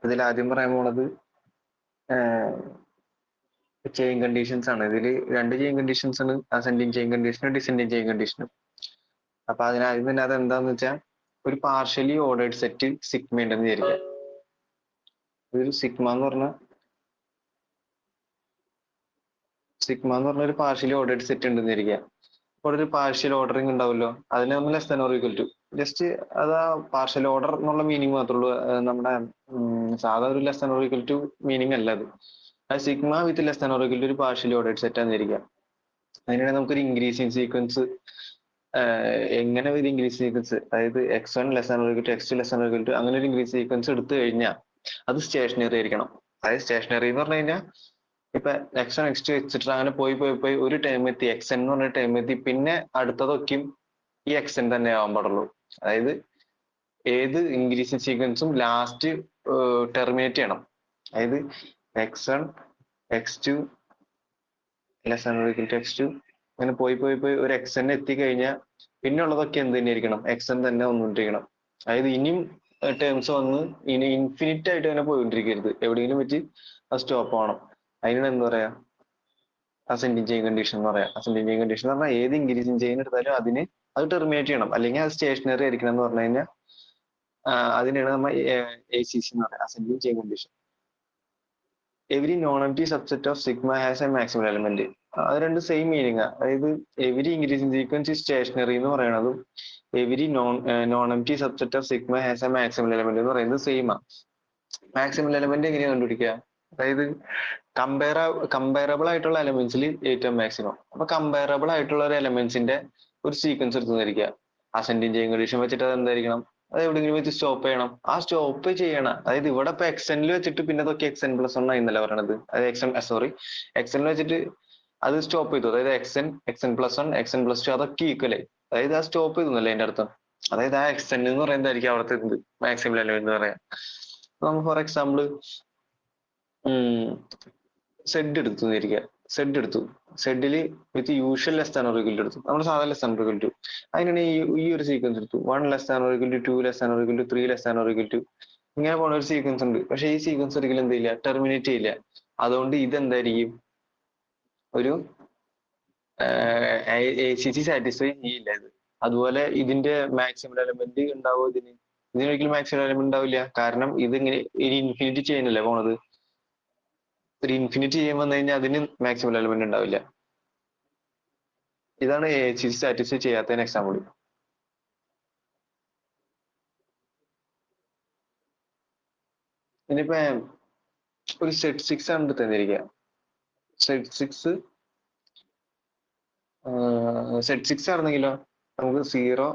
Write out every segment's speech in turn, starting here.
ഇതിൽ ആദ്യം പറയാൻ പോണത് ചെയിൻ കണ്ടീഷൻസ് ആണ്. ഇതിൽ രണ്ട് ചെയിൻ കണ്ടീഷൻസ് ആണ്, അസെൻഡിങ് ചെയിൻ കണ്ടീഷനും ഡിസെൻഡിങ് ചെയിൻ കണ്ടീഷനും. അപ്പൊ അതിനാദ്യം തന്നെ അതെന്താന്ന് വെച്ചാൽ ഒരു പാർഷ്യലി ഓർഡേർഡ് സെറ്റ് സിഗ്മ ഉണ്ടെന്ന് വിചാരിക്കാം. ഒരു സിഗ്മ എന്ന് പറഞ്ഞ ഒരു പാർഷ്യലി ഓർഡേർഡ് സെറ്റ് ഉണ്ടെന്ന് വിചാരിക്കാം. അപ്പോൾ ഒരു പാർഷ്യൽ ഓർഡറിങ് ഉണ്ടാവുമല്ലോ, അതിനെ ഒന്ന് less than or equal to, just അത് ആ പാർഷ്യൽ ഓർഡർ എന്നുള്ള മീനിങ് മാത്രമേ ഉള്ളൂ. നമ്മുടെ സാധാ ഒരു less than or equal to meaning അല്ല അത്. Sigma with less than or equal to ഒരു പാർഷ്യലി ഓർഡേർഡ് സെറ്റ് ആണെന്നിരിക്കാം. അതിനാണ് നമുക്കൊരു ഇൻക്രീസിങ് സീക്വൻസ്. എങ്ങനെ ഒരു ഇൻക്രീസ് സീക്വൻസ്, അതായത് x1 less than or equal to x2 less than or equal to അങ്ങനെ ഒരു ഇൻക്രീസ് സീക്വൻസ് എടുത്തു കഴിഞ്ഞാൽ അത് സ്റ്റേഷനറി ആയിരിക്കണം. അതായത് സ്റ്റേഷനറി എന്ന് പറഞ്ഞു കഴിഞ്ഞാൽ ഇപ്പൊ x1 x2 എക്സെട്ര അങ്ങനെ പോയി ഒരു ടൈം എത്തി xn എന്ന് പറഞ്ഞ ടൈം എത്തി, പിന്നെ അടുത്തതൊക്കെയും ഈ xn തന്നെ ആവാൻ പാടുള്ളൂ. അതായത് ഏത് ഇൻക്രീസിങ് സീക്വൻസും ലാസ്റ്റ് ടെർമിനേറ്റ് ചെയ്യണം. അതായത് x1 x2 less than or equal to x2 അങ്ങനെ പോയി ഒരു xn എത്തിക്കഴിഞ്ഞാൽ പിന്നെ ഉള്ളതൊക്കെ എന്ത് തന്നെയായിരിക്കണം, xn തന്നെ വന്നുകൊണ്ടിരിക്കണം. അതായത് ഇനിയും ടേംസ് വന്ന് ഇനി ഇൻഫിനിറ്റ് ആയിട്ട് തന്നെ പോയിക്കൊണ്ടിരിക്കരുത്, എവിടെയെങ്കിലും വെച്ച് അത് സ്റ്റോപ്പ് ആവണം. അതിനാണ് എന്താ പറയാ, അസെൻഡിങ് ചെയിൻ കണ്ടീഷൻ എന്ന് പറയാം. അസെൻഡിങ് ചെയിൻ കണ്ടീഷൻ എന്ന് പറഞ്ഞാൽ ഏത് ഇൻക്രീസിങ് ചെയിൻ എടുത്താലും അതിന് അത് ടെർമിനേറ്റ് ചെയ്യണം, അല്ലെങ്കിൽ അത് സ്റ്റേഷനറി ആയിരിക്കണം എന്ന് പറഞ്ഞു കഴിഞ്ഞാൽ അതിനാണ് നമ്മൾ ACC എന്ന് പറയാം, ascending chain condition. Every non empty subset of sigma has a maximum element. അത് രണ്ട് സെയിം മീനിങ്. അതായത് എവരി ഇൻക്രീസിങ് സീക്വൻസ് സ്റ്റേഷനറി എന്ന് പറയണതും every non empty subset of sigma has a maximum element എന്ന് പറയുന്നത് സെയിം ആണ്. മാക്സിമം എലമെന്റ് എങ്ങനെയാണ് കണ്ടുപിടിക്കുക? അതായത് കമ്പയറബിൾ ആയിട്ടുള്ള എലമെന്റ്സിൽ ഏറ്റവും മാക്സിമം. അപ്പൊ കമ്പയറബിൾ ആയിട്ടുള്ള ഒരു എലമെന്റ്സിന്റെ ഒരു സീക്വൻസ് എടുത്തുനിന്നിരിക്കുക. അസെൻഡിങ് ചെയിൻ കണ്ടീഷൻ വെച്ചിട്ട് അത് എന്തായിരിക്കണം, അത് എവിടെയെങ്കിലും വെച്ച് സ്റ്റോപ്പ് ചെയ്യണം. ആ സ്റ്റോപ്പ് ചെയ്യണം, അതായത് ഇവിടെ ഇപ്പൊ xnൽ വെച്ചിട്ട് പിന്നെ അതൊക്കെ xn+1 ആയിരുന്നല്ലേ പറയണത്. അതായത് xnൽ വെച്ചിട്ട് അത് സ്റ്റോപ്പ് ചെയ്തു. അതായത് xn+1 xn+2 അതൊക്കെ ഈക്വൽ ആയി. അതായത് ആ സ്റ്റോപ്പ് ചെയ്തു അതിന്റെ അർത്ഥം. അതായത് ആ xn എന്ന് പറയുന്നതായിരിക്കും അവിടുത്തെ മാക്സിമം എലമെന്റ് എന്ന് പറയാം. നമുക്ക് ഫോർ എക്സാമ്പിൾ സെഡ് എടുത്തു എന്നിരിക്കുക. സെഡ് എടുത്തു, സെഡില് with usual less than or equal to എടുത്തു, നമ്മൾ സാധാരണ less than or equal to. അതിനാണ് ഈ ഒരു സീക്വൻസ് എടുത്തു. 1 less than or equal to 2 less than or equal to 3 less than or equal to ഇങ്ങനെ പോണ ഒരു സീക്വൻസ് ഉണ്ട്. പക്ഷെ ഈ സീക്വൻസ് ഒരിക്കലും എന്ത് ചെയ്യില്ല, ടെർമിനേറ്റ് ചെയ്യില്ല. അതുകൊണ്ട് ഇതെന്തായിരിക്കും, ഒരു ACC സാറ്റിസ്ഫൈ ചെയ്യില്ല ഇത്. അതുപോലെ ഇതിന്റെ മാക്സിമം എലമെന്റ് ഉണ്ടാവും, ഇതിനൊരിക്കലും മാക്സിമം എലമെന്റ് ഉണ്ടാവില്ല. കാരണം ഇതിങ്ങനെ ഒരു ഇൻഫിനിറ്റി ചെയ്യുന്നില്ല പോണത്. ഒരു ഇൻഫിനിറ്റി ചെയ്യാൻ വന്നു കഴിഞ്ഞാൽ അതിന് മാക്സിമം എലമെന്റ് ഉണ്ടാവില്ല. ഇതാണ് ACC സാറ്റിസ്ഫൈ ചെയ്യാത്തതിന് എക്സാമ്പിൾ. ഇനിയിപ്പോ ഒരു സെറ്റ് 6 ആണ് തന്നിരിക്കുക. സെറ്റ് 6 ആണെന്നെങ്കിലോ നമുക്ക് 0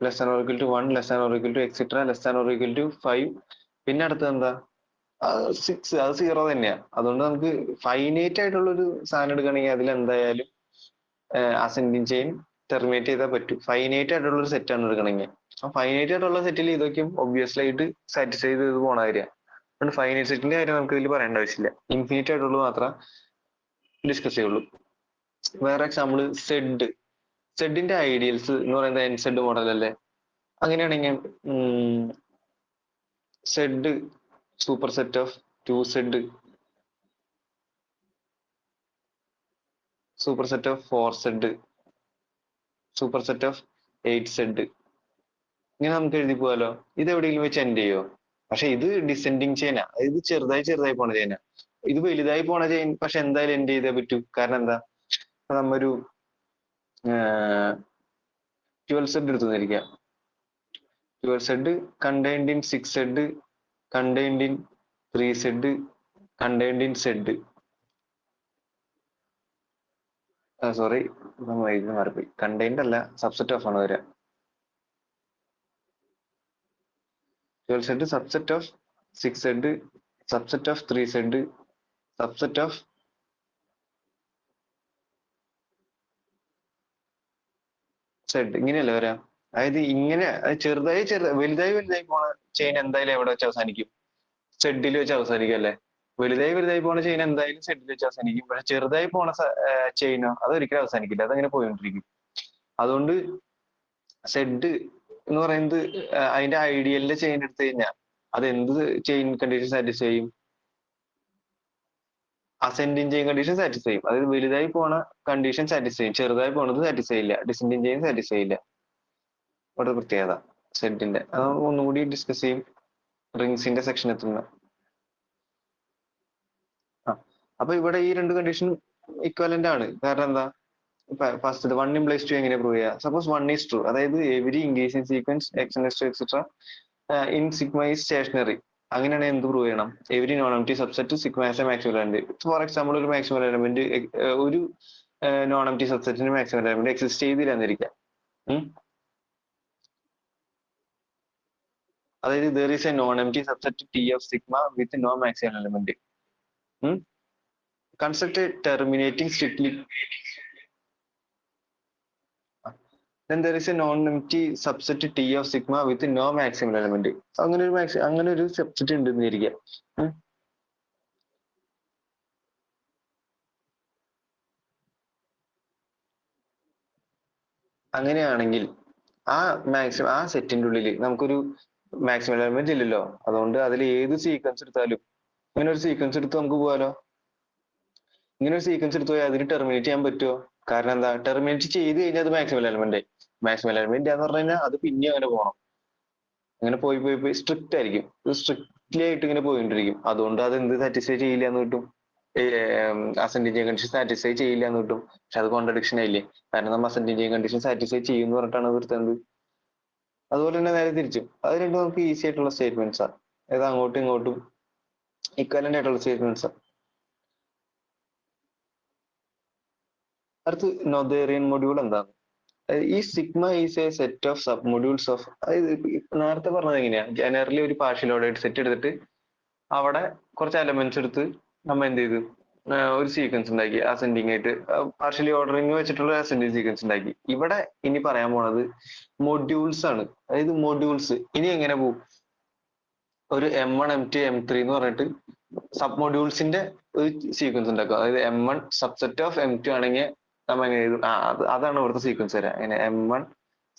less than or equal to 1 less than or equal to etcetera less than or equal to 5 പിന്നെ അടുത്തത് എന്താ, 6 അത് 0 തന്നെയാണ്. അതുകൊണ്ട് നമുക്ക് ഫൈനൈറ്റ് ആയിട്ടുള്ള ഒരു സാധനം എടുക്കുകയാണെങ്കിൽ അതിൽ എന്തായാലും അസെൻഡിങ് ചെയിൻ ടെർമിനേറ്റ് ചെയ്താൽ പറ്റും. ഫൈനൈറ്റ് ആയിട്ടുള്ള ഒരു സെറ്റ് ആണ് എടുക്കണമെങ്കിൽ. ആ ഫൈനൈറ്റ് ആയിട്ടുള്ള സെറ്റിൽ ഇതൊക്കെയും ഒബ്വിയസ്ലി ആയിട്ട് സാറ്റിസ്ഫൈ ചെയ്ത് പോണ കാര്യം. അതുകൊണ്ട് ഫൈനൈറ്റ് സെറ്റിന്റെ കാര്യം നമുക്ക് ഇതിൽ പറയേണ്ട ആവശ്യമില്ല. ഇൻഫിനിറ്റ് ആയിട്ടുള്ളത് മാത്രം ഡിസ്കസ് ചെയ്യുള്ളൂ. വേറെ എക്സാമ്പിൾ സെഡിന്റെ ഐഡിയൽസ് എന്ന് പറയുന്നത് NZ മോഡൽ അല്ലേ. അങ്ങനെയാണെങ്കിൽ Z super set of 2Z, super set of 4Z, super set of 8Z ഇങ്ങനെ നമുക്ക് എഴുതി പോകാലോ. ഇത് എവിടെയെങ്കിലും വെച്ച് എൻഡ് ചെയ്യോ? പക്ഷെ ഇത് ഡിസെൻഡിങ് ചെയിനാ, ഇത് ചെറുതായി പോണ ചെയിനാ. ഇത് വലുതായി പോണ ചെയിൻ പക്ഷെ എന്തായാലും എൻഡ് ചെയ്തേ പറ്റൂ. കാരണം എന്താ, നമ്മൊരു 12Z എടുത്തുന്നിരിക്കുക. 12Z contained in 6Z contained in 3Z contained in Z. Sorry മാറിപ്പോയി. കണ്ടെയ്ൻഡ് അല്ല, സബ്സെറ്റ് ഓഫ് ആണ് വരിക. 12Z subset of 6Z subset of 3Z subset of Z ഇങ്ങനെയല്ല വരാം. അതായത് ഇങ്ങനെ വലുതായി പോണ ചെയിൻ എന്തായാലും എവിടെ വെച്ച് അവസാനിക്കും, സെഡിൽ വെച്ച് അവസാനിക്കും അല്ലെ. വലുതായി പോണ ചെയിൻ എന്തായാലും സെഡിൽ വെച്ച് അവസാനിക്കും. പക്ഷെ ചെറുതായി പോണ ചെയിനോ അതൊരിക്കലും അവസാനിക്കില്ല, അതങ്ങനെ പോയിക്കൊണ്ടിരിക്കും. അതുകൊണ്ട് സെഡ് എന്ന് പറയുന്നത് അതിന്റെ ഐഡിയലിന്റെ ചെയിൻ എടുത്തു കഴിഞ്ഞാൽ അത് എന്ത് ചെയിൻ കണ്ടീഷൻ സാറ്റിസ്ഫൈ ചെയ്യും? അസെൻഡിങ് ചെയിൻ കണ്ടീഷൻ സാറ്റിസ്ഫൈ ചെയ്യും. അതായത് വലുതായി പോണ കണ്ടീഷൻ സാറ്റിസ്ഫൈ ചെയ്യും, ചെറുതായി പോണത് സാറ്റിസ്ഫൈ ചെയ്യില്ല. ഡിസെൻഡിങ് ചെയിൻ സാറ്റിസ്ഫൈ ചെയ്യില്ല. ഇവിടെ പ്രത്യേകത സെറ്റിന്റെ അത് ഒന്നുകൂടി ഡിസ്കസ് ചെയ്യും റിങ്സിന്റെ സെക്ഷൻ എത്തുന്ന. അപ്പൊ ഇവിടെ ഈ രണ്ട് കണ്ടീഷൻ ഇക്വലന്റ് ആണ്. കാരണം എന്താ? ഫസ്റ്റ് 1 implies 2 എങ്ങനെ പ്രൂവ് ചെയ്യാം? സപ്പോസ് 1 is true, അതായത് every increasing sequence etcetera in sigma is stationary. അങ്ങനെയാണെങ്കിൽ എന്ത് പ്രൂവ് ചെയ്യണം? Every non empty subset sigma has a maximum element. For example ഒരു മാക്സിമം എലമെന്റ്, ഒരു നോൺ എംപ്റ്റി സബ്സെറ്റിന് മാക്സിമം എലമെന്റ് എക്സിസ്റ്റ് ചെയ്തില്ല എന്നിരിക്കാം. അതായത് there is a non-empty subset T of sigma with no maximum element. Construct a terminating strictly. Then there is a non-empty subset T of sigma with no maximum element. അങ്ങനെ ഒരു subset ഉണ്ടെന്ന് ഇരിക്കുക. അങ്ങനെയാണെങ്കിൽ ആ സെറ്റിന്റെ ഉള്ളിൽ നമുക്കൊരു മാക്സിമം എലമെന്റ് ഇല്ലല്ലോ. അതുകൊണ്ട് അതിൽ ഏത് സീക്വൻസ് എടുത്താലും, ഇങ്ങനെ ഒരു സീക്വൻസ് എടുത്ത് നമുക്ക് പോകാലോ. ഇങ്ങനെ ഒരു സീക്വൻസ് എടുത്ത് പോയാൽ അതിന് ടെർമിനേറ്റ് ചെയ്യാൻ പറ്റുമോ? കാരണം എന്താ? ടെർമിനേറ്റ് ചെയ്ത് കഴിഞ്ഞാൽ അത് മാക്സിമം എലമെന്റ്. മാക്സിമം എലമെന്റ് എന്ന് പറഞ്ഞു കഴിഞ്ഞാൽ അത് പിന്നെ അങ്ങനെ പോകണം. അങ്ങനെ പോയി സ്ട്രിക്റ്റ് ആയിരിക്കും, സ്ട്രിക്റ്റ്ലി ആയിട്ട് ഇങ്ങനെ പോയിക്കൊണ്ടിരിക്കും. അതുകൊണ്ട് അത് എന്ത് സാറ്റിസ്ഫൈ ചെയ്യില്ല എന്ന് കിട്ടും? അസെൻഡിങ് ചെയിൻ കണ്ടീഷൻ സാറ്റിസ്ഫൈ ചെയ്യില്ല എന്ന് കിട്ടും. പക്ഷെ അത് കോൺട്രഡിക്ഷൻ ആയില്ലേ? കാരണം നമ്മൾ അസെൻഡിങ് ചെയിൻ കണ്ടീഷൻ സാറ്റിസ്ഫൈ ചെയ്യും എന്ന് പറഞ്ഞിട്ടാണ് നിർത്തുന്നത്. അതുപോലെ തന്നെ നേരെ തിരിച്ചും അത് രണ്ടും നമുക്ക് ഈസി ആയിട്ടുള്ള സ്റ്റേറ്റ്മെന്റ്സ് ആണ്. അതായത് അങ്ങോട്ടും ഇങ്ങോട്ടും ഇക്വലന്റ് ആയിട്ടുള്ള സ്റ്റേറ്റ്മെന്റ്സ് ആണ്. അടുത്ത് നോതേറിയൻ മൊഡ്യൂൾ എന്താണ്? ഈ sigma is a set of sub modules of, അതായത് നേരത്തെ പറഞ്ഞത് എങ്ങനെയാ? ജനറലി ഒരു പാർഷ്യൽ ഓർഡേർഡ് സെറ്റ് എടുത്തിട്ട് അവിടെ കുറച്ച് എലമെന്റ്സ് എടുത്ത് നമ്മൾ എന്ത് ചെയ്തു? ഒരു സീക്വൻസ് ഉണ്ടാക്കി അസെൻഡിങ് ആയിട്ട്, പാർഷ്യലി ഓർഡറിങ് വെച്ചിട്ടുള്ള അസെൻഡിങ് സീക്വൻസ് ഉണ്ടാക്കി. ഇവിടെ ഇനി പറയാൻ പോണത് മൊഡ്യൂൾസ് ആണ്. അതായത് മൊഡ്യൂൾസ് ഇനി എങ്ങനെ പോകും? ഒരു M1 M2 M3 എന്ന് പറഞ്ഞിട്ട് സബ് മൊഡ്യൂൾസിന്റെ ഒരു സീക്വൻസ് ഉണ്ടാക്കുക. അതായത് M1 സബ്സെറ്റ് ഓഫ് M2 ആണെങ്കിൽ നമ്മൾ എങ്ങനെ എഴുതും? അതാണ് ഇവിടുത്തെ സീക്വൻസ് വരാം. അങ്ങനെ M1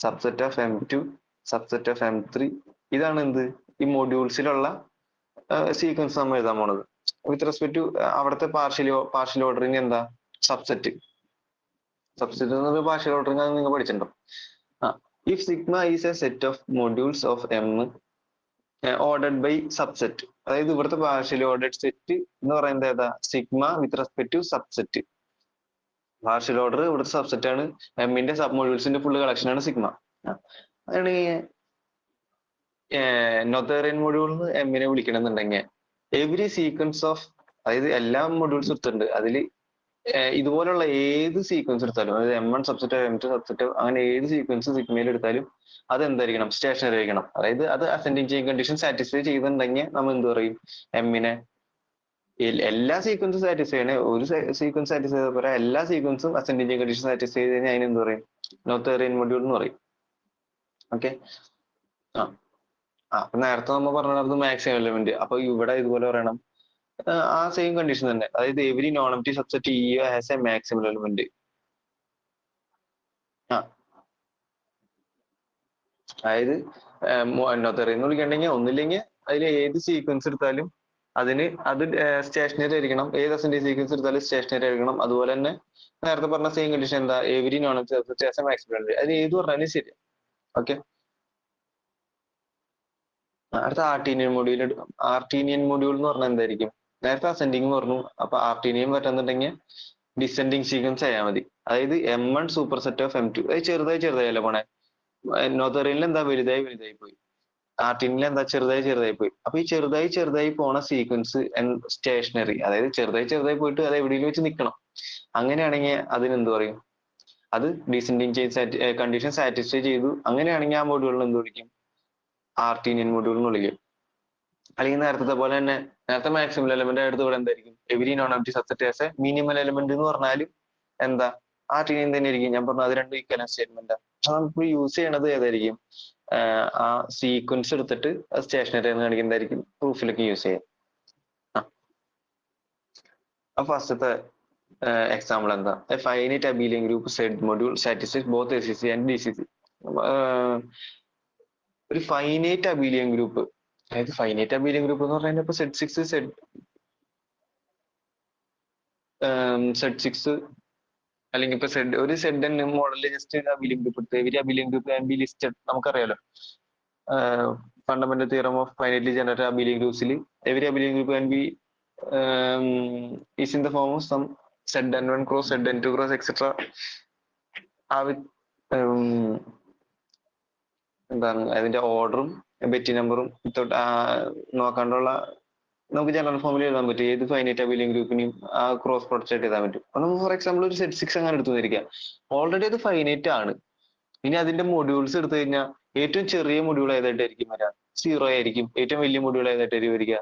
subset of M2 subset of M3. ഇതാണ് എന്ത്? ഈ മൊഡ്യൂൾസിലുള്ള സീക്വൻസ് നമ്മൾ എഴുതാൻ പോണത്. വിത്ത് റെസ്പെക്ട് ടു അവിടുത്തെ പാർഷ്യൽ ഓർഡറിങ് എന്താ? സബ്സെറ്റ് എന്നത് പാർഷ്യൽ ഓർഡറിങ് ആണ്, നിങ്ങൾ പഠിച്ചിട്ടുണ്ടോ? If sigma is a set of modules of M ordered by subset, അതായത് ഇവിടുത്തെ പാർഷ്യൽ ഓർഡർഡ് സെറ്റ് എന്ന് പറയുന്നത് ഏതാ? Sigma with respect to subset. Partial order ഇവിടുത്തെ സബ്സെറ്റ് ആണ്. എമ്മിന്റെ സബ് മൊഡ്യൂൾസിന്റെ ഫുള്ള് കളക്ഷൻ ആണ് സിഗ്മ. അതാണ് നോതേറിയൻ മൊഡ്യൂൾ എമ്മിനെ വിളിക്കണമെന്നുണ്ടെങ്കിൽ എവരി സീക്വൻസ് ഓഫ്, അതായത് എല്ലാ മൊഡ്യൂൾസ് എടുത്തിട്ടുണ്ട്, അതിൽ ഇതുപോലുള്ള ഏത് സീക്വൻസ് എടുത്താലും, അതായത് M1 സബ്സെറ്റ് M2 സബ്സെറ്റ് അങ്ങനെ ഏത് സീക്വൻസ് സിഗ്മയിൽ എടുത്താലും അത് എന്തായിരിക്കണം? സ്റ്റേഷനറി ആയിരിക്കണം. അതായത് അത് അസെൻഡിങ് ചെയിൻ കണ്ടീഷൻ സാറ്റിസ്ഫൈ ചെയ്തിട്ടുണ്ടെങ്കിൽ നമ്മൾ എന്ത് പറയും? എമ്മിനെ എല്ലാ സീക്വൻസും സാറ്റിസ്ഫൈ ചെയ്യണേ, ഒരു സീക്വൻസ് സാറ്റിസ്ഫൈ ചെയ്ത പോലെ എല്ലാ സീക്വൻസും അസെൻഡിങ് ചെയിൻ കണ്ടീഷൻ സാറ്റിസ്ഫൈ ചെയ്ത് കഴിഞ്ഞാൽ അതിന് എന്ത് പറയും? നോതേറിയൻ മൊഡ്യൂൾ എന്ന് പറയും. ഓക്കെ. അപ്പൊ നേരത്തെ നമ്മൾ പറഞ്ഞത് മാക്സിമം എലമെന്റ്. അപ്പൊ ഇവിടെ ഇതുപോലെ പറയണം, ആ സെയിം കണ്ടീഷൻ തന്നെ. അതായത് every non empty subset E has a maximum element. അതായത് നോതേറിയൻ എന്ന് വിളിക്കണ്ടെങ്കിൽ ഒന്നില്ലെങ്കിൽ അതിൽ ഏത് സീക്വൻസ് എടുത്താലും അത് സ്റ്റേഷനറി ആയിരിക്കണം. ഏത് അസെൻഡിങ് സീക്വൻസ് എടുത്താലും സ്റ്റേഷനറി ആയിരിക്കണം. അതുപോലെ തന്നെ നേരത്തെ പറഞ്ഞ സെയിം കണ്ടീഷൻ എന്താ? Every non empty subset has a maximum element. അത് ഏത് പറഞ്ഞാലും ശരി. ഓക്കെ. അടുത്ത ആർട്ടീനിയൻ മൊഡ്യൂൾ എന്ന് പറഞ്ഞാൽ എന്തായിരിക്കും? നേരത്തെ അസെൻഡിങ് പറഞ്ഞു. അപ്പൊ ആർട്ടീനിയൻ പറ്റുന്നുണ്ടെങ്കിൽ ഡിസെൻഡിങ് സീക്വൻസ് ആയാൽ മതി. അതായത് M1 super set of M2. അത് ചെറുതായല്ലേ പോണേ? നോതേറിയനിൽ എന്താ? വലുതായി പോയി. ആർട്ടീനിയനിൽ എന്താ? ചെറുതായി പോയി. അപ്പൊ ഈ ചെറുതായി പോണ സീക്വൻസ് സ്റ്റേഷനറി, അതായത് ചെറുതായി പോയിട്ട് അത് എവിടെയെങ്കിലും വെച്ച് നിൽക്കണം. അങ്ങനെയാണെങ്കിൽ അതിനെന്ത് പറയും? അത് ഡിസെൻഡിങ് ചെയിൻ കണ്ടീഷൻ സാറ്റിസ്ഫൈ ചെയ്തു. അങ്ങനെയാണെങ്കിൽ ആ മൊഡ്യൂളിൽ എന്ത് വിളിക്കും? ആർട്ടീനിയൻ മൊഡ്യൂൾ എന്ന് വിളിക്കും. അല്ലെങ്കിൽ നേരത്തെ പോലെ തന്നെ, നേരത്തെ മാക്സിമം എലമെന്റ് എടുത്ത് ഇവിടെ എന്തായിരിക്കും? Every non empty subset as A minimal element എന്ന് പറഞ്ഞാലും എന്താ? ആർട്ടീനിയൻ തന്നെ ആയിരിക്കും. ഞാൻ പറഞ്ഞു അത് രണ്ടും ഈക്വലന്റ് സ്റ്റേറ്റ്മെന്റ്. നമുക്ക് യൂസ് ചെയ്യണത് ഏതായിരിക്കും? ആ സീക്വൻസ് എടുത്തിട്ട് സ്റ്റേഷനറി എന്ന് കാണിക്കുന്നതായിരിക്കും പ്രൂഫിലൊക്കെ യൂസ് ചെയ്യാം. അപ്പൊ ഫസ്റ്റത്തെ എക്സാമ്പിൾ എന്താ? A finite abelian group Z module satisfies both ACC and DCC. ഒരു ഫൈനൈറ്റ് അബീലിയൻ ഗ്രൂപ്പ് അതായത് ഫൈനൈറ്റ് അബീലിയൻ ഗ്രൂപ്പ് എന്ന് പറഞ്ഞാൽ ഇപ്പൊ Z6 Z6 അല്ലെങ്കിൽ ഇപ്പൊ ഒരു സെഡ് എൻ മോഡലിൽ ജസ്റ്റ് അബീലിയൻ ഗ്രൂപ്പ് എടുത്ത് every abelian group and B listed നമുക്കറിയാലോ. Fundamental theorem of finitely generated abelian ഗ്രൂപ്പ്സിൽ every abelian group and B is in the form of sum ZN1 cross ZN2 cross etcetera. ആ എന്താണ് അതിന്റെ ഓർഡറും Betty നമ്പറും നോക്കാണ്ടുള്ള നമുക്ക് general ഫോമിൽ എഴുതാൻ പറ്റും. ഏത് ഫൈനൈറ്റ് അബീലിയൻ ഗ്രൂപ്പിനെയും ആ ക്രോസ് പ്രൊഡക്റ്റ് ആയിട്ട് എഴുതാൻ പറ്റും. അപ്പൊ നമുക്ക് ഫോർ എക്സാമ്പിൾ ഒരു Z6 അങ്ങനെ എടുത്തു തന്നിരിക്കുക. ഓൾറെഡി അത് ഫൈനൈറ്റ് ആണ്. ഇനി അതിന്റെ മൊഡ്യൂൾസ് എടുത്തു കഴിഞ്ഞാൽ ഏറ്റവും ചെറിയ മൊഡ്യൂൾ ഏതായിട്ടായിരിക്കും വരിക? 0 ആയിരിക്കും. ഏറ്റവും വലിയ മൊഡ്യൂൾ ഏതായിട്ടായിരിക്കും വരിക?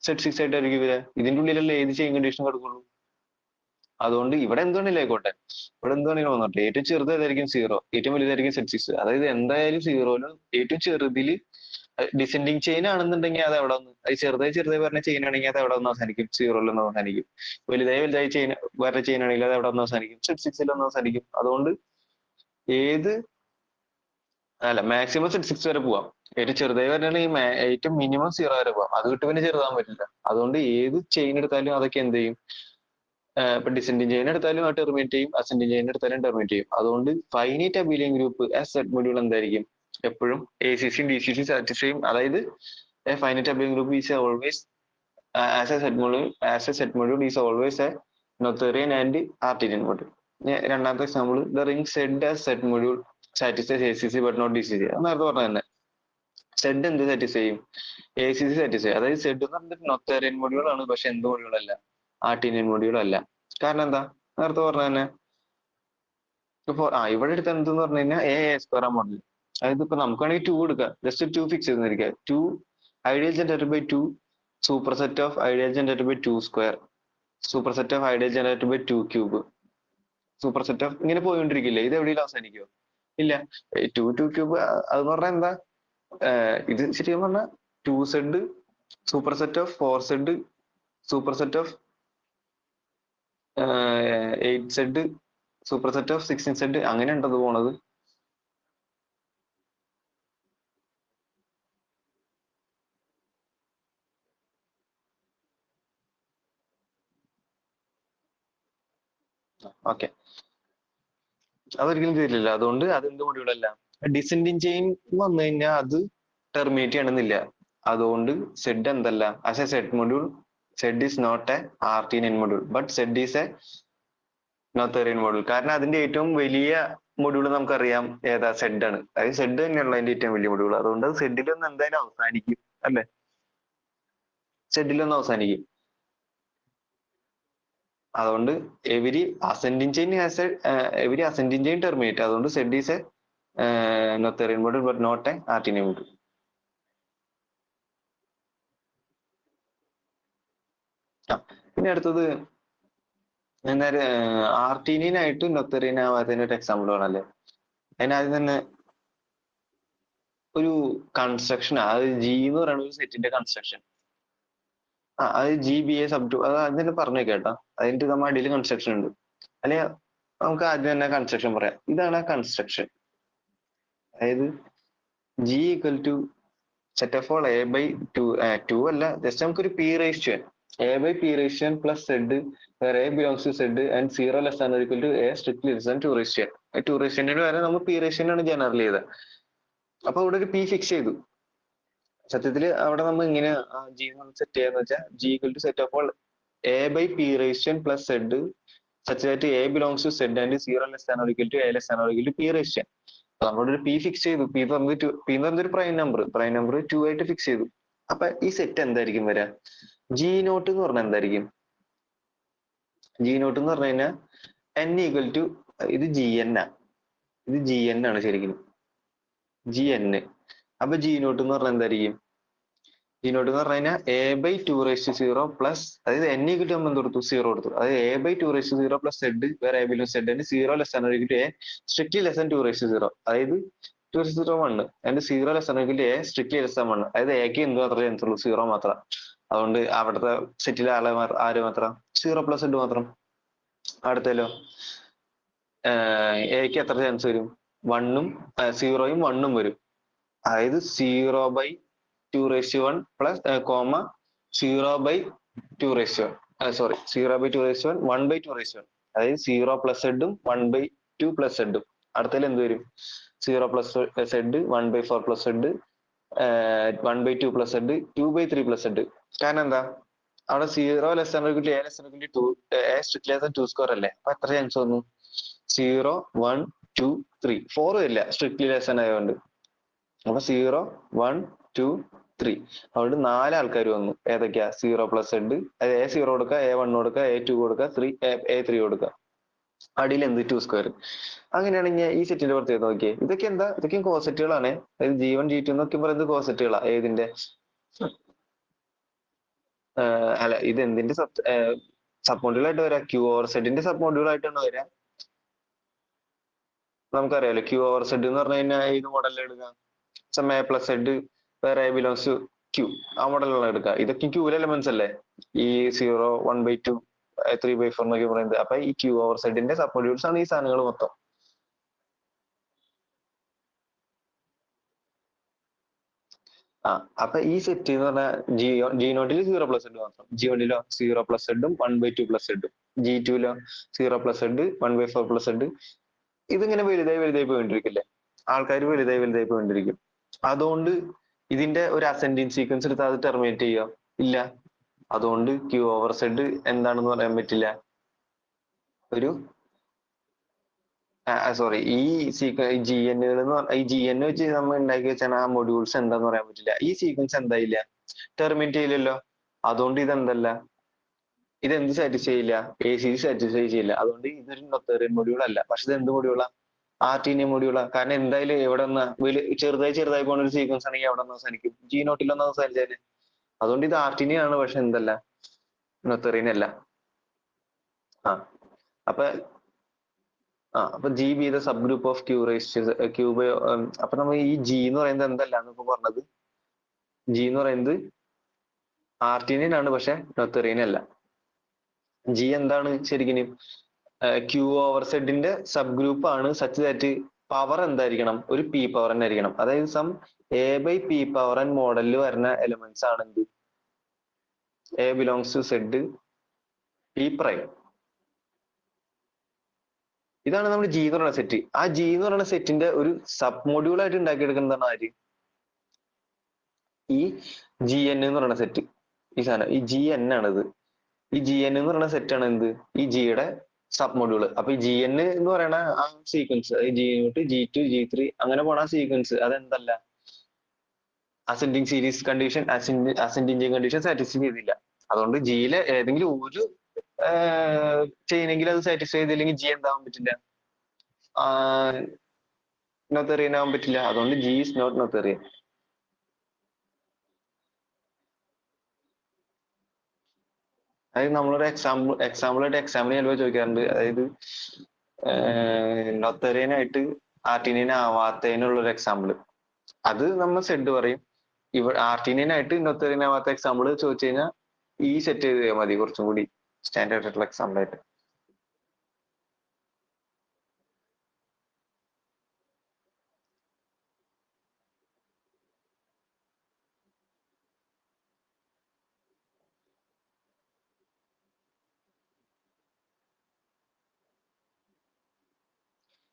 Z6 ആയിട്ടായിരിക്കും വരിക. ഇതിന്റെ ഉള്ളിലല്ലേ ഏത് ചെയിൻ കണ്ടീഷൻ കിടക്കുള്ളൂ. അതുകൊണ്ട് ഇവിടെ എന്തുവേണേലും ആയിക്കോട്ടെ, ഇവിടെ എന്തുവേണേലും വന്നോട്ടെ, ഏറ്റവും ചെറുത് ഏതായിരിക്കും 0, ഏറ്റവും വലുതായിരിക്കും Z6. അതായത് എന്തായാലും 0-ലും ഏറ്റവും ചെറുതില് ഡിസെൻഡിങ് ചെയിൻ ആണെന്നുണ്ടെങ്കിൽ അത് എവിടെ വന്ന്, അത് ചെറുതായി പറഞ്ഞ ചെയിൻ ആണെങ്കിൽ അത് എവിടെ വന്ന് അവസാനിക്കും? 0-ൽ ഒന്ന് അവസാനിക്കും. വലുതായി ചെയിൻ പറഞ്ഞ ചെയിൻ ആണെങ്കിൽ അത് എവിടെ വന്ന് അവസാനിക്കും? Z6-ൽ ഒന്ന് അവസാനിക്കും. അതുകൊണ്ട് മാക്സിമം Z6 വരെ പോവാം. ഏറ്റവും ചെറുതായി പറഞ്ഞാൽ ഏറ്റവും മിനിമം 0 വരെ പോവാം. അത് വിട്ട് പിന്നെ ചെറുതാൻ പറ്റില്ല. അതുകൊണ്ട് ഏത് ചെയിൻ എടുത്താലും അതൊക്കെ എന്ത് ചെയ്യും? ഇപ്പൊ ഡിസെൻഡിങ് ചെയിൻ എടുത്താലും അത് ടെർമിനേറ്റ് ചെയ്യും, അസെൻഡിങ് ചെയിൻ എടുത്താലും ടെർമിനേറ്റ് ചെയ്യും. അതുകൊണ്ട് finite abelian group as set module എന്തായിരിക്കും? എപ്പോഴും ACC DCC സാറ്റിസ്ഫൈ ചെയ്യും. അതായത് finite abelian group is always as a set module is always a noetherian and artinian module. രണ്ടാമത്തെ example, the ring Z as set module satisfies ACC but not DCC. അത് നേരത്തെ പറഞ്ഞ തന്നെ. Z എന്ത് satisfy ചെയ്യും? ACC satisfy. അതായത് Z എന്ന് പറഞ്ഞിട്ട് നൊത്തേറിയൻ മൊഡ്യൂൾ ആണ്, പക്ഷെ എന്ത് മൊഡ്യൂൾ അല്ല? ആർട്ടീരിയൻ മൊഡ്യൂൾ അല്ല. കാരണം എന്താ? നേരത്തെ പറഞ്ഞ തന്നെ. ഇപ്പൊ ഇവിടെ എടുത്ത എന്തെന്ന് പറഞ്ഞു കഴിഞ്ഞാൽ A² മോഡൽ. അതായത് ഇപ്പൊ നമുക്ക് വേണമെങ്കിൽ 2 എടുക്കാം. ജസ്റ്റ് 2 ഫിക്സ് ചെയ്തിരിക്കുക. 2 ideal generated by 2 super set of ideal generated by 2 square super set of ideal generated by 2 cube super set of ഇങ്ങനെ പോയിക്കൊണ്ടിരിക്കില്ലേ? ഇത് എവിടെയെങ്കിലും അവസാനിക്കുമോ? ഇല്ല. 2 ക്യൂബ് അതെന്ന് പറഞ്ഞാൽ എന്താ? ഇത് ശരിക്കും പറഞ്ഞാൽ 2Z super set of 4Z super set of 8Z super set of 16Z അങ്ങനെ ഉണ്ടത് പോണത്. ഓക്കെ, അതൊരിക്കലും ചെയ്തില്ല. അതുകൊണ്ട് അതെന്ത് മൊഡ്യൂളല്ല? ഡിസെൻഡിങ് ചെയിൻ വന്നു കഴിഞ്ഞാൽ അത് ടെർമിനേറ്റ് ചെയ്യണമെന്നില്ല. അതുകൊണ്ട് സെഡ് എന്തല്ല? As a Z module Z is not a artinian module but Z is a noetherian module. കാരണം അതിന്റെ ഏറ്റവും വലിയ മൊഡ്യൂൾ നമുക്കറിയാം ഏതാ? സെഡ് ആണ്. അതായത് സെഡ് തന്നെയുള്ള അതിന്റെ ഏറ്റവും വലിയ മൊഡ്യൂൾ. അതുകൊണ്ട് അത് സെഡിലൊന്നും എന്തായാലും അവസാനിക്കും അല്ലെ? സെഡിലൊന്നും അവസാനിക്കും. അതുകൊണ്ട് എവരി അസെൻഡിങ് ചെയിൻ ടെർമിനേറ്റ്. അതുകൊണ്ട് Z is a noetherian module but not a artinian module. പിന്നെ അടുത്തത് ആർട്ടീനിയൻ ആയിട്ട് നൊത്തേറിയൻ ആവാത്തതിന് ഒരു എക്സാമ്പിൾ ആണല്ലേ. അതിനാദ്യം തന്നെ ഒരു കൺസ്ട്രക്ഷൻ, അത് ജി എന്ന് പറയുന്ന ഒരു സെറ്റിന്റെ കൺസ്ട്രക്ഷൻ. അത് GBA സബ് 2 അത് ആദ്യം തന്നെ പറഞ്ഞു കേട്ടോ. അതിന്റെ നമ്മൾ അടിയിൽ കൺസ്ട്രക്ഷൻ ഉണ്ട്. അല്ലെ നമുക്ക് ആദ്യം തന്നെ കൺസ്ട്രക്ഷൻ പറയാം. ഇതാണ് കൺസ്ട്രക്ഷൻ. അതായത് G equal to set of all A/2 അല്ല, ജസ്റ്റ് നമുക്കൊരു P/n A/P/n plus Z where A belongs to Z and 0 less than or equal to A strictly less than 2/n. 2/n വരെ നമ്മൾ P/n ആണ് general ചെയ്തത്. അപ്പൊ ഇവിടെ ഒരു P fix ചെയ്തു. സത്യത്തിൽ അവിടെ നമ്മൾ ഇങ്ങനെ G സെറ്റ് ചെയ്യാന്ന് വെച്ചാൽ G equal to set of all A/P/n plus Z such that A belongs to Z and 0 less than or equal to A less than or equal to P/n. നമ്മളോട് ഒരു P fix ചെയ്തു. P എന്ന് പറഞ്ഞൊരു prime number 2 ആയിട്ട് fix ചെയ്തു. അപ്പൊ ഈ set എന്തായിരിക്കും വരിക? G0 എന്ന് പറഞ്ഞാൽ എന്തായിരിക്കും? G0 എന്ന് പറഞ്ഞു കഴിഞ്ഞാൽ N ഈക്വൽ ടു ഇത് GN ആ. ഇത് GN ആണ് ശരിക്കും. GN. അപ്പൊ G0 എന്ന് പറഞ്ഞാൽ എന്തായിരിക്കും? G0 എന്ന് പറഞ്ഞു കഴിഞ്ഞാൽ A/2⁻0 പ്ലസ്, അതായത് N ഈക്വൽ ടു നമ്മൾ എന്ത് കൊടുത്തു? 0 കൊടുത്തു. അതായത് A/2⁻0 പ്ലസ് Z വേറെ A belongs to Z and 0 less than or equal to A strictly less than 2⁻0. അതായത് 2⁻0 1 and 0 less than or equal to A strictly less than 1. അതായത് Aക്ക് എന്ത് മാത്രമേ ചാൻസുള്ളൂ? 0 മാത്രം. അതുകൊണ്ട് അവിടുത്തെ സെറ്റിലെ ആര് മാത്രം? 0 പ്ലസ് Z മാത്രം. അടുത്തല്ലോ Aക്ക് എത്ര ചാൻസ് വരും? 1ഉം 0യും 1ഉം വരും. അതായത് 0/2 2/1 plus comma 0/2/1 സോറി 0/2/1 1/2/1 അതായത് 0 പ്ലസ് സെഡും 1/2 പ്ലസ് സെഡും അടുത്തതിൽ എന്ത് വരും 0 plus Z 1/4 plus Z 1/2 plus Z 2/3 plus Z. കാരണം എന്താ അവിടെ 0 less than A less than 2 A strictly less than 2 square അല്ലേ. അപ്പൊ എത്ര ചാൻസ് വന്നു 0 1 2 3 4 ഇല്ല സ്ട്രിക്ട്ലി ലെസ് ദാൻ ആയതുകൊണ്ട്. അപ്പൊ 0 1 2 3 അതുകൊണ്ട് 4 ആൾക്കാർ വന്നു. ഏതൊക്കെയാ 0 പ്ലസ് സെഡ് A0 കൊടുക്കുക A1 കൊടുക്കുക A2 കൊടുക്കുക A3 കൊടുക്കുക. അടിയിൽ എന്ത് 2 സ്ക്വയർ. അങ്ങനെയാണെങ്കിൽ ഈ സെറ്റിന്റെ പ്രത്യേകത നോക്കിയേ. ഇതൊക്കെ എന്താ ഇതൊക്കെ കോസെറ്റുകളാണ്. അതായത് G1 G2 എന്നൊക്കെ പറയുന്നത് കോസെറ്റുകളാ. ഏതിന്റെ അല്ല ഇത് എന്തിന്റെ സബ് മോഡ്യൂൾ ആയിട്ട് വരാം ക്യൂ ഓവർ സെഡിന്റെ സബ് മോഡ്യൂൾ ആയിട്ടാണ് വരാം. നമുക്കറിയാലോ ക്യൂ ഓവർ സെഡ് എന്ന് പറഞ്ഞു കഴിഞ്ഞാൽ ഏത് മോഡലിൽ എടുക്കാം എ പ്ലസ് സെഡ് വേറെ ബിലോങ്സ് ടു ക്യൂ ആ മോഡലാണ് എടുക്കുക. ഇതൊക്കെ ക്യൂവിലെ എലമെന്റ്സ് അല്ലേ ഈ 0 1/2 3/4 എന്നൊക്കെ പറയുന്നത്. അപ്പൊ ഈ ക്യൂ ഓവർ സെഡിന്റെ സബ് മോഡ്യൂൾസ് ആണ് ഈ സാധനങ്ങൾ മൊത്തം. അപ്പൊ ഈ സെറ്റ് എന്ന് പറഞ്ഞാൽ G0 0 പ്ലസ് സെഡ് മാത്രം. G1 0 പ്ലസ് സെഡും 1/2 പ്ലസ് സെഡും. G2 0 plus Z 1/4 plus Z. ഇതിങ്ങനെ വലുതായി പോയിക്കൊണ്ടിരിക്കില്ലേ. ആൾക്കാർ വലുതായി പോയിക്കൊണ്ടിരിക്കും. അതുകൊണ്ട് ഇതിന്റെ ഒരു അസെൻഡിങ് സീക്വൻസ് എടുത്താൽ അത് ടെർമിനേറ്റ് ചെയ്യുക ഇല്ല. അതുകൊണ്ട് ക്യൂ ഓവർ സെഡ് എന്താണെന്ന് പറയാൻ പറ്റില്ല. ഒരു സോറി ഈ GN ഈ GN വെച്ച് നമ്മൾ ഉണ്ടാക്കി വെച്ചാൽ ആ മൊഡ്യൂൾസ് എന്താന്ന് പറയാൻ പറ്റില്ല. ഈ സീക്വൻസ് എന്തായില്ല ടെർമിനേറ്റ് ചെയ്യില്ലല്ലോ. അതുകൊണ്ട് ഇതെന്തല്ല ഇതെന്ത് സാറ്റിസ്ഫൈ ചെയ്യില്ല ACD സാറ്റിസ്ഫൈ ചെയ്യില്ല. അതുകൊണ്ട് ഇതൊരു നൊത്തേറിയൻ മൊഡ്യൂൾ അല്ല. പക്ഷെ ഇത് എന്ത് മൊഡ്യൂളാ RTN മൊഡ്യൂളാ. കാരണം എന്തായാലും എവിടെ നിന്ന് ചെറുതായി പോകുന്ന ഒരു സീക്വൻസ് ആണെങ്കിൽ എവിടെ നിന്ന് അവസാനിക്കും G0 അവസാനിച്ചാല്. അതുകൊണ്ട് ഇത് RTN ആണ്. പക്ഷെ എന്തല്ല നൊത്തേറിയൻ അല്ല. അപ്പൊ G be the subgroup of Q raised Q by അപ്പൊ നമ്മൾ ഈ G എന്ന് പറയുന്നത് എന്തല്ല എന്നിപ്പോ പറഞ്ഞത്. G എന്ന് പറയുന്നത് RTN ആണ് പക്ഷെ നൊത്തേറിയൻ അല്ല. G എന്താണ് ശരിക്കും Q ഓവർ സെഡിന്റെ സബ് ഗ്രൂപ്പ് ആണ്. സച്ച് ദാറ്റ് പവർ എന്തായിരിക്കണം ഒരു P പവർ തന്നെ ആയിരിക്കണം. അതായത് സം A/P പവർ n മോഡലിൽ വരുന്ന എലിമെന്റ്സ് ആണ് എന്ത് A belongs to Z P prime. ഇതാണ് നമ്മൾ G എന്ന് പറയുന്ന സെറ്റ്. ആ G എന്ന് പറയുന്ന സെറ്റിന്റെ ഒരു സബ് മോഡ്യൂൾ ആയിട്ട് ഉണ്ടാക്കിയെടുക്കുന്നതാണ് ആര് ഈ GN എന്ന് പറയുന്ന സെറ്റ്. ഈ സാധനം ഈ GN ആണിത്. ഈ GN എന്ന് പറയുന്ന സെറ്റ് ആണ് എന്ത് ഈ Gയുടെ സബ് മോഡ്യൂൾ. അപ്പൊ ഈ GN എന്ന് പറയുന്ന ആ സീക്വൻസ് G0 G2 G3 അങ്ങനെ പോണ സീക്വൻസ് അതെന്തല്ല ascending series condition ascending condition satisfy ചെയ്തില്ല. അതുകൊണ്ട് Gയിലെ ഏതെങ്കിലും ഒരു ചെയ്യണമെങ്കിൽ അത് സാറ്റിസ്ഫൈ ചെയ്തില്ലെങ്കിൽ G എന്താവാൻ പറ്റില്ല നൊത്തേറിയൻ ആവാൻ പറ്റില്ല. അതുകൊണ്ട് G is not നൊത്തേറിയൻ. അതായത് നമ്മളൊരു എക്സാമ്പിൾ ചിലപ്പോൾ ചോദിക്കാറുണ്ട്. അതായത് നൊത്തേറിയൻ ആയിട്ട് RTN ആവാത്തതിനുള്ളൊരു എക്സാമ്പിൾ അത് നമ്മൾ സെഡ് പറയും. RTN ആയിട്ട് നൊത്തേറിയൻ ആവാത്ത എക്സാമ്പിൾ ചോദിച്ചു കഴിഞ്ഞാൽ ഈ സെറ്റ് ചെയ്താൽ മതി. കുറച്ചും കൂടി സ്റ്റാൻഡേർഡ് ആയിട്ടുള്ള എക്സാമ്പിൾ ആയിട്ട്.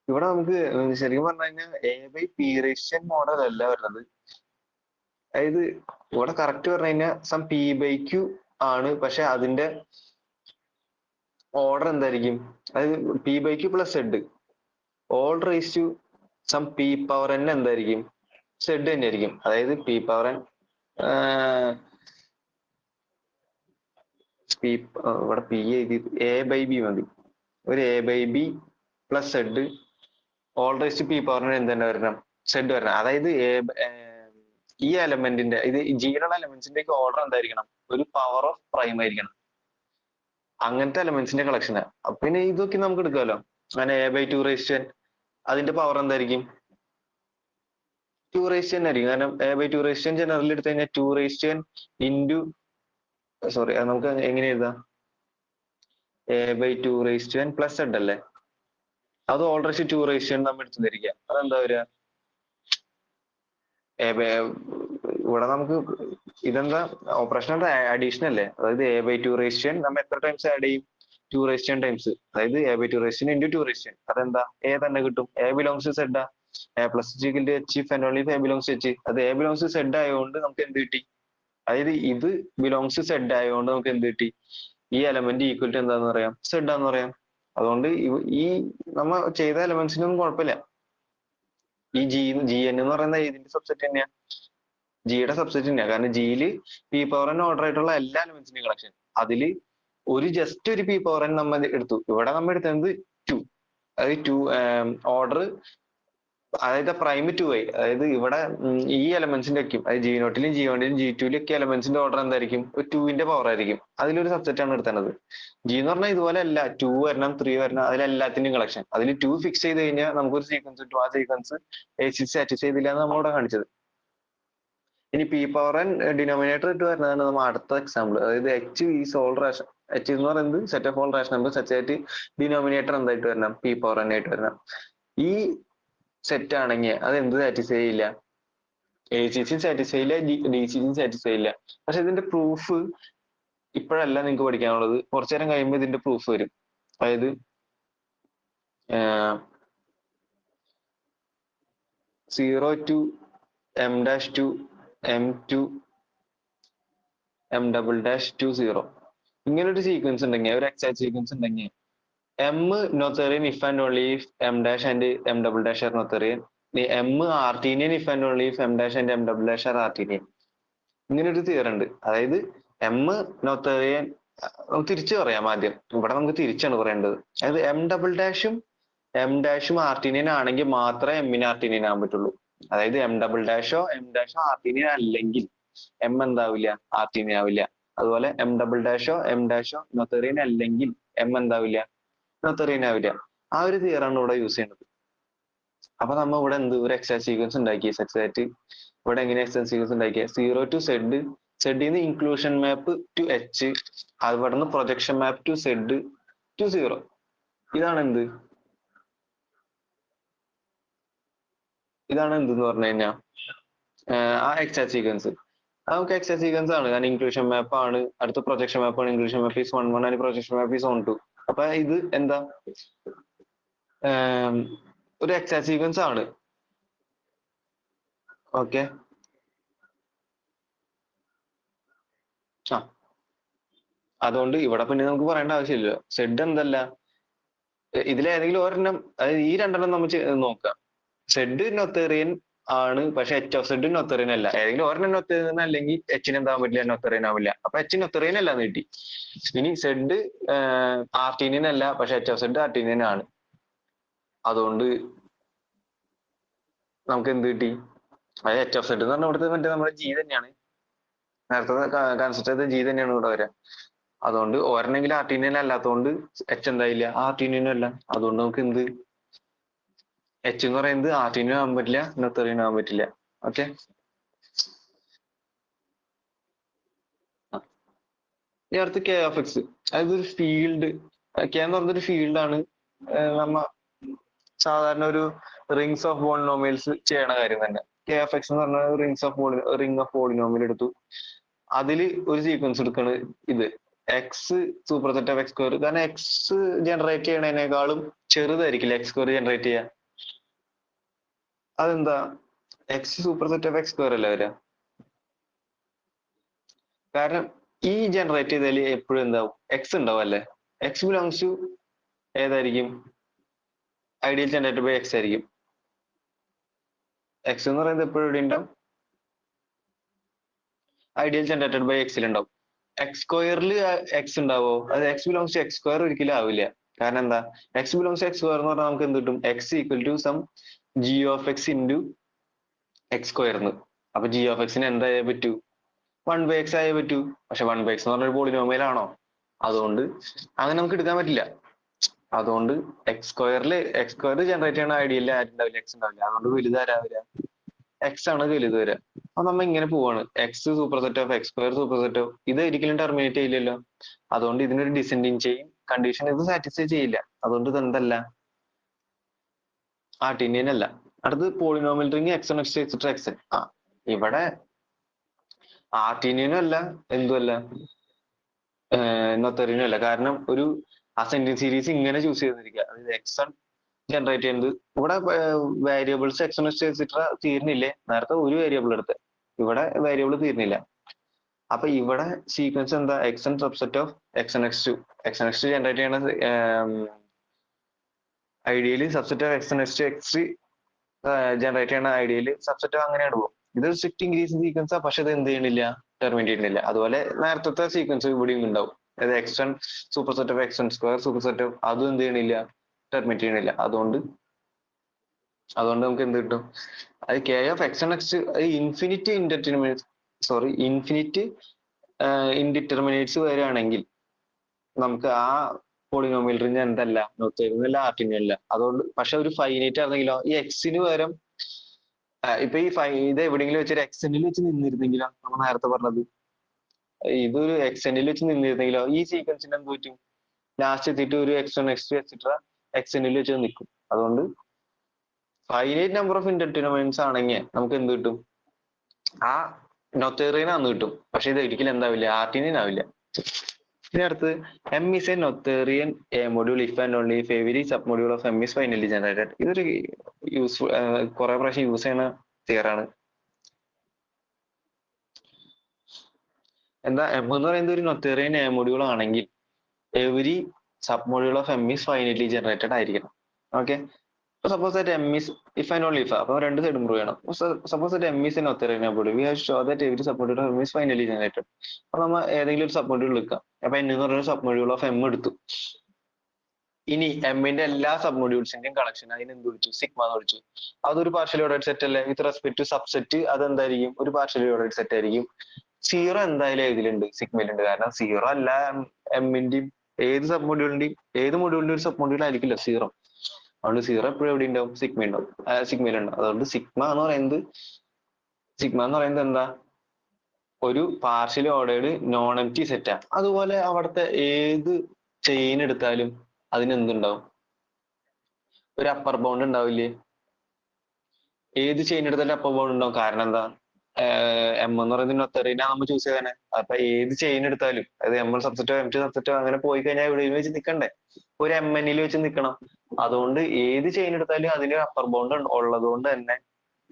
ഇവിടെ നമുക്ക് ശരിക്കും പറഞ്ഞു കഴിഞ്ഞാൽ A/P റേഷ്യൻ മോഡൽ അല്ല വരുന്നത്. അതായത് ഇവിടെ കറക്റ്റ് പറഞ്ഞു കഴിഞ്ഞാൽ സം P/Q ആണ്. പക്ഷെ അതിന്റെ ഓർഡർ എന്തായിരിക്കും അതായത് P/Q plus Z all raise to some P power n എന്തായിരിക്കും സെഡ് തന്നെ ആയിരിക്കും. അതായത് P പവർ n ഇവിടെ P എഴുതി A/B മതി. ഒരു A/B plus Z all raise to P power n എന്ത് തന്നെ വരണം സെഡ് വരണം. അതായത് ഈ എലമെന്റിന്റെ ഇത് Gയിലുള്ള എലമെന്റ്സിന്റെ ഒക്കെ ഓർഡർ എന്തായിരിക്കണം ഒരു പവർ ഓഫ് പ്രൈം ആയിരിക്കണം. അങ്ങനത്തെ എലമെന്റ്സിന്റെ കളക്ഷന്. പിന്നെ ഇതൊക്കെ നമുക്ക് എടുക്കാമല്ലോ. അങ്ങനെ A/2 റേസ് n അതിന്റെ പവർ എന്തായിരിക്കും 2 റേസ് n ആയിരിക്കും. കാരണം A/2 റേസ് n ജനറൽ എടുത്തു കഴിഞ്ഞാൽ 2 റേസ് n ഇൻറ്റു സോറി നമുക്ക് എങ്ങനെ എഴുതാം A/2 raise n plus Z അല്ലേ. അത് ഓൾ റേസ് 2 റേസ് n നമ്മൾ എടുത്തു ധരിക്കുക. അതെന്താ വരിക ഇവിടെ നമുക്ക് ഇതെന്താ ഓപ്പറേഷൻ അഡീഷൻ അല്ലേ, അതായത് എ ബൈ ടു റേഷ്യൻ നമ്മൾ എത്ര ടൈംസ് ആഡ് ചെയ്യും, ടു റേഷ്യൻ ടൈംസ്, അതായത് a by two ration into two ration, അതെന്താ എ തന്നെ കിട്ടും, a belongs to Z, a plus H if and only a belongs H, അത് എ ബിലോങ്സ് ടു സെഡ് ആയതുകൊണ്ട് നമുക്ക് എന്ത് കിട്ടി, അതായത് ഇത് ബിലോങ്സ് ടു സെഡ് ആയതുകൊണ്ട് നമുക്ക് എന്ത് കിട്ടി, ഈ എലമെന്റ് ഈക്വൽ ടു എന്താന്ന് പറയാം, സെഡ് ആന്ന് പറയാം. അതുകൊണ്ട് ഈ നമ്മ ചെയ്ത എലമെന്റ്സിനൊന്നും കുഴപ്പമില്ല. ഈ ജി എൻ എന്ന് പറയുന്ന ഇതിന്റെ സബ്സെറ്റ് തന്നെയാ, ജിയുടെ സബ്സെറ്റ് തന്നെയാ. കാരണം ജിയില് പി പവർ എൻ ഓർഡർ ആയിട്ടുള്ള എല്ലാ എലമെന്റ്സിന്റെയും കളക്ഷൻ, അതില് ജസ്റ്റ് ഒരു പി പവർ എൻ നമ്മൾ എടുത്തു. ഇവിടെ നമ്മൾ എടുത്തത് ടു, അതായത് ടു ഓർഡർ, അതായത് പ്രൈം ടു ആയി, അതായത് ഇവിടെ ഈ എലമെന്റ്സിന്റെ ഒക്കെയും, അതായത് ജി നോട്ടിലും ജി വണ്ണിലും ജി ടുവിലും ഒക്കെ എലമെന്റ്സിന്റെ ഓർഡർ എന്തായിരിക്കും, ഒരു ടുവിന്റെ പവർ ആയിരിക്കും. അതിലൊരു സബ്സെറ്റ് ആണ് എടുത്തത്. ജി എന്ന് പറഞ്ഞാൽ ഇതുപോലെ അല്ല, ടു വരണം, ത്രീ വരണം, അതിലെല്ലാത്തിന്റെയും കളക്ഷൻ. അതിൽ ടു ഫിക്സ് ചെയ്ത് കഴിഞ്ഞാൽ നമുക്കൊരു സീക്വൻസ് കിട്ടും. ആ സീക്വൻസ് സാറ്റിസ്ഫൈ ചെയ്തില്ല എന്ന് നമ്മളിവിടെ കാണിച്ചത്. ഇനി പി പവർ എൻ ഡിനോമിനേറ്റർ ഇട്ട് വരുന്നതാണ് നമ്മൾ അടുത്ത എക്സാമ്പിൾ. അതായത് H is all ration, H എന്ന് പറയുന്നത് set of all ration number such ആയിട്ട് ഡിനോമിനേറ്റർ എന്തായിട്ട് വരണം, പി പവർ എൻ ആയിട്ട് വരണം. ഈ സെറ്റ് ആണെങ്കിൽ അത് എന്ത് സാറ്റിസ്ഫൈ ചെയ്യില്ല, എ സി സി സാറ്റിസ്ഫൈ ഇല്ല, ഡി സി സി സാറ്റിസ്ഫൈ ഇല്ല. പക്ഷെ ഇതിന്റെ പ്രൂഫ് ഇപ്പോഴല്ല നിങ്ങൾക്ക് പഠിക്കാനുള്ളത്, കുറച്ചു നേരം കഴിയുമ്പോൾ ഇതിന്റെ പ്രൂഫ് വരും. അതായത് 0 to m-2 m2 m"(-2 0) ഇങ്ങനെ ഒരു സീക്വൻസ് ഉണ്ടെങ്കിൽ, ഒരു എക്സാക്ട് സീക്വൻസ് ഉണ്ടെങ്കിൽ, M noetherian if and only if m' and m" are noetherian, M artinian if and only if m' and m" are artinian. ഇങ്ങനെ ഒരു തിയറി ഉണ്ട്. അതായത് എം നോത്തേറിയൻ തിരിച്ചു പറയാം. ആദ്യം ഇവിടെ നമുക്ക് തിരിച്ചാണ് പറയേണ്ടത്. അതായത് m''ഉം ആർട്ടീനിയൻ ആണെങ്കിൽ മാത്രമേ എമ്മിന് ആർട്ടീനിയൻ ആകാൻ പറ്റുള്ളൂ. അതായത് m''ഓ ആർട്ടീനിയൻ അല്ലെങ്കിൽ എം എന്താവില്ല, ആർട്ടീനിയൻ ആവില്ല. അതുപോലെ m''ഓ നോത്തേറിയൻ അല്ലെങ്കിൽ എം എന്താവില്ല, നോത്തേറിയൻ ആവില്ല. ആ ഒരു തിയറാണ് ഇവിടെ യൂസ് ചെയ്യുന്നത്. അപ്പൊ നമ്മ ഇവിടെ ഒരു എക്സാക്ട് സീക്വൻസ് ഉണ്ടാക്കി, എക്സാക്ട് ഇവിടെ എങ്ങനെ എക്സാക്ട് സീക്വൻസ് ഉണ്ടാക്കിയ 0 to z, സെഡിന്ന് ഇൻക്ലൂഷൻ മാപ്പ് ടു എച്ച്, അവിടെ നിന്ന് projection map to Z to 0. ഇതാണ് എന്തെന്ന് പറഞ്ഞു കഴിഞ്ഞാൽ ആ എക്സാക്ട് സീക്വൻസ്. നമുക്ക് എക്സാക്ട് സീക്വൻസ് ആണ്, കാരണം ഇൻക്ലൂഷൻ മാപ്പ് ആണ്, അടുത്ത പ്രൊജക്ഷൻ മാപ്പ് ആണ്. Inclusion map is 1 1 and projection map is 1 2. അപ്പൊ ഇത് എന്താ ഒരു എക്സാക്ട് സീക്വൻസ് ആണ്. ഓക്കെ, അതുകൊണ്ട് ഇവിടെ പിന്നെ നമുക്ക് പറയേണ്ട ആവശ്യമില്ല. സെഡ് എന്തല്ല, ഇതിലേതെങ്കിലും ഒരെണ്ണം, അതായത് ഈ രണ്ടെണ്ണം നമ്മൾ നോക്കാം. സെഡ് നോത്തേറിയൻ ആണ്, പക്ഷെ എച്ച് ഓഫ് സെഡ് നോത്തേറിയൻ അല്ല. ഏതെങ്കിലും ഒരെണ്ണം നോത്തേറിയൻ അല്ലെങ്കിൽ എച്ചിന് എന്താകാൻ പറ്റില്ല, നോത്തേറിയൻ ആവില്ല. അപ്പൊ എച്ച് നോത്തേറിയൻ അല്ല എന്ന് കിട്ടി. ഇനി സെഡ് ആർട്ടീനിയൻ അല്ല, പക്ഷെ എച്ച് ഓഫ് സെഡ് ആർട്ടീനിയൻ ആണ്. അതുകൊണ്ട് നമുക്ക് എന്ത് കിട്ടി, അതായത് എച്ച് ഓഫ് സെഡ് എന്ന് പറഞ്ഞാൽ ഇവിടുത്തെ മറ്റേ നമ്മുടെ ജി തന്നെയാണ്, നേരത്തെ കൺസിഡർ ചെയ്ത ജി തന്നെയാണ് ഇവിടെ വരാം. അതുകൊണ്ട് ഒരെണ്ണെങ്കിലും ആർട്ടീനിയൻ അല്ലാത്തതുകൊണ്ട് എച്ച് എന്തായില്ല, ആർട്ടീനിയനും അല്ല. അതുകൊണ്ട് നമുക്ക് എച്ച് എന്ന് പറയുന്നത് ആർട്ടീനിയൻ ആകാൻ പറ്റില്ല, നോത്തേറിയൻ ആകാൻ പറ്റില്ല. ഓക്കെ, ഈ അടുത്ത് കെ ഓഫ് എക്സ്, അതായത് ഒരു ഫീൽഡ്, കെ എന്ന് പറഞ്ഞൊരു ഫീൽഡാണ്. നമ്മ സാധാരണ ഒരു റിങ്സ് ഓഫ് പോളിനോമിയൽസ് ചെയ്യണ കാര്യം തന്നെ. കെ ഓഫ് എക്സ് എന്ന് പറഞ്ഞ റിംഗ് ഓഫ് പോളിനോമിയൽ എടുത്തു. അതിൽ ഒരു സീക്വൻസ് എടുക്കണ് ഇത് X super set of X square. കാരണം എക്സ് ജനറേറ്റ് ചെയ്യണതിനേക്കാളും ചെറുതായിരിക്കില്ല എക്സ് സ്ക്വയർ ജനറേറ്റ് ചെയ്യാൻ. അതെന്താ, X super set of X square അല്ലേ വരാ. കാരണം ഈ ജനറേറ്റ് ചെയ്താൽ എപ്പോഴും എന്താവും, എക്സ് ഉണ്ടാവും അല്ലേ. എക്സ് ബിലോങ്സ് ടു ഏതായിരിക്കും, ഐഡിയൽ ജനറേറ്റഡ് ബൈ എക്സ് ആയിരിക്കും. എക്സ് എന്ന് പറയുന്നത് എപ്പോഴും ഇവിടെ ഉണ്ടാവും, ഐഡിയൽ ജനറേറ്റഡ് ബൈ എക്സിൽ ഉണ്ടാവും. എക്സ് സ്ക്വയറിൽ എക്സ് ഉണ്ടാവോ, അത് X belongs to X square ഒരിക്കലും ആവില്ല. കാരണം എന്താ, X belongs to X square എന്ന് പറഞ്ഞാൽ നമുക്ക് എന്ത് കിട്ടും, X equal to sum G of X into X സ്ക്വയർന്ന്. അപ്പൊ ജി ഓഫ് എക്സിന് എന്തായേ പറ്റൂ, 1/x ആയേ പറ്റൂ. പക്ഷെ 1/x എന്ന് പറഞ്ഞൊരു പോളിനോമിയൽ ആണോ, അതുകൊണ്ട് അങ്ങനെ നമുക്ക് എടുക്കാൻ പറ്റില്ല. അതുകൊണ്ട് എക്സ് സ്ക്വയർ ജനറേറ്റ് ചെയ്യണ ഐഡിയയിൽ ആരുണ്ടാവില്ല, എക്സ് ഉണ്ടാവില്ല. അതുകൊണ്ട് വലുതാരാ വരിക, എക്സ് ആണ് വലുത് വരിക. അപ്പൊ നമ്മ ഇങ്ങനെ പോവാണ്, X super set of X square super set of, ഇത് ഒരിക്കലും ടെർമിനേറ്റ് ചെയ്യില്ലല്ലോ. അതുകൊണ്ട് ഇതിനൊരു ഡിസെൻഡിങ് ചെയിൻ കണ്ടീഷൻ ഇത് സാറ്റിസ്ഫൈ ചെയ്യില്ല. അതുകൊണ്ട് ഇത് എന്തല്ല, ആർട്ടീനിയൻ അല്ല. അടുത്ത് polynomial ring x1 x2 etc. xn. ഇവിടെ ആർട്ടീനിയനും അല്ല, എന്തുമല്ല, നൊത്തേറിയനും അല്ല. കാരണം ഒരു അസെൻഡിങ് സീരീസ് ഇങ്ങനെ ചൂസ് ചെയ്തിരിക്കുക, അതായത് എക്സൺ ജനറേറ്റ് ചെയ്യുന്നത്. ഇവിടെ വേരിയബിൾസ് എക്സൺ എക്സെട്ര തീർന്നില്ലേ, നേരത്തെ ഒരു വേരിയബിൾ എടുത്ത്, ഇവിടെ വേരിയബിൾ തീർന്നില്ല. അപ്പൊ ഇവിടെ സീക്വൻസ് എന്താ, X one subset of Exxon X two generate ചെയ്യണ ഐഡിയയിൽ സബ്സെറ്റ് ഓഫ് എക്സ് ജനറേറ്റ് ചെയ്യണ ഐഡിയയിൽ സബ്സെറ്റ് അങ്ങനെയാണ് പോകും. ഇത് സ്ട്രിക്റ്റ് ഇൻക്രീസ് സീക്വൻസാ, പക്ഷെ ഇത് എന്ത് ചെയ്യണില്ല, ടെർമിനേറ്റ് ചെയ്യുന്നില്ല. അതുപോലെ നേരത്തെ സീക്വൻസ് ഇവിടെയും ഉണ്ടാവും, അതായത് Exxon super set of Exxon square super set of, അതും എന്ത് ചെയ്യണില്ല, ടെർമിനേറ്റ് ചെയ്യണില്ല. അതുകൊണ്ട് നമുക്ക് എന്ത് കിട്ടും, അത് K of Exxon X infinite indeterminates വരികയാണെങ്കിൽ നമുക്ക് ആ പോളിനോമിയൽ റിംഗ് എന്തല്ല, നൊത്തേറിയനല്ല, ആർട്ടിനിയല്ല. അതുകൊണ്ട് പക്ഷെ ഒരു ഫൈനൈറ്റ് ആണെങ്കിലോ, ഈ എക്സിന് പകരം ഇപ്പൊ ഇത് എവിടെയെങ്കിലും വെച്ചൊരു എക്സെന്റിൽ വെച്ച് നിന്നിരുന്നെങ്കിലോ, നമ്മൾ നേരത്തെ പറഞ്ഞത് ഇതൊരു എക്സെന്റിൽ വെച്ച് നിന്നിരുന്നെങ്കിലോ, ഈ സീക്വൻസിന് എന്ത് പറ്റും, ലാസ്റ്റ് എത്തിയിട്ട് ഒരു X one X two etcetera എക്സെന്റിൽ വെച്ച് നിൽക്കും. അതുകൊണ്ട് ഫൈനൈറ്റ് നമ്പർ ഓഫ് ഇൻഡിറ്റർമിനേറ്റ്സ് ആണെങ്കിൽ നമുക്ക് എന്ത് കിട്ടും, ആ നൊത്തേറിയൻ ആണെന്ന് കിട്ടും. പക്ഷെ ഇത് ഒരിക്കലും എന്താവില്ല, ആർട്ടിനിയൻ ആവില്ല. ഇനി അടുത്ത് M is a നൊത്തേറിയൻ A module if and only if every sub module of M is finally generated. ഇതൊരു യൂസ്ഫുൾ, കുറെ പ്രാവശ്യം യൂസ് ചെയ്യുന്ന തിയറാണ്. എന്താ, എം എന്ന് പറയുന്നത് ഒരു നൊത്തേറിയൻ എ മൊഡ്യൂൾ ആണെങ്കിൽ every sub module of M is finally generated ആയിരിക്കണം. Okay, suppose that M is if and only if, അപ്പൊ രണ്ട് സൈഡും പ്രൂവ് ചെയ്യണം. Suppose that M is a നൊത്തേറിയൻ A module, we have show that every sub module of M is finally generated. അപ്പൊ നമ്മൾ ഏതെങ്കിലും ഒരു sub module എടുക്കാം. അപ്പൊ എൻ എന്ന് പറയുന്ന സബ് മൊഡ്യൂൾ ഓഫ് എം എടുത്തു. ഇനി എമ്മിന്റെ എല്ലാ സബ് മൊഡ്യൂൾസിന്റെയും കളക്ഷൻ അതിന് എന്ത് വിളിച്ചു, സിഗ്മ എന്ന് വിളിച്ചു. അതൊരു പാർഷ്യലി ഓർഡേർഡ് സെറ്റ് അല്ലേ, വിത്ത് റെസ്പെക്ട് ടു സബ്സെറ്റ് അതെന്തായിരിക്കും, ഒരു പാർഷ്യലി ഓർഡേർഡ് സെറ്റ് ആയിരിക്കും. സീറോ എന്തായാലും ഇതിലുണ്ട്, സിഗ്മയിലുണ്ട്. കാരണം സീറോ അല്ല എമ്മിന്റെയും ഏത് സബ് മൊഡ്യൂളിന്റെയും, ഏത് മൊഡ്യൂളിന്റെ ഒരു സബ് മൊഡ്യൂൾ ആയിരിക്കില്ല സീറോ. അതുകൊണ്ട് സീറോ എപ്പോഴും എവിടെ ഉണ്ടാവും, സിഗ്മ ഉണ്ടാവും, സിഗ്മയിലുണ്ടാവും. അതുകൊണ്ട് സിഗ്മ എന്ന് പറയുന്നത് എന്താ, ഒരു പാർഷ്യലി ഓർഡേർഡ് നോൺ എംപ്റ്റി സെറ്റാ. അതുപോലെ അവിടുത്തെ ഏത് ചെയിൻ എടുത്താലും അതിന് എന്തുണ്ടാവും, ഒരു അപ്പർ ബൗണ്ട് ഉണ്ടാവില്ലേ. ഏത് ചെയിൻ എടുത്താലും അപ്പർ ബൗണ്ട് ഉണ്ടാവും. കാരണം എന്താ, എം എന്ന് പറയുന്നത് നൊത്തേറിയനാ നമ്മൾ ചൂസ് ചെയ്തേ. അപ്പൊ ഏത് ചെയിൻ എടുത്താലും, അതായത് എം സബ്സെറ്റോ എം ടു സബ്സെറ്റോ അങ്ങനെ പോയി കഴിഞ്ഞാൽ എവിടെയും വെച്ച് നിൽക്കണ്ടേ, ഒരു എം എന്നിൽ വെച്ച് നിൽക്കണം. അതുകൊണ്ട് ഏത് ചെയിൻ എടുത്താലും അതിന് അപ്പർ ബൗണ്ട് ഉള്ളത് കൊണ്ട് തന്നെ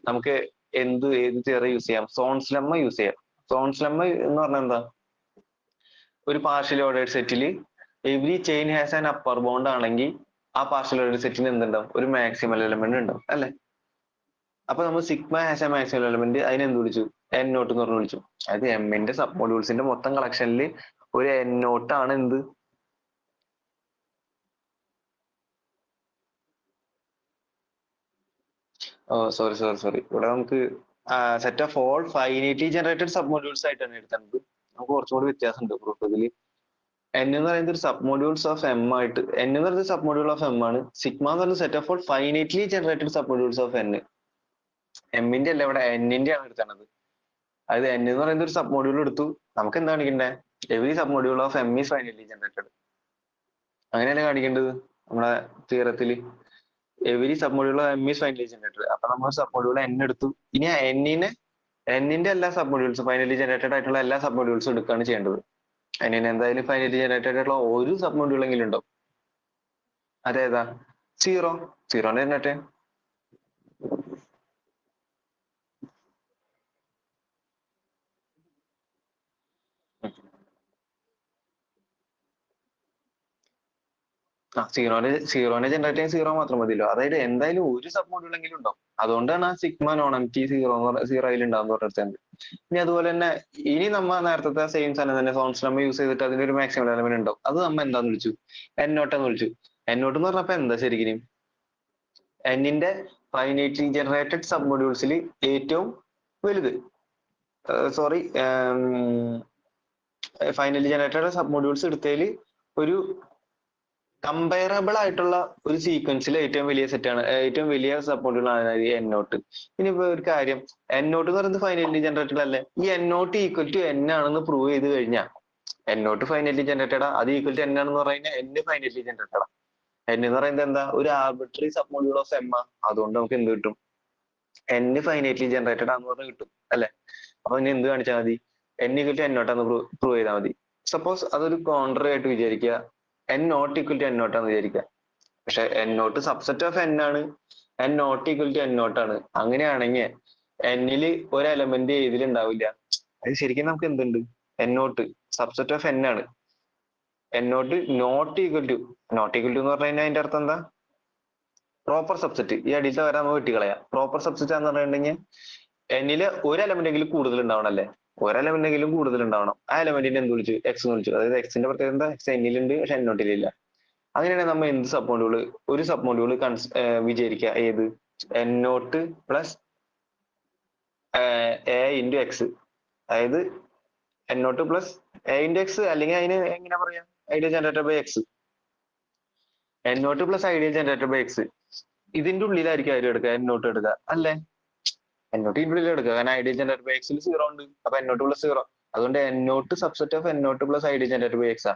നമുക്ക് ഏത് തിയറി യൂസ് ചെയ്യാം, സോൺസ് ലെമ്മ യൂസ് ചെയ്യാം. സോൺസ് ലെമ്മ എന്ന് പറഞ്ഞാൽ എന്താ, ഒരു partial ordered settle every chain has an upper bound ആണെങ്കിൽ ആ പാർഷ്യൽ ഓർഡേർഡ് സെറ്റിന് എന്തുണ്ടാവും, ഒരു മാക്സിമൽ എലമെന്റ് ഉണ്ടാവും അല്ലെ. അപ്പൊ നമ്മൾ sigma has A maximal element, അതിനെ എന്ത് വിളിച്ചു, എൻ നോട്ട് എന്ന് പറഞ്ഞു വിളിച്ചു. അതായത് എമ്മിന്റെ സബ് മൊഡ്യൂൾസിന്റെ മൊത്തം കളക്ഷനിൽ ഒരു എൻ നോട്ട് ആണ് എന്ത്, സോറി ഇവിടെ നമുക്ക് set of all finitely generated sub modules ആയിട്ടാണ് എടുത്തത്. നമുക്ക് കുറച്ചുകൂടി വ്യത്യാസമുണ്ട് പ്രൂഫിൽ. എൻ എന്ന് പറയുന്നത് ഒരു സബ് മൊഡ്യൂൾസ് ഓഫ് എം ആയിട്ട്, എൻ എന്ന് പറയുന്നത് സബ് മൊഡ്യൂൾ ഓഫ് എം ആണ്. സിഗ്മ എന്ന് പറയുന്നത് set of all finitely generated sub modules of N. എമ്മിന്റെ അല്ല, ഇവിടെ എന്നിന്റെ ആണ് എടുത്തത്. അതായത് എൻ എന്ന് പറയുന്ന ഒരു സബ് മൊഡ്യൂൾ എടുത്തു, നമുക്ക് എന്താ കാണിക്കണ്ടേ, every sub module of M is finally generated. അങ്ങനെയല്ലേ കാണിക്കേണ്ടത് നമ്മുടെ തിയറത്തിൽ, every sub module of M is finally generated. അപ്പൊ നമ്മൾ സബ് മൊഡ്യൂൾ എൻ എടുത്തു. ഇനി എന്നിന്റെ എല്ലാ സബ് മൊഡ്യൂൾസും ഫൈനലി ജനറേറ്റഡ് ആയിട്ടുള്ള എല്ലാ സബ് മൊഡ്യൂൾസും എടുക്കുകയാണ് ചെയ്യേണ്ടത്. എന്നിന് എന്തായാലും ഫൈനലി ജനറേറ്റഡ് ആയിട്ടുള്ള ഒരു സബ് മൊഡ്യൂൾ എങ്കിലും ഉണ്ടാവും. അതേതാ, സീറോന്റെ ജനറേറ്റ്. സീറോനെ ജനറേറ്റ് ചെയ്യാൻ സീറോ മാത്രം മതിയല്ലോ. അതായത് എന്തായാലും ഒരു സബ് മൊഡ്യൂൾ എങ്കിലും ഉണ്ടാവും. അതുകൊണ്ടാണ് ആ സിഗ്മ നോൺ എംപ്റ്റി സീറോ അതിലുണ്ടാവും പറഞ്ഞത്. ഇനി അതുപോലെ തന്നെ ഇനി നമ്മ നേരത്തെ സെയിം സാധനം തന്നെ സോൺസ് നമ്മ യൂസ് ചെയ്തിട്ട് അതിന്റെ ഒരു മാക്സിമം എലമെന്റ് ഉണ്ടാവും. അത് നമ്മ എന്താന്ന് വിളിച്ചു, എൻ നോട്ട് എന്ന് വിളിച്ചു. എൻ നോട്ട് എന്ന് പറഞ്ഞപ്പോ എന്താ ശരിക്കും, എന്നിന്റെ ഫൈനൈറ്റ്ലി ജനറേറ്റഡ് സബ് മൊഡ്യൂൾസിൽ ഏറ്റവും വലുത്, sorry finally generated sub modules എടുത്തതിൽ ഒരു കമ്പയറബിൾ ആയിട്ടുള്ള ഒരു സീക്വൻസിൽ ഏറ്റവും വലിയ സെറ്റാണ്, ഏറ്റവും വലിയ സബ് മൊഡ്യൂൾ ആണ് എൻ നോട്ട്. ഇനിയിപ്പോ ഒരു കാര്യം, എൻ നോട്ട് എന്ന് പറയുന്നത് ഫൈനലി ജനറേറ്റഡ് അല്ലേ, ഈ N naught equal to N ആണെന്ന് പ്രൂവ് ചെയ്ത് കഴിഞ്ഞാൽ എൻ നോട്ട് ഫൈനലി ജനറേറ്റഡ്, അത് ഈക്വൽ ടു എൻ ആണെന്ന് പറഞ്ഞാൽ എൻ ഫൈനലി ജനറേറ്റഡ്. എൻ എന്ന് പറയുന്നത് എന്താ, ഒരു arbitrary sub module of M ആ. അതുകൊണ്ട് നമുക്ക് എന്ത് കിട്ടും, എൻ ഫൈനൈറ്റ്ലി ജനറേറ്റഡ് ആണെന്ന് പറഞ്ഞ് കിട്ടും അല്ലെ. അപ്പൊ ഇനി എന്ത് കാണിച്ചാൽ മതി, n ഈക്വൽ ടു n നോട്ടാന്ന് പ്രൂവ് ചെയ്താൽ മതി. സപ്പോസ് അതൊരു കോൺട്രറി ആയിട്ട് വിചാരിക്കുക, n not equal to n നോട്ടാന്ന് വിചാരിക്കുക. പക്ഷെ n not subset of n ആണ്, n not equal to n നോട്ടാണ്. അങ്ങനെയാണെങ്കിൽ എന്നില് ഒരു എലമെന്റ് ഏതിലുണ്ടാവില്ല? അത് ശരിക്കും നമുക്ക് എന്തുണ്ട്? n not subset of n ആണ്. n നോട്ട് ഈക്വൽ ടു എന്ന് പറഞ്ഞു കഴിഞ്ഞാൽ അതിന്റെ അർത്ഥം എന്താ? Proper subset. ഈ അടിയിലത്തെ വരെ നമുക്ക് വെട്ടിക്കളയാം. പ്രോപ്പർ സബ്സെറ്റ് എന്ന് പറഞ്ഞിട്ടുണ്ടെങ്കിൽ എന്നില് ഒരു എലമെന്റ് എങ്കിലും കൂടുതൽ ഉണ്ടാവണം അല്ലേ? ഒരു എലമെന്റ് എങ്കിലും കൂടുതൽ ഉണ്ടാവണം. ആ എലമെന്റിനെ എന്ത് വിളിച്ചു? എക്സ് എന്ന് വിളിച്ചു. അതായത് എക്സിന്റെ പ്രത്യേകത എന്താ? എക്സ് എന്നിലുണ്ട്, പക്ഷെ n നോട്ടിലില്ല. അങ്ങനെയാണെങ്കിൽ നമ്മൾ എന്ത് സബ് മോഡ്യൂള്, ഒരു സബ് മോഡ്യൂള് വിചാരിക്കുക. ഏത്? n naught plus A into X. അതായത് n naught plus A into X, അല്ലെങ്കിൽ അതിന് എങ്ങനെ പറയാം? Ideal generated by X. n naught plus ideal generated by X. ഇതിന്റെ ഉള്ളിലായിരിക്കും ആരും എടുക്കുക, n നോട്ട് എടുക്കുക അല്ലേ? n നോട്ട് ഇതിന്റെ ഉള്ളിൽ എടുക്കുക, കാരണം ഐഡിയൽ ജനറേറ്റഡ് ബൈ എക്സിൽ 0 ഉണ്ട്. അപ്പൊ n നോട്ട് പ്ലസ് 0. അതുകൊണ്ട് n not subset of n naught plus ideal generated by X ആ.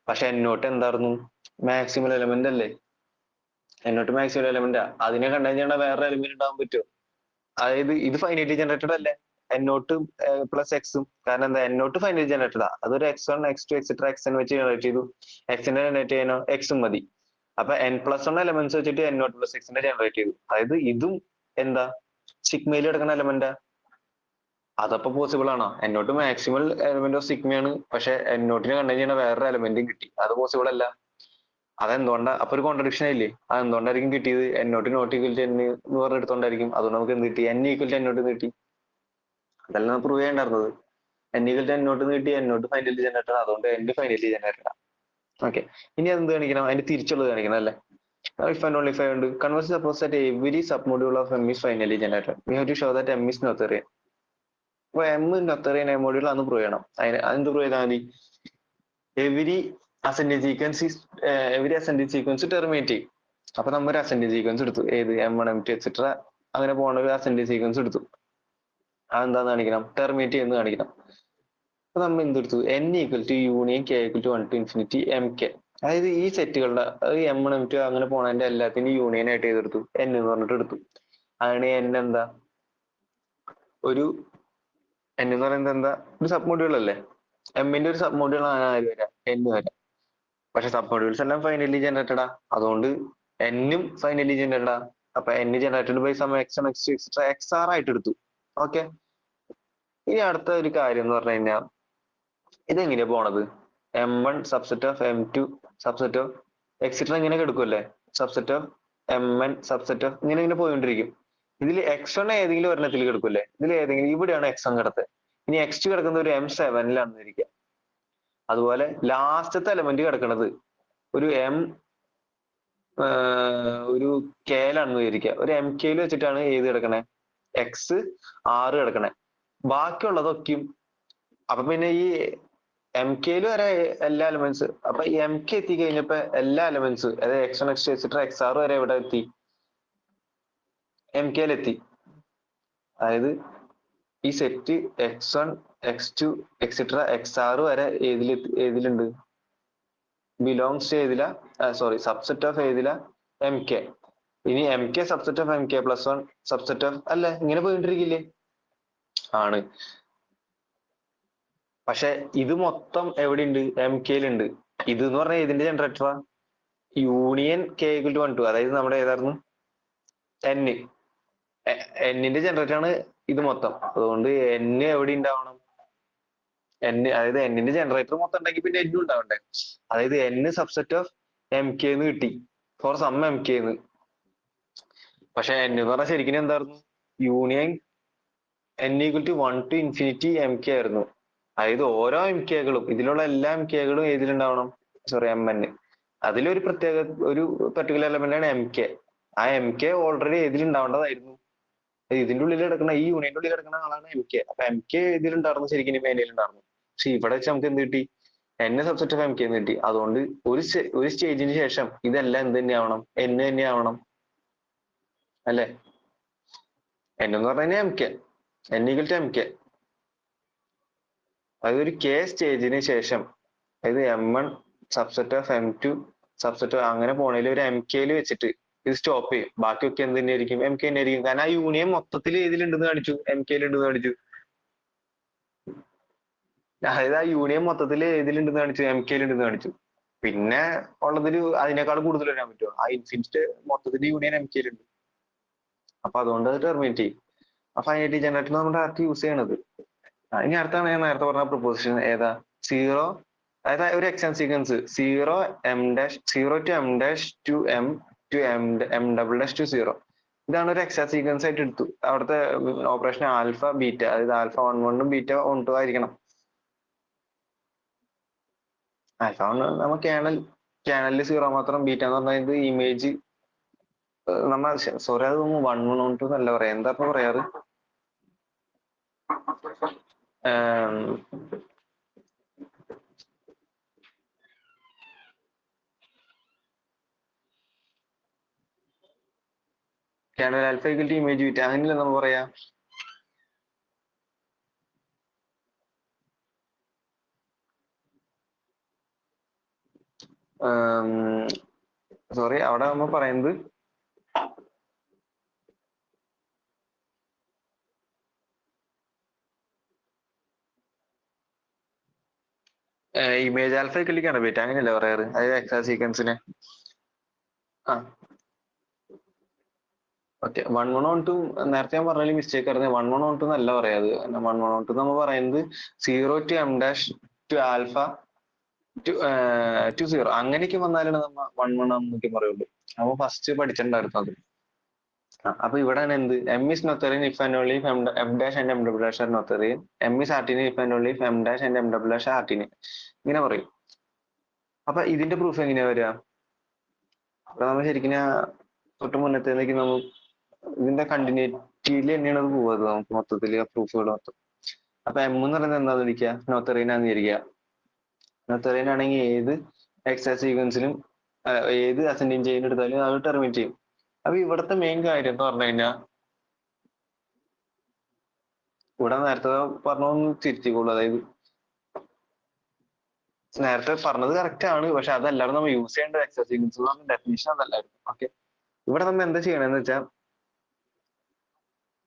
പക്ഷെ n നോട്ട് എന്തായിരുന്നു? മാക്സിമൽ എലമെന്റ് അല്ലേ? n നോട്ട് മാക്സിമൽ എലമെന്റ് ആ. അതിനെ കണ്ടെയ്ൻ ചെയ്യണ വേറെ എലമെന്റ് ഉണ്ടാവാൻ പറ്റുമോ? അതായത് ഇത് ഫൈനൈറ്റ്ലി ജനറേറ്റഡ് അല്ലേ? n നോട്ട് പ്ലസ് എക്സും. കാരണം എന്താ? n നോട്ട് ഫൈനൈറ്റ്ലി ജനറേറ്റഡ് ആ. അതൊരു x1 x2 എക്സെട്ര xn വെച്ച് ജനറേറ്റ് ചെയ്തു. എക്സിനെ ജനറേറ്റ് ചെയ്യാനോ എക്സും മതി. അപ്പൊ n+1 എലമെന്റ്സ് വെച്ചിട്ട് n നോട്ട് പ്ലസ് എക്സിനെ ജനറേറ്റ് ചെയ്തു. അതായത് ഇതും എന്താ? സിഗ്മയിൽ എടുക്കുന്ന എലമെന്റാ. അതപ്പോ പോസിബിൾ ആണോ? n not maximal element of സിഗ്മയാണ്, പക്ഷെ n നോട്ടിനെ കണ്ടെയ്ൻ ചെയ്യുന്ന വേറൊരു എലമെന്റും കിട്ടി. അത് പോസിബിൾ അല്ല. അതെന്തുകൊണ്ടാ? അപ്പൊ ഒരു കോൺട്രഡിക്ഷൻ ആയില്ലേ? അത് എന്തുകൊണ്ടായിരിക്കും കിട്ടിയത്? n not equal to n എന്ന് പറഞ്ഞെടുത്തോണ്ടായിരിക്കും. അതുകൊണ്ട് നമുക്ക് എന്ത് കിട്ടി? n equal to n nought കിട്ടി. അതല്ല നമുക്ക് പ്രൂവ് ചെയ്യേണ്ടായിരുന്നത്. n equal to n nought കിട്ടി. n നോട്ട് ഫൈനലി ജനറേറ്റഡ്, അതുകൊണ്ട് n ഫൈനലി ജനറേറ്റഡ്. ഓക്കെ, ഇനി എന്ത് കാണിക്കണം? അതിന്റെ തിരിച്ചുള്ളത് കാണിക്കണം അല്ലേ? If and only if I do. Conversely, suppose that every submodule of M is finally generated. We have to show that M is Noetherian. അപ്പൊ M Noetherian module ആണ് prove ചെയ്യണം. അതെന്ത് പ്രൂവ് ചെയ്താൽ മതി? എവരി അസെൻഡിങ് സീക്വൻസ് ടെർമിനേറ്റ് ചെയ്യും. അപ്പൊ നമ്മൾ ഒരു അസെൻഡിങ് സീക്വൻസ് എടുത്തു. ഏത്? M1 M2 എക്സെട്ര അങ്ങനെ പോകുന്ന ഒരു അസെൻഡിങ് സീക്വൻസ് എടുത്തു. അതെന്താന്ന് കാണിക്കണം? ടെർമിനേറ്റ് ചെയ്യുന്നത് കാണിക്കണം. അപ്പൊ നമ്മൾ എന്തെടുത്തു? n equal to union k equal to 1 to infinity mk. അതായത് ഈ സെറ്റുകളുടെ M1 M2 അങ്ങനെ പോണതിന്റെ എല്ലാത്തിനും യൂണിയൻ ആയിട്ട് ചെയ്തെടുത്തു. n എന്ന് പറഞ്ഞിട്ട് എടുത്തു. അങ്ങനെ n എന്താ? ഒരു n എന്ന് പറയുന്നത് എന്താ? ഒരു സബ് മോഡ്യൂൾ അല്ലേ? എമ്മിന്റെ ഒരു സബ് മോഡ്യൂൾ ആണ് ആര് വരാം? n വരാം. പക്ഷെ സബ് മോഡ്യൂൾസ് എല്ലാം ഫൈനലി ജനറേറ്റഡാ. അതുകൊണ്ട് n ഫൈനലി ജനറേറ്റഡാ. അപ്പൊ n generated by some x1 x2 etcetera xr ആയിട്ട് എടുത്തു. ഓക്കെ, ഇനി അടുത്ത ഒരു കാര്യം എന്ന് പറഞ്ഞു കഴിഞ്ഞാൽ ഇതെങ്ങനെയാ പോണത്? M1 subset of M2 subset of etcetera ഇങ്ങനെ എടുക്കുമല്ലേ? Subset of Mn subset of ഇങ്ങനെ പോയിക്കൊണ്ടിരിക്കും. ഇതിൽ x1 ഏതെങ്കിലും ഒരെണ്ണത്തിൽ കിടക്കൂല്ലേ? ഇതിൽ ഏതെങ്കിലും, ഇവിടെയാണ് x1 കിടത്ത്. ഇനി x2 കിടക്കുന്നത് ഒരു M7 ഇരിക്കുക. അതുപോലെ ലാസ്റ്റത്തെ എലമെന്റ് കിടക്കുന്നത് ഒരു ഒരു കെയിലാണെന്ന് വിചാരിക്കുക. ഒരു MK വെച്ചിട്ടാണ് ഏത് കിടക്കണേ? X6 കിടക്കണേ. ബാക്കിയുള്ളതൊക്കെയും അപ്പൊ പിന്നെ ഈ MK വരെ എല്ലാ എലമെന്റ്സ്, അപ്പൊ ഈ MK എത്തി കഴിഞ്ഞപ്പോ എല്ലാ എലമെന്റ്സ്, അതായത് x1 x2 എക്സെട്ര xr വരെ എവിടെ എത്തി? MK എത്തി. അതായത് ഈ set x1 x2 etcetera xr വരെ ഏതിലുണ്ട്? ബിലോങ്സ് ചെയ്തില്ല, സോറി, സബ്സെറ്റ് ഓഫ് ഏതില? MK. ഇനി MK subset of MK+1 subset of അല്ലേ? ഇങ്ങനെ പോയിട്ടിരിക്കില്ലേ? ആണ്. പക്ഷെ ഇത് മൊത്തം എവിടെയുണ്ട്? MKയിലുണ്ട്. ഇത് എന്ന് പറഞ്ഞാൽ ഇതിന്റെ ജനറേറ്ററാ. Union k equal to 1 2. അതായത് നമ്മുടെ ഏതായിരുന്നു? ന്റെ ജനറേറ്റർ ആണ് ഇത് മൊത്തം. അതുകൊണ്ട് n എവിടെ ഉണ്ടാവണം? അതായത് ന്റെ ജനറേറ്റർ മൊത്തം ഉണ്ടെങ്കിൽ പിന്നെ n ഉണ്ടാവണ്ടേ? അതായത് n സബ്സെറ്റ് ഓഫ് MK എന്ന് കിട്ടി, ഫോർ സം MK എന്ന്. പക്ഷെ n എന്ന് പറഞ്ഞാൽ ശരിക്കും എന്തായിരുന്നു? Union n equal to 1 to infinity MK ആയിരുന്നു. അതായത് ഓരോ MKകളും, ഇതിലുള്ള എല്ലാ MKകളും ഏതിലുണ്ടാവണം? Sorry, Mn. അതിലൊരു ഒരു പെർട്ടിക്കുലർ എലമെന്റ് ആണ് MK. ആ MK ഓൾറെഡി ഏതിലുണ്ടാവേണ്ടതായിരുന്നു? ഇതിന്റെ ഉള്ളിൽ കിടക്കുന്ന, ഈ യൂണിയന്റെ ഉള്ളിൽ കിടക്കുന്ന ആളാണ് MK. അപ്പൊ MK ഇതിലുണ്ടായിരുന്നു ശരിക്കും, മേനയിലുണ്ടായിരുന്നു. പക്ഷെ ഇവിടെ വെച്ച് നമുക്ക് എന്ത് കിട്ടി? n സബ്സെറ്റ് ഓഫ് MK എന്ന് കിട്ടി. അതുകൊണ്ട് ഒരു സ്റ്റേജിന് ശേഷം ഇതെല്ലാം എന്ത് തന്നെയാവണം? n തന്നെയാവണം അല്ലെ? n എന്ന് പറഞ്ഞു കഴിഞ്ഞാൽ MK, n equal to MK. അതായത് ഒരു k സ്റ്റേജിന് ശേഷം, അതായത് M1 subset of M2 subset അങ്ങനെ പോണേൽ ഒരു MKയിൽ വെച്ചിട്ട് ഇത് സ്റ്റോപ്പ് ചെയ്യും. ബാക്കിയൊക്കെ എന്ത് തന്നെയായിരിക്കും? MK തന്നെയായിരിക്കും. കാരണം ആ യൂണിയൻ മൊത്തത്തിൽ ഏതിലുണ്ടെന്ന് കാണിച്ചു? MKയിലുണ്ടെന്ന് കാണിച്ചു. അതായത് ആ യൂണിയൻ മൊത്തത്തിൽ ഇതിലുണ്ടെന്ന് കാണിച്ചു, എം കെയിലുണ്ടെന്ന് കാണിച്ചു. പിന്നെ ഉള്ളതിൽ അതിനേക്കാൾ കൂടുതൽ വരാൻ പറ്റുമോ? ആ ഇൻഫിനിറ്റ് മൊത്തത്തിൽ യൂണിയൻ എം കെയിലുണ്ട്. അപ്പൊ അതുകൊണ്ട് അത് ടെർമിനേറ്റ് ചെയ്യും. ആ ഫൈനൈറ്റ് ജനറേറ്റർ നമ്മൾ ഡയറക്റ്റ് യൂസ് ചെയ്യണത്. ഇനി അടുത്താണ് ഞാൻ നേരത്തെ പറഞ്ഞ പ്രൊപ്പോസിഷൻ ഏതാ? സീറോ, അതായത് ഒരു എക്സാം സീക്വൻസ് 0 - ഇതാണ് ഒരു എക്സാം സീക്വൻസ് ആയിട്ട് എടുത്തു. അവിടുത്തെ ഓപ്പറേഷൻ ആൽഫ ബീറ്റ, അതായത് ആൽഫ 1 ബീറ്റ 1 ആയിരിക്കണം. ആൽഫ 1 നമ്മ കേണലിൽ 0 മാത്രം, ബീറ്റ എന്ന് പറഞ്ഞത് ഇമേജ് നമ്മ സോറി അത് 112 എന്നല്ല പറയാ, എന്താ പറയാറ്? Kernel alpha equal to image beta, അങ്ങനെയല്ലേ നമ്മൾ പറയാ? സോറി, അവിടെ നമ്മൾ പറയുന്നത് image alpha equal to kernel beta, അങ്ങനെയല്ലേ പറയാറ്? അതായത് എക്സാം സീക്വൻസിനെ. ആ ഓക്കെ, 1112 നേരത്തെ ഞാൻ പറഞ്ഞതിൽ മിസ്റ്റേക്ക് ആയിരുന്നു. 1112 എന്നല്ല പറയാത്. 1112 നമ്മൾ പറയുന്നത് 0 to m dash to alpha to 0 അങ്ങനെയൊക്കെ വന്നാലാണ് നമ്മ 11 എന്നൊക്കെ പറയുള്ളൂ. അപ്പൊ ഫസ്റ്റ് പഠിച്ചിട്ടുണ്ടായിരുന്നു അത്. അപ്പൊ ഇവിടെ എന്ത്? M is Noetherian if and only if M dash and M double dash are Noetherian. M is Artinian if and only if M dash and M double dash Artinian, ഇങ്ങനെ പറയും. അപ്പൊ ഇതിന്റെ പ്രൂഫ് എങ്ങനെയാ വരിക? അപ്പൊ നമ്മൾ ശരിക്കും തൊട്ട് മുന്നത്തേക്ക് നമ്മൾ ഇതിന്റെ കണ്ടിന്യൂറ്റിയിൽ തന്നെയാണ് അത് പോവുക നമുക്ക് മൊത്തത്തിൽ പ്രൂഫുകൾ മൊത്തം. അപ്പൊ എം എന്ന് പറയുന്നത് എന്താന്ന് വിളിക്കുക? നോത്തറീനാന്ന് വിചാരിക്കുക. നോത്തറീൻ ആണെങ്കിൽ ഏത് എക്സാ സീക്വൻസിലും ഏത് അസെൻഡിങ് ചെയിൻ എടുത്താലും അത് ടെർമിനേറ്റ് ചെയ്യും. അപ്പൊ ഇവിടുത്തെ മെയിൻ കാര്യം എന്ന് പറഞ്ഞു കഴിഞ്ഞാൽ, ഇവിടെ നേരത്തെ പറഞ്ഞൊന്ന് തിരുത്തിക്കോളൂ. അതായത് നേരത്തെ പറഞ്ഞത് കറക്റ്റ് ആണ്, പക്ഷെ അതല്ലാതെ നമ്മൾ യൂസ് ചെയ്യേണ്ട എക്സാ സീക്വൻസ് ഡെഫിനിഷൻ അതല്ലായിരുന്നു. ഓക്കെ, ഇവിടെ നമ്മൾ എന്താ ചെയ്യണമെന്ന് വെച്ചാൽ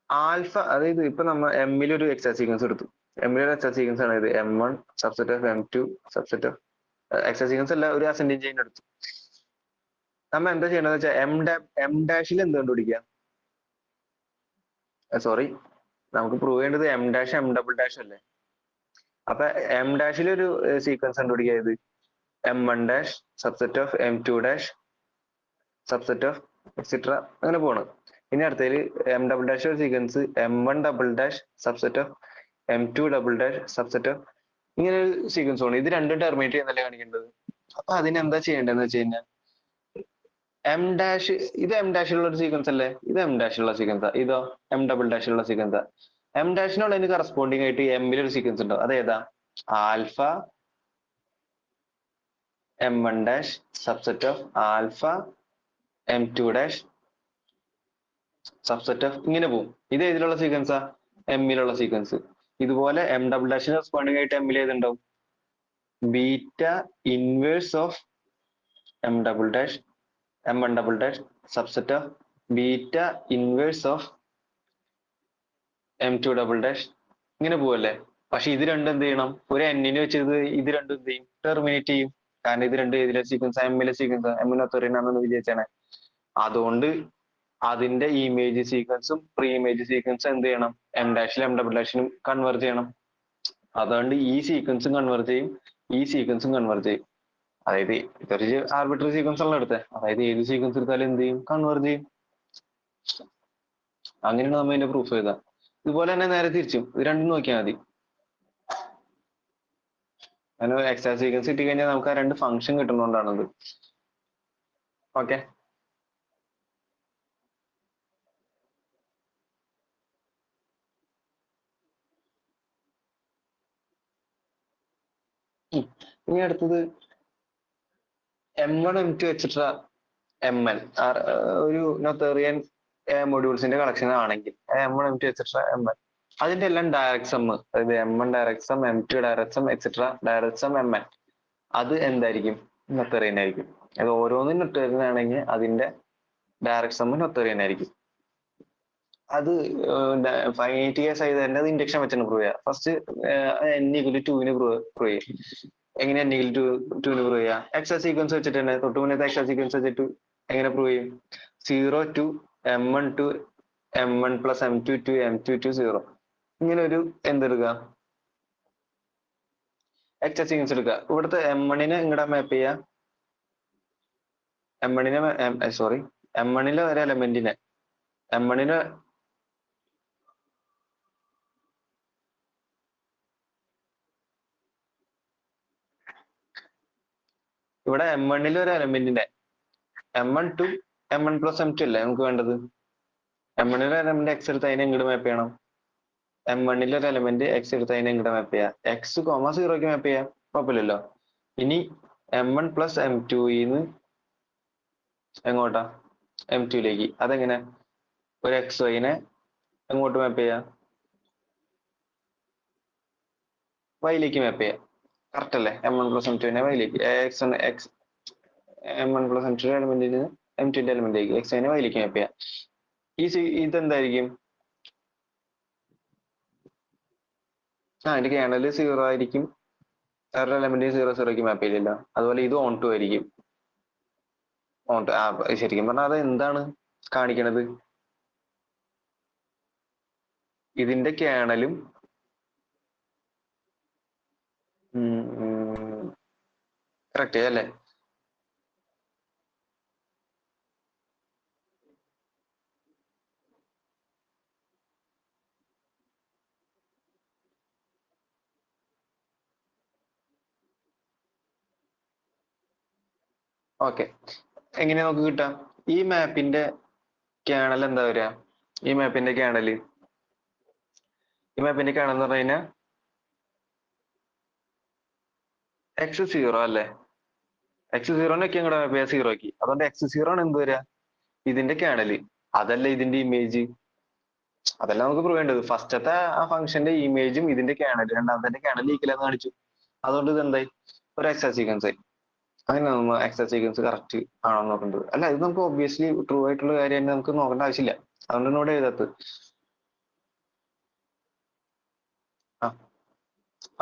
ആൽഫ, അതായത് ഇപ്പൊ നമ്മൾ എമ്മിൽ ഒരു എക്സാ സീക്വൻസ് എടുത്തു. എമ്മിൽ ഒരു എക്സാ സീക്വൻസ് ആണ് ഇത് M1 subset of M2 subset of എക്സാ സീക്വൻസ് അല്ല, ഒരു അസെൻഡിങ് ചെയിൻ എടുത്തു. നമ്മ എന്താ ചെയ്യണമെന്ന് വെച്ചാൽ എം ഡാഷിൽ എന്ത് കണ്ടുപിടിക്കുക? സോറി, നമുക്ക് പ്രൂവ് ചെയ്യേണ്ടത് M dash M double dash അല്ലേ? അപ്പൊ എം ഡാഷിൽ ഒരു സീക്വൻസ് കണ്ടുപിടിക്കുക. ഇത് M1 dash subset of M2 dash subset of etcetera, അങ്ങനെ പോണ്. ഇനി അടുത്തതിൽ എം ഡബിൾ ഡാഷ് ഒരു sequence M1 double dash subset of M2 double dash subset of, ഇങ്ങനെ ഒരു സീക്വൻസ് ആണ്. ഇത് രണ്ടും ടെർമിനേറ്റ് ചെയ്യുന്നല്ലേ കാണിക്കേണ്ടത്. അപ്പൊ അതിനെന്താ ചെയ്യേണ്ടതെന്ന് വെച്ച് കഴിഞ്ഞാൽ എം ഡാഷ്, ഇത് എം ഡാഷിലുള്ള ഒരു സീക്വൻസ് അല്ലേ? ഇത് എം ഡാഷിലുള്ള സീക്വൻസാ. ഇതോ എം ഡബിൾ ഡാഷിലുള്ള സീക്വൻസാ. എം ഡാഷിനുള്ളതിന് കറസ്പോണ്ടിങ് ആയിട്ട് എമ്മിൽ ഒരു സീക്വൻസ് ഉണ്ടോ? അതേതാ? Alpha M1 dash subset of alpha M2 dash subset of, ഇങ്ങനെ പോകും. ഇത് ഏതിലുള്ള സീക്വൻസാ? എമ്മിലുള്ള സീക്വൻസ്. ഇതുപോലെ എം ഡബിൾ ഡാഷിന് കറസ്പോണ്ടിങ് ആയിട്ട് എമ്മിൽ ഏതുണ്ടാവും? Beta inverse of M double dash M1 double dash subset of beta inverse of M2 double dash, ഇങ്ങനെ പോവല്ലേ? പക്ഷെ ഇത് രണ്ടും എന്ത് ചെയ്യണം? ഒരു എന്നിന് വെച്ചത് ഇത് രണ്ടും എന്ത് ചെയ്യും? ടെർമിനേറ്റ് ചെയ്യും. കാരണം ഇത് രണ്ടും ഏതിലെ സീക്വൻസ്? എമ്മിലെ സീക്വൻസ്. എമ്മിനൊത്തറിയാണെന്ന് വിചാരിച്ചാണ്. അതുകൊണ്ട് അതിന്റെ ഇമേജ് സീക്വൻസും പ്രീ ഇമേജ് സീക്വൻസും എന്ത് ചെയ്യണം? എം ഡാഷിലും എം ഡബിൾ ഡാഷിനും കൺവേർജ് ചെയ്യണം. അതുകൊണ്ട് ഈ സീക്വൻസും കൺവേർജ് ചെയ്യും, ഈ സീക്വൻസും കൺവേർജ് ചെയ്യും. അതായത് ഇതൊരു ആർബിട്രറി സീക്വൻസ് ആണല്ലോ എടുത്തത്. അതായത് ഏത് സീക്വൻസ് എടുത്താലും എന്ത് ചെയ്യും? കൺവേർജ് ചെയ്യും. അങ്ങനെയാണ് നമ്മൾ ഇതിന്റെ പ്രൂഫ് ചെയ്താൽ. ഇതുപോലെ തന്നെ നേരെ തിരിച്ചും ഇത് രണ്ടും നോക്കിയാൽ മതി. അങ്ങനെ എക്സാ സീക്വൻസ് കിട്ടി കഴിഞ്ഞാൽ നമുക്ക് ആ രണ്ട് ഫംഗ്ഷൻ കിട്ടുന്നതുകൊണ്ടാണത്. ഓക്കെ, ഇനി അടുത്തത് M1 M2 എക്സെട്ര MN ഒരു നോത്തേറിയൻ മൊഡ്യൂൾസിന്റെ കളക്ഷൻ ആണെങ്കിൽ M1 M2 എക്സെട്ര MN, അതിന്റെ എല്ലാം ഡയറക്ട് സം, അതായത് M1 direct sum, M2 direct sum etcetera direct sum MN, അത് എന്തായിരിക്കും? നോത്തേറിയൻ ആയിരിക്കും. അത് ഓരോന്നും നോത്തേറിയൻ ആണെങ്കിൽ അതിന്റെ ഡയറക്ട് സം നോത്തേറിയൻ ആയിരിക്കും. അത് ഫൈനൈറ്റ് കേസ് ആയത് തന്നെ അത് ഇൻഡക്ഷൻ വെച്ചാണ് പ്രൂവ് ചെയ്യുക. ഫസ്റ്റ് n=2 പ്രൂവ് ചെയ്യും. എങ്ങനെ n=2 പ്രൂവ് ചെയ്യുക? എക്സ്ട്രാ സീക്വൻസ് വെച്ചിട്ട് തന്നെ, തൊട്ട് മുന്നത്തെ എക്സ്ട്രാ സീക്വൻസ് വെച്ചിട്ട് എങ്ങനെ പ്രൂവ് ചെയ്യും? 0 to m1 to m1 plus m2 to m2 to 0. ഇങ്ങനെ ഒരു എന്തെടുക്കുക, എക്സ്ട്രാ സീക്വൻസ് എടുക്കുക. ഇവിടുത്തെ m1നെ ഇങ്ങടെ മാപ്പ് ചെയ്യുക, m1ലെ ഒരു എലമെന്റിനെ m1നെ ഇവിടെ m1ലെ ഒരു എലമെന്റിനെ m1 to m1 plus m2 അല്ലേ നമുക്ക് വേണ്ടത്. m1ലെ എലമെന്റ് x എടുത്ത് അതിനെ ഇങ്ങോട്ട് മാപ്പ് ചെയ്യണം. m1ലെ ഒരു എലമെന്റ് x എടുത്ത് അതിനെ ഇങ്ങോട്ട് മാപ്പ് ചെയ്യാം. x, 0ക്ക് മാപ്പ് ചെയ്യാം, കുഴപ്പമില്ലല്ലോ. ഇനി m1 plus m2 എങ്ങോട്ടാ? m2ലേക്ക്. അതെങ്ങനെ? ഒരു xyനെ എങ്ങോട്ട് മാപ്പ് ചെയ്യാം? y-ലേക്ക് മാപ്പ് ചെയ്യാം. കറക്റ്റ് അല്ലേ? m1 plus m2നെ y-ലേക്ക്, m1 plus m2 എലമെന്റിന് m2ന്റെ എലമെന്റിലേക്ക്, xyനെ y-ലേക്ക് മാപ്പ് ചെയ്യാം. ഇതെന്തായിരിക്കും? അതിന്റെ കേർണൽ 0 ആയിരിക്കും. വേറൊരു എലമെന്റ് 0 മാപ്പ് ചെയ്തില്ല. അതുപോലെ ഇത് ഓൺ ടു ആയിരിക്കും. ശരിക്കും പറഞ്ഞാൽ അത് എന്താണ് കാണിക്കണത്? ഇതിന്റെ കേർണലും കറക്റ്റ് അല്ലേ? ഓക്കെ, എങ്ങനെ നമുക്ക് കിട്ടാം? ഈ മാപ്പിന്റെ കേർണൽ എന്താ വരിക? ഈ മാപ്പിന്റെ കേർണൽ എന്ന് പറഞ്ഞു കഴിഞ്ഞാൽ x0 അല്ലേ? x0-നൊക്കെ ഇങ്ങോട്ട് മാപ്പ് ചെയ്യാം 0ക്ക്. അതുകൊണ്ട് x0 ആണ് എന്ത് വരിക? ഇതിന്റെ കേർണൽ. അതല്ല ഇതിന്റെ ഇമേജ്. അതല്ല നമുക്ക് പ്രൂവ് ചെയ്യേണ്ടത്. ഫസ്റ്റത്തെ ആ ഫംഗ്ഷന്റെ ഇമേജും ഇതിന്റെ കേർണൽ, രണ്ടാമത്തെ കേർണൽ ഈക്വലാന്ന് കാണിച്ചു. അതുകൊണ്ട് ഇത് എന്തായി? ഒരു എക്സ്ട്രാ സീക്വൻസ് ആയി. അങ്ങനെ നമ്മൾ എക്സ്ട്രാ സീക്വൻസ് കറക്റ്റ് ആണോ നോക്കേണ്ടത്. അല്ല, ഇത് നമുക്ക് ഒബ്വിയസ്ലി ട്രൂ ആയിട്ടുള്ള കാര്യം തന്നെ, നമുക്ക് നോക്കേണ്ട ആവശ്യമില്ല. അതുകൊണ്ടാണ് ഇവിടെ എഴുതാത്തത്.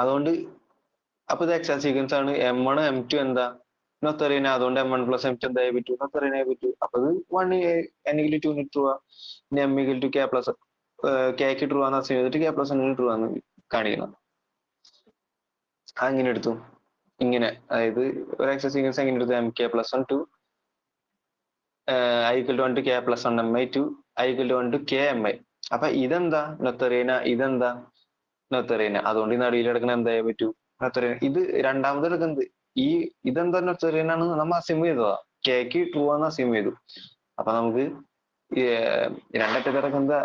അതുകൊണ്ട് അപ്പൊ ഇത് എക്സ്ട്രാ സീക്വൻസ് ആണ്. m1 m2 എന്താ നൊത്തറിയന, അതുകൊണ്ട് m1 plus m2 എന്തായി പറ്റൂ? നൊത്തറിയനായി പറ്റൂ. അപ്പൊ ഇത് 1 n=2 ട്രൂ ആ. ഇനി m=k പ്ലസ് kക്ക് ട്രൂ ആണെന്ന് അസ്യൂം ചെയ്തിട്ട് k പ്ലസ് n ട്രൂ ആണെന്ന് കാണിക്കണം. അങ്ങനെ എടുത്തു. ഇങ്ങനെ, അതായത് ഒരു എക്സ്ട്രാ സീക്വൻസ് എങ്ങനെ എടുത്തു? mk plus 1 to i=1 to k plus 1 mi to i=1 to k mi. അപ്പൊ ഇതെന്താ നൊത്തറിയന, ഇതെന്താ നൊത്തറിയന. അതുകൊണ്ട് ഈ നടുവിൽ എടുക്കണ എന്തായാലും പറ്റൂ? നൊത്തറിയന. ഇത് രണ്ടാമത് എടുക്കുന്നത് ഇതെന്താ നൊത്തറിയനാണ് നമ്മൾ അസ്യൂം ചെയ്തതാ. കെക്ക് ട്രൂ ആണെന്ന് അസ്യൂം ചെയ്തു. അപ്പൊ നമുക്ക് രണ്ടറ്റത്ത് കിടക്കുന്നത്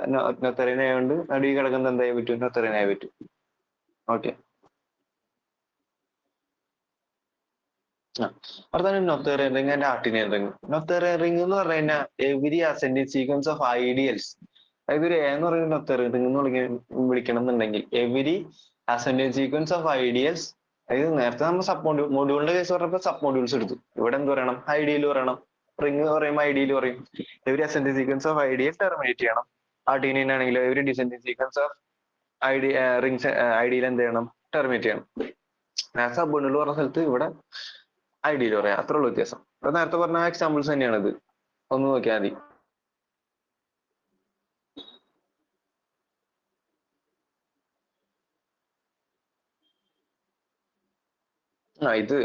നൊത്തറിയനായോണ്ട് നടുവിൽ കിടക്കുന്നത് എന്തായാലും പറ്റും? നൊത്തറിയനായി പറ്റും. ഓക്കെ, അടുത്താണ് നൊത്തേറിയൻ റിംഗ് ആൻഡ് ആർട്ടിനിയൻ റിംഗ്. നൊത്തേറിയൻ റിംഗ് എന്ന് പറഞ്ഞു കഴിഞ്ഞാൽ every ascending sequence of ideals. അതായത് ഒരു എന്ന് പറയുന്ന നൊത്തേറിയൻ റിംഗ് എന്ന് വിളിക്കണം എന്നുണ്ടെങ്കിൽ every ascending sequence of ideals. അതായത് നേരത്തെ നമ്മൾ സബ് മൊഡ്യൂളിന്റെ കേസ് പറഞ്ഞപ്പോൾ സബ് മൊഡ്യൂൾസ് എടുത്തു. ഇവിടെ എന്ത് പറയണം? ഐഡിയൽ പറയണം. റിംഗ് പറയുമ്പോൾ ഐഡിയൽ പറയും. Every ascending sequence of ideal terminate ചെയ്യണം. ആർട്ടിനിയൻ ആണെങ്കിൽ every descending sequence of rings ideal എന്ത് ചെയ്യണം? ടെർമിനേറ്റ് ചെയ്യണം. നേരത്തെ സബ് മൊഡ്യൂൾ പറഞ്ഞ സ്ഥലത്ത് ഇവിടെ ഐഡിയൽ പറയാം. അത്ര ഉള്ള വ്യത്യാസം. അപ്പൊ നേരത്തെ പറഞ്ഞ എക്സാമ്പിൾസ് തന്നെയാണ് ഇത്. ഒന്ന് നോക്കിയാൽ മതി. ഇത്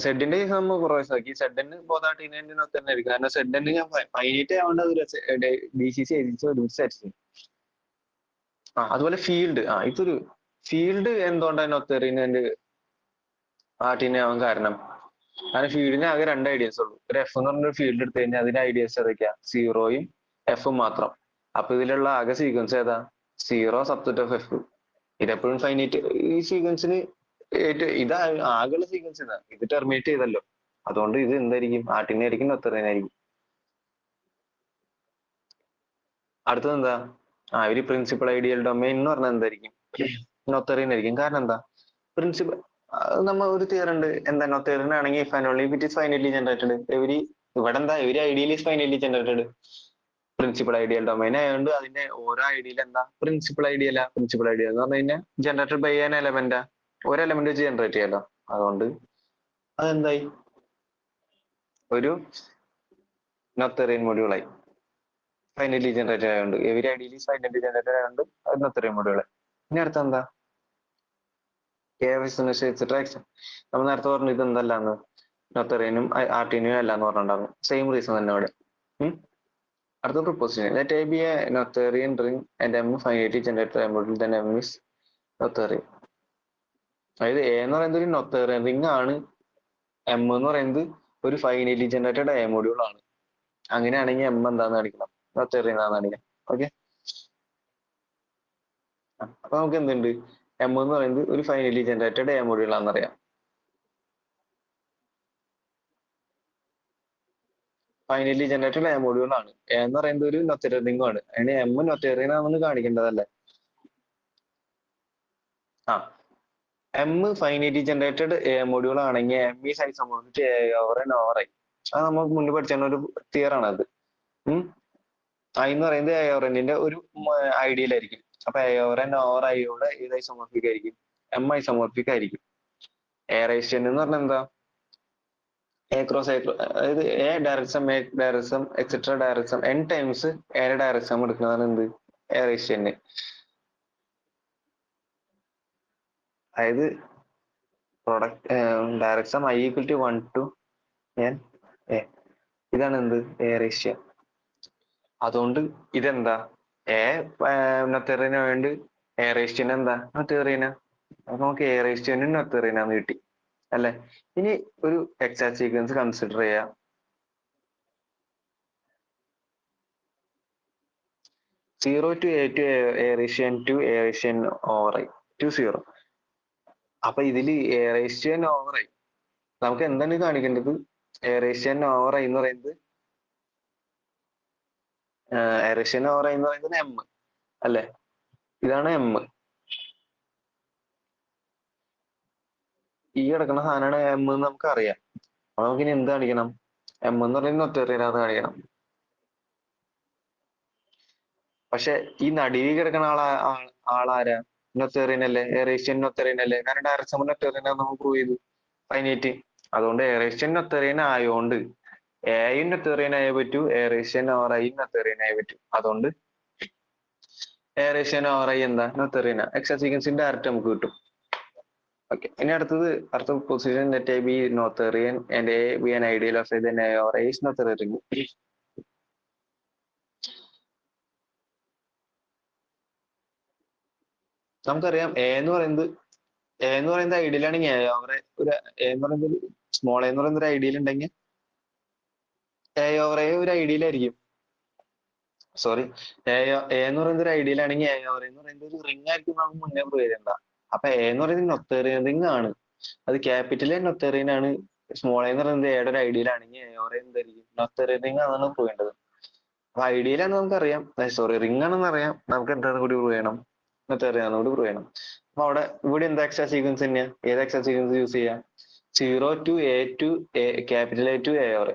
സെഡിന്റെ കേസ് നമ്മൾ കുറവാക്കി. സെഡിന് ബോധാർട്ടിനെ തന്നെ ആയിരിക്കും. കാരണം സെഡിന് ഞാൻ ഫൈനൈറ്റ് ആവേണ്ട ഒരു DCC അതുപോലെ ഫീൽഡ്. ഇതൊരു ഫീൽഡ് എന്തുകൊണ്ടാണ് നൊത്തേറിയന് ആർട്ടിനെ ആവാൻ കാരണം? ഫീൽഡിന് ആകെ 2 ഐഡിയൽസ് ഉള്ളൂ. ഒരു എഫ് എന്ന് പറഞ്ഞൊരു ഫീൽഡ് എടുത്തു കഴിഞ്ഞാൽ അതിന്റെ ഐഡിയൽസ് ഏതൊക്കെയാ? 0യും എഫും മാത്രം. അപ്പൊ ഇതിലുള്ള ആകെ സീക്വൻസ് ഏതാ? 0 സബ്സെറ്റ് ഓഫ് എഫ്. ഇതെപ്പോഴും ഫൈനൈറ്റ്. ഈ സീക്വൻസിന് ഇത് ആകെയുള്ള സീക്വൻസ് ഇതാ. ഇത് ടെർമിനേറ്റ് ചെയ്തല്ലോ. അതുകൊണ്ട് ഇത് എന്തായിരിക്കും? ആർട്ടിനെ ആയിരിക്കും, നൊത്തേറിയനായിരിക്കും. അടുത്തത് എന്താ? ഒരു പ്രിൻസിപ്പൽ ഐഡിയൽ ഡൊമൈൻ എന്ന് പറഞ്ഞാൽ എന്തായിരിക്കും? നൊത്തേറിയൻ ആയിരിക്കും. കാരണം എന്താ? പ്രിൻസിപ്പൽ നമ്മൾ ഒരു തിയറി ഉണ്ട്. എന്താ? നൊത്തേറിയൻ ആണെങ്കിൽ if and only if it is finitely generated. ഇവിടെ എന്താ? Every ideal is finitely generated. Principal ideal domain ആയതുകൊണ്ട് അതിന്റെ ഓരോ ഐഡിയയിൽ എന്താ പ്രിൻസിപ്പൽ ഐഡിയ അല്ല. പ്രിൻസിപ്പൽ ഐഡിയ എന്ന് പറഞ്ഞു കഴിഞ്ഞാൽ ജനറേറ്റഡ് ബൈ ആൻ എലമെന്റ്, ഒരു എലമെന്റ് വെച്ച് ജനറേറ്റ് ചെയ്യാലോ. അതുകൊണ്ട് അതെന്തായി, ഒരു നോത്തറിയൻ മൊഡ്യൂളായി. ഫൈനലി ജനറേറ്റഡ് ആയതുകൊണ്ട് every ideal is finally generated ആയതുകൊണ്ട് അത് നോത്തറിയൻ മൊഡ്യൂളായി. ഇനി അടുത്ത എന്താ, നമ്മൾ നേരത്തെ പറഞ്ഞു ഇത് എന്തല്ലാന്ന്, നോത്തറിയനും ആർട്ടിനും അല്ല എന്ന് പറഞ്ഞിട്ടുണ്ടായിരുന്നു. സെയിം റീസൺ തന്നെ ഇവിടെ. അടുത്ത proposition, let A be a Noetherian ring and M finally generated ആയതുകൊണ്ട് then എം ഇസ് നോത്തറിയൻ. അതായത് എ എന്ന് പറയുന്നത് ഒരു നോത്തറിയൻ റിംഗ് ആണ്, എം എന്ന് പറയുന്നത് ഒരു ഫൈനലി ജനറേറ്റഡ് ആയ മൊഡ്യൂൾ ആണ്. അങ്ങനെയാണെങ്കിൽ എം എന്താന്ന് കാണിക്കണം, നോത്തറിയൻ ആണെന്ന് കാണിക്കണം. ഓക്കെ, അപ്പൊ നമുക്ക് എന്തുണ്ട്, എം എന്ന് പറയുന്നത് ഒരു ഫൈനലി ജനറേറ്റഡ് എ മൊഡ്യൂൾ ആണെന്നറിയാം. ഫൈനലി ജനറേറ്റഡ് എ മൊഡ്യൂൾ ആണ്, എ എന്ന് പറയുന്നത് ഒരു നോത്തറിയൻ റിംഗ് ആണ്. അതിന് എം നോത്തറിയൻ ആണെന്ന് കാണിക്കേണ്ടതല്ലേ. ആ, M finally generated A module ആണെങ്കിൽ M is isomorphic to A over N over I. അത് നമുക്ക് മുന്നേ പഠിച്ച ഒരു തിയർ ആണ് അത്. ഐ എന്ന് പറയുന്നത് എ ഓവർ എന്നിന്റെ ഒരു ഐഡിയൽ ആയിരിക്കും. അപ്പൊ എ ഓവർ എൻ ഓവർ ഐയോടെ ഇത് ഐസോമോർഫിക് ആയിരിക്കും, എം ഐസോമോർഫിക് ആയിരിക്കും. എ റൈസ് എന്ന് പറഞ്ഞാൽ എന്താ, എ ക്രോസ് എ, അതായത് A direction A direction etcetera direction N times A direction എടുക്കുന്നതാണ് എന്ത്, എ റൈസ് എൻ. അതായത് product direction I equal to 1 to n A, ഇതാണ് എന്ത്, എ റേഷ്യ. അതുകൊണ്ട് ഇതെന്താ, എ നൊത്തേറിയന് വേണ്ടി എ റേഷ്യന് എന്താ നൊത്തേറിയന. അപ്പൊ നമുക്ക് എ റേഷ്യനും നൊത്തേറിയനാന്ന് കിട്ടി അല്ലെ. ഇനി ഒരു എക്സാക്ട് സീക്വൻസ് കൺസിഡർ ചെയ്യാം. 0 to a to a ration to A ration over I to 0. അപ്പൊ ഇതില് എ റേഷ്യൻ ഓവർ ഐ നമുക്ക് എന്താണ് കാണിക്കേണ്ടത്, എ റേഷ്യൻ ഓവർ ഐ എന്ന് പറയുന്നത് റേഷ്യൻ ഓവർ ഐ എന്ന് പറയുന്നത് എം അല്ലെ, ഇതാണ് എം. ഈ കിടക്കുന്ന സാധനമാണ് എം എന്ന് നമുക്ക് അറിയാം. അപ്പൊ നമുക്ക് ഇനി എന്ത് കാണിക്കണം, എം എന്ന് പറയുന്നത് നൊത്തേറിയനാന്ന് കാണിക്കണം. പക്ഷെ ഈ നടുവിൽ കിടക്കുന്ന ആളാരാ, നൊത്തേറിയൻ അല്ലേ, എറേഷ്യൻ നൊത്തേറിയൻ അല്ലേ. കാരണം ഡയറക്ഷൻ നൊത്തേറിയൻ നമുക്ക് പ്രൂവ് ചെയ്തു ഫൈനൈറ്റ്. അതുകൊണ്ട് എറേഷ്യൻ നൊത്തേറിയൻ ആയതുകൊണ്ട് എയും നൊത്തേറിയൻ ആയേ പറ്റൂ, എറേഷ്യൻ ഓർ ഐയും നൊത്തേറിയൻ ആയേ പറ്റൂ. അതുകൊണ്ട് എറേഷ്യൻ ഓർ ഐ എന്താ നൊത്തേറിയൻ, എക്സാക്ട് സീക്വൻസിന്റെ ഡയറക്റ്റ് നമുക്ക് കിട്ടും. ഓക്കെ, ഇനി അടുത്ത position, let A be Noetherian and A be an ideal of then A or I is Noetherian. നമുക്കറിയാം എ എന്ന് പറയുന്നത് ഐഡിയൽ ആണെങ്കിൽ എ ഓവർ ഒരു എ എന്ന് പറയുന്നത് സ്മോൾ എ എന്ന് പറയുന്ന ഒരു ഐഡിയൽ ഉണ്ടെങ്കിൽ എ ഓവർ എ ഒരു ഐഡിയൽ ആയിരിക്കും. സോറി, എ എന്ന് പറയുന്നത് ഒരു ഐഡിയൽ ആണെങ്കിൽ എ ഓവർ എന്ന് പറയുന്നത് ഒരു റിംഗ് ആയിരിക്കും. നമുക്ക് മുന്നേ പ്രൂവ് ചെയ്തേണ്ട. അപ്പൊ എ എന്ന് പറയുന്നത് നൊത്തേറിയൻ റിംഗ് ആണ്, അത് ക്യാപിറ്റൽ നൊത്തേറിയൻ ആണ്. സ്മോൾ എ എന്ന് പറയുന്നത് എയുടെ ഒരു ഐഡിയൽ ആണെങ്കിൽ എ ഓവർ എന്തായിരിക്കും, നൊത്തേറിയൻ റിംഗ് ആണെന്ന് പ്രൂവ് ചെയ്യേണ്ടത്. അപ്പൊ ഐഡിയൽ ആണ് നമുക്കറിയാം, സോറി റിംഗ് ആണെന്ന് അറിയാം. നമുക്ക് എന്താണ് കൂടി പ്രൂവ് ചെയ്യണം, നൊത്തേറിയൻ കൂടി പ്രൂവ് ചെയ്യണം. അപ്പൊ അവിടെ ഇവിടെ എന്താ എക്സ്ട്രാ സീക്വൻസ് തന്നെയാ, ഏത് എക്സ്ട്രാ സീക്വൻസ് യൂസ് ചെയ്യാം, 0 to a to a capital A to A or.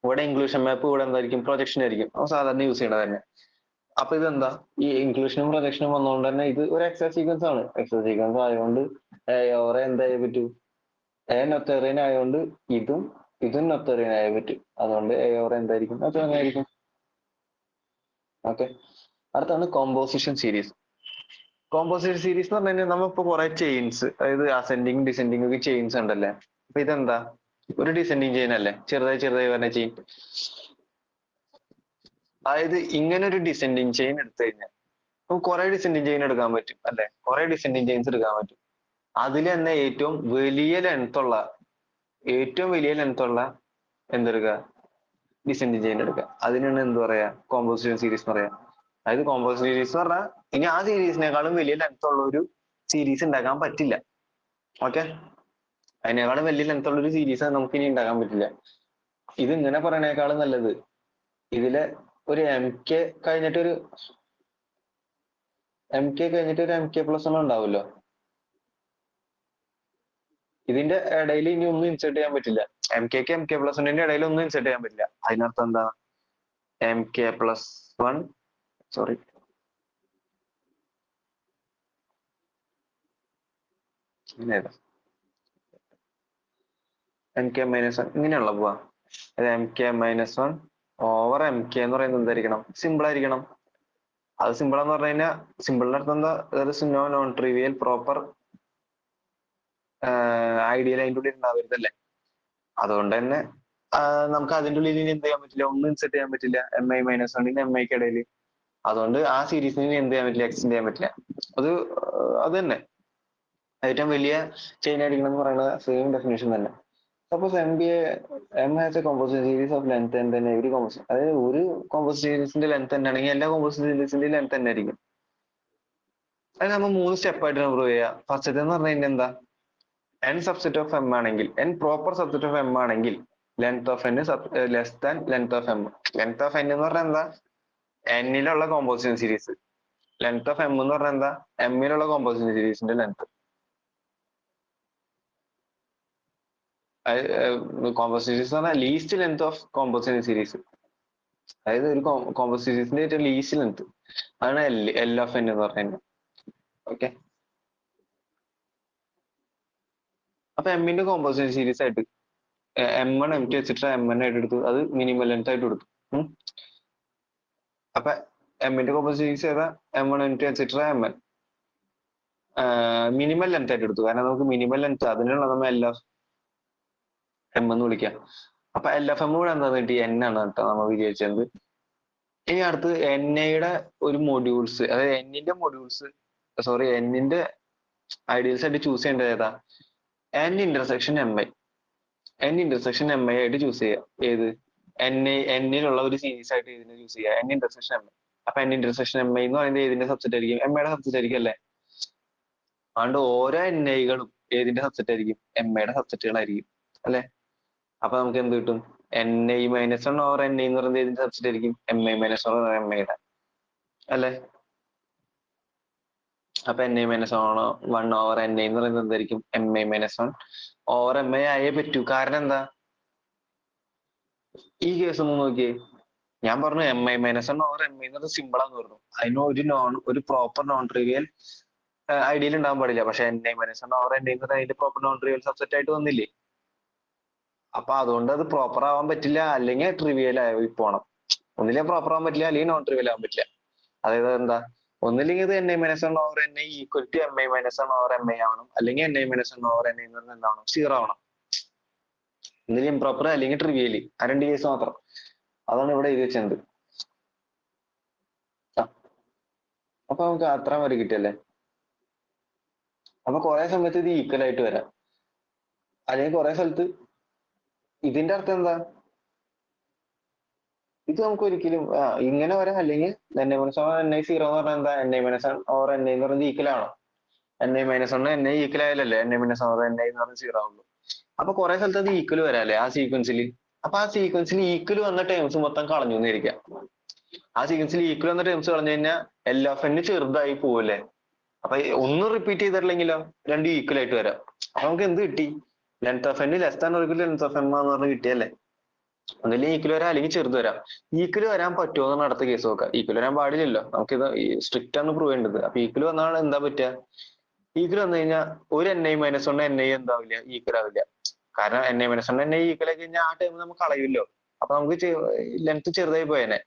ഇവിടെ ഇൻക്ലൂഷൻ മാപ്പ് ഇവിടെ എന്തായിരിക്കും, പ്രൊജക്ഷൻ ആയിരിക്കും. അപ്പൊ സാധാരണ യൂസ് ചെയ്യണത് തന്നെ. അപ്പൊ ഇതെന്താ, ഈ ഇൻക്ലൂഷനും പ്രൊജക്ഷനും വന്നതുകൊണ്ട് തന്നെ ഇത് ഒരു എക്സ്ട്രാ സീക്വൻസ് ആണ്. എക്സ്ട്രാ സീക്വൻസ് ആയതുകൊണ്ട് എ ഓർ എന്തായേ പറ്റൂ, എ നൊത്തേറിയൻ ആയതുകൊണ്ട് ഇതും നൊത്തേറിയൻ ആയേ പറ്റൂ. അതുകൊണ്ട് എ ഓർ എന്തായിരിക്കും, നൊത്തേറിയൻ ആയിരിക്കും. ഓക്കെ, അടുത്താണ് കോമ്പോസിഷൻ സീരീസ്. കോമ്പോസിഷൻ സീരീസ് എന്ന് പറഞ്ഞു കഴിഞ്ഞാൽ നമ്മളിപ്പോ കുറെ ചെയിൻസ്, അതായത് അസെൻഡിങ് ഡിസെൻഡിങ് ഒക്കെ ചെയിൻസ് ഉണ്ടല്ലേ. അപ്പൊ ഇതെന്താ, ഒരു ഡിസെൻഡിങ് ചെയിൻ അല്ലേ, ചെറുതായി വരുന്ന ചെയിൻ. അതായത് ഇങ്ങനെ ഒരു ഡിസെൻഡിങ് ചെയിൻ എടുത്തു കഴിഞ്ഞാൽ നമുക്ക് കുറെ ഡിസെൻഡിങ് ചെയിൻ എടുക്കാൻ പറ്റും അല്ലെ, കുറെ ഡിസെൻഡിങ് ചെയിൻസ് എടുക്കാൻ പറ്റും. അതിൽ തന്നെ ഏറ്റവും വലിയ ലെങ്ത് ഉള്ള എന്തെടുക്കുക, ഡിസെൻഡിങ് ചെയിൻ എടുക്കുക. അതിനാണ് എന്ത് പറയാ, കോമ്പോസിഷൻ സീരീസ് എന്ന് പറയാ. അതായത് കോമ്പോസിഷൻ സീരീസ് എന്ന് പറഞ്ഞാൽ ഇനി ആ സീരീസിനേക്കാളും വലിയ ലെങ്ത് ഉള്ള ഒരു സീരീസ് ഉണ്ടാക്കാൻ പറ്റില്ല. ഓക്കെ, അതിനേക്കാളും വലിയ ലെങ്ത് ഉള്ള ഒരു സീരീസ് നമുക്ക് ഇനി ഉണ്ടാക്കാൻ പറ്റില്ല. ഇത് ഇങ്ങനെ പറയണേക്കാളും നല്ലത് ഇതിലെ ഒരു എം കെ കഴിഞ്ഞിട്ട് ഒരു എം കെ പ്ലസ് ഒന്നും ഉണ്ടാവുമല്ലോ. ഇതിന്റെ ഇടയിൽ ഇനി ഒന്നും ഇൻസേർട്ട് ചെയ്യാൻ പറ്റില്ല. എം കെ പ്ലസ് ഒന്നിന്റെ ഇടയിൽ ഒന്നും ഇൻസേർട്ട് ചെയ്യാൻ പറ്റില്ല. അതിനർത്ഥം എന്താ, mk plus 1 sorry mk minus 1 ഇങ്ങനെയുള്ള പോവാ. mk minus 1 ഓവർ mk എന്ന് പറയുന്നത് എന്തായിരിക്കണം? സിമ്പിൾ ആയിരിക്കണം. അത് സിമ്പിൾ എന്ന് പറഞ്ഞു കഴിഞ്ഞാൽ സിമ്പിളിന്റെ അർത്ഥം എന്താ? നോൺ ട്രിവിയൽ പ്രോപ്പർ ഐഡിയൽ അതിൻ്റെ ഉള്ളിൽ ഉണ്ടാവരുതല്ലേ. അതുകൊണ്ട് തന്നെ നമുക്ക് അതിൻ്റെ ഉള്ളിൽ ഇനി എന്ത് ചെയ്യാൻ പറ്റില്ല, ഒന്നും ഇൻസെർട്ട് ചെയ്യാൻ പറ്റില്ല mi മൈനസ് വണ്ണിന് miക്ക് ഇടയിൽ. അതുകൊണ്ട് ആ സീരീസിന് എന്ത് ചെയ്യാൻ പറ്റില്ല, എക്സ്റ്റെൻഡ് ചെയ്യാൻ പറ്റില്ല. അത് തന്നെ ഏറ്റവും വലിയ ചെയിൻ ആയിരിക്കണം എന്ന് പറയുന്നത് സെയിം ഡെഫിനേഷൻ തന്നെ. Suppose M has A composite series of length and then every composite, അതായത് ഒരു കോമ്പോസിറ്റ് സീരീസിന്റെ ലെങ്ത് തന്നെ ആണെങ്കിൽ എല്ലാ കോമ്പോസിറ്റ് സീരീസിന്റെ ലെങ്ത് തന്നെ ആയിരിക്കും. അത് നമ്മൾ 3 സ്റ്റെപ്പായിട്ട് പ്രൂവ് ചെയ്യാം. ഫസ്റ്റത്തെ എന്ന് പറഞ്ഞു കഴിഞ്ഞാൽ എന്താ, n സബ്സെറ്റ് ഓഫ് m ആണെങ്കിൽ, n proper subset of m ആണെങ്കിൽ length of n less than length of m. Length of n എന്ന് പറഞ്ഞാൽ എന്താ, n ലുള്ള composition series. Length of m എന്ന് പറഞ്ഞാൽ എന്താ, m ലുള്ള കോമ്പോസിഷൻ സീരീസിന്റെ ലെങ്ത്. കോമ്പോസിഷൻ സീരീസ് എന്ന് പറഞ്ഞാൽ least length of composition series. അതായത് ഒരു കോമ്പോസിഷൻ സീരീസിന്റെ ഏറ്റവും ലീസ്റ്റ് ലെങ്ത് ആണ് എൽ ഓഫ് n എന്ന് പറയുന്നത്. ഓക്കെ, അപ്പൊ എമ്മിന്റെ കോമ്പോസിഷൻ സീരീസ് ആയിട്ട് m1 m2 എക്സെട്ര mn ആയിട്ട് എടുത്തു, അത് മിനിമം ലെങ്ത് ആയിട്ട് കൊടുത്തു. അപ്പൊ എമ്മിന്റെ കോമ്പോസിഷൻ സീരീസ് ഏതാ, m1 m2 etcetera mn minimum length ആയിട്ട് എടുത്തു. കാരണം നമുക്ക് മിനിമം ലെങ്ത് അതിനുള്ള നമ്മൾ എൽ ഓഫ് എം എന്ന് വിളിക്കാം. അപ്പൊ എൽ ഓഫ് എം കൂടെ എന്താന്ന് കിട്ടി, n ആണ് കേട്ടോ നമ്മൾ വിചാരിച്ചത്. ഇനി അടുത്ത് എൻ ഐയുടെ ഒരു മൊഡ്യൂൾസ്, അതായത് എന്നിന്റെ മൊഡ്യൂൾസ് എന്നിന്റെ ഐഡിയൽസ് ആയിട്ട് ചൂസ് ചെയ്യേണ്ടത് ഏതാ, n intersection M I. n intersection M I ആയിട്ട് ചൂസ് ചെയ്യാം. ഏത്, എന്നിലുള്ള ഒരു സീരീസ് ആയിട്ട് ഇതിനെ ചൂസ് ചെയ്യാം, n ഇന്റർസെക്ഷൻ എം ഐ. അപ്പൊ n ഇന്റർസെക്ഷൻ എം ഐ എന്ന് പറയുന്നത് ഏതിന്റെ സബ്സെറ്റ് ആയിരിക്കും, എം ഐയുടെ സബ്സെറ്റ് ആയിരിക്കും അല്ലേ. അതുകൊണ്ട് ഓരോ എൻ ഐകളും ഏതിന്റെ സബ്സെറ്റ് ആയിരിക്കും, എം ഐയുടെ സബ്സെറ്റുകളായിരിക്കും അല്ലെ. അപ്പൊ നമുക്ക് എന്ത് കിട്ടും, N I minus one over N I എന്ന് പറയുന്നത് ഏതിന്റെ സബ്സെറ്റ് ആയിരിക്കും, M I minus one M ഐയുടെ അല്ലെ. അപ്പൊ N I minus one over N I എന്ന് പറയുന്നത് എന്തായിരിക്കും, M I minus one over M I ആയേ പറ്റൂ. കാരണം എന്താ, ഈ കേസ് ഒന്ന് നോക്കിയേ, ഞാൻ പറഞ്ഞു M I minus one over M I എന്ന് പറഞ്ഞാൽ സിമ്പിൾ ആന്ന് പറഞ്ഞു. അതിന് ഒരു പ്രോപ്പർ നോൺ ട്രിവിയൽ ഐഡിയൽ ഉണ്ടാവാൻ പാടില്ല. പക്ഷെ N I minus one over N I എന്ന് പറഞ്ഞാൽ അതിന്റെ പ്രോപ്പർ നോൺ ട്രിവിയൽ സബ്സെറ്റ് ആയിട്ട് വന്നില്ലേ. അപ്പൊ അതുകൊണ്ട് അത് പ്രോപ്പർ ആവാൻ പറ്റില്ല, അല്ലെങ്കിൽ ട്രിവിയൽ ആയി പോണം. ഒന്നില്ലെങ്കിൽ പ്രോപ്പർ ആവാൻ പറ്റില്ല, അല്ലെങ്കിൽ നോൺ ട്രിവിയൽ ആവാൻ പറ്റില്ല. അതായത് എന്താ, ഒന്നില്ലെങ്കിൽ ഇത് N I minus one over N I equal to M I minus one over M I ആവണം, അല്ലെങ്കിൽ N I minus one over N I എന്ന് പറഞ്ഞാൽ എന്താവണം, സീറോ ആവണം. ഒന്നിൽ ഇംപ്രോപ്പർ അല്ലെങ്കിൽ ട്രിവിയലി, ആ രണ്ട് കേസ് മാത്രം. അതാണ് ഇവിടെ എഴുതി വെച്ചത്. അപ്പൊ നമുക്ക് അത്ര വരെ കിട്ടിയല്ലേ. അപ്പൊ കുറെ സമയത്ത് ഇത് ഈക്വൽ ആയിട്ട് വരാം, അല്ലെങ്കിൽ കുറെ സ്ഥലത്ത് ഇതിന്റെ അർത്ഥം എന്താ, ഇത് നമുക്ക് ഒരിക്കലും ഇങ്ങനെ വരാം. അല്ലെങ്കിൽ N I minus one N I zero എന്ന് പറഞ്ഞാൽ എന്താ, N I minus one over N I എന്ന് പറയുന്നത് ഈക്വൽ ആണോ, N I minus one N I equal ആയാലല്ലേ N I minus over N I എന്ന് പറഞ്ഞാൽ സീറോ ആവുള്ളൂ. അപ്പൊ കുറെ സ്ഥലത്ത് അത് ഈക്വൽ വരാല്ലേ ആ സീക്വൻസിൽ. അപ്പൊ ആ സീക്വൻസിൽ ഈക്വൽ വന്ന ടേംസ് മൊത്തം കളഞ്ഞു എന്നിരിക്കാം. ആ സീക്വൻസിൽ ഈക്വൽ വന്ന ടേംസ് കളഞ്ഞു കഴിഞ്ഞാൽ എൽ ഓഫ് എൻ ചെറുതായി പോവല്ലേ. അപ്പൊ ഒന്നും റിപ്പീറ്റ് ചെയ്തിട്ടില്ലെങ്കിലോ രണ്ടും ഈക്വൽ ആയിട്ട് വരാം. അപ്പൊ നമുക്ക് എന്ത് കിട്ടി, length of N less than or equal length of M എന്ന് പറഞ്ഞ് കിട്ടിയല്ലേ. ഒന്നില്ലെങ്കിൽ ഈക്വൽ വരാം, അല്ലെങ്കിൽ ചെറുത് വരാം. ഈക്വൽ വരാൻ പറ്റുമോ എന്നാണ് അടുത്ത കേസ് നോക്കാം. ഈക്വൽ വരാൻ പാടില്ലല്ലോ, നമുക്കിത് സ്ട്രിക്റ്റ് ആണ് പ്രൂവ് ചെയ്യേണ്ടത്. അപ്പൊ ഈക്വൽ വന്നാൽ എന്താ പറ്റുക, ഈക്വൽ വന്നു കഴിഞ്ഞാൽ ഒരു N I minus one N I എന്താവില്ല, ഈക്വൽ ആവില്ല. കാരണം N I minus one N I equal ആയി കഴിഞ്ഞാൽ ആ ടൈം നമുക്ക് കളയുമല്ലോ. അപ്പൊ നമുക്ക് ലെങ്ത് ചെറുതായി പോയേനെ.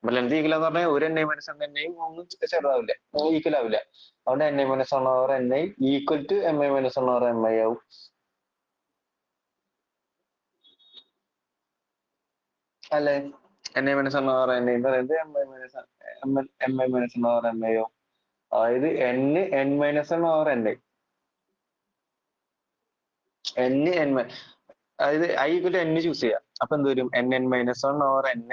അപ്പൊ ലെങ്ത് ഈക്വൽ എന്ന് പറഞ്ഞാൽ ഒരു N I minus one N I ഒന്നും ചെറുതാവില്ല, ഈക്വൽ ആവില്ല. അതുകൊണ്ട് N I minus one over N I equal to M I minus one over M I ആവും അല്ലെ. N I minus one over N I എന്ന് പറയുന്നത് M I minus one over M I ആവും. അതായത് N minus one over N I, അതായത് I equal to N choose ചെയ്യാം. അപ്പൊ എന്ത് വരും, N minus one over N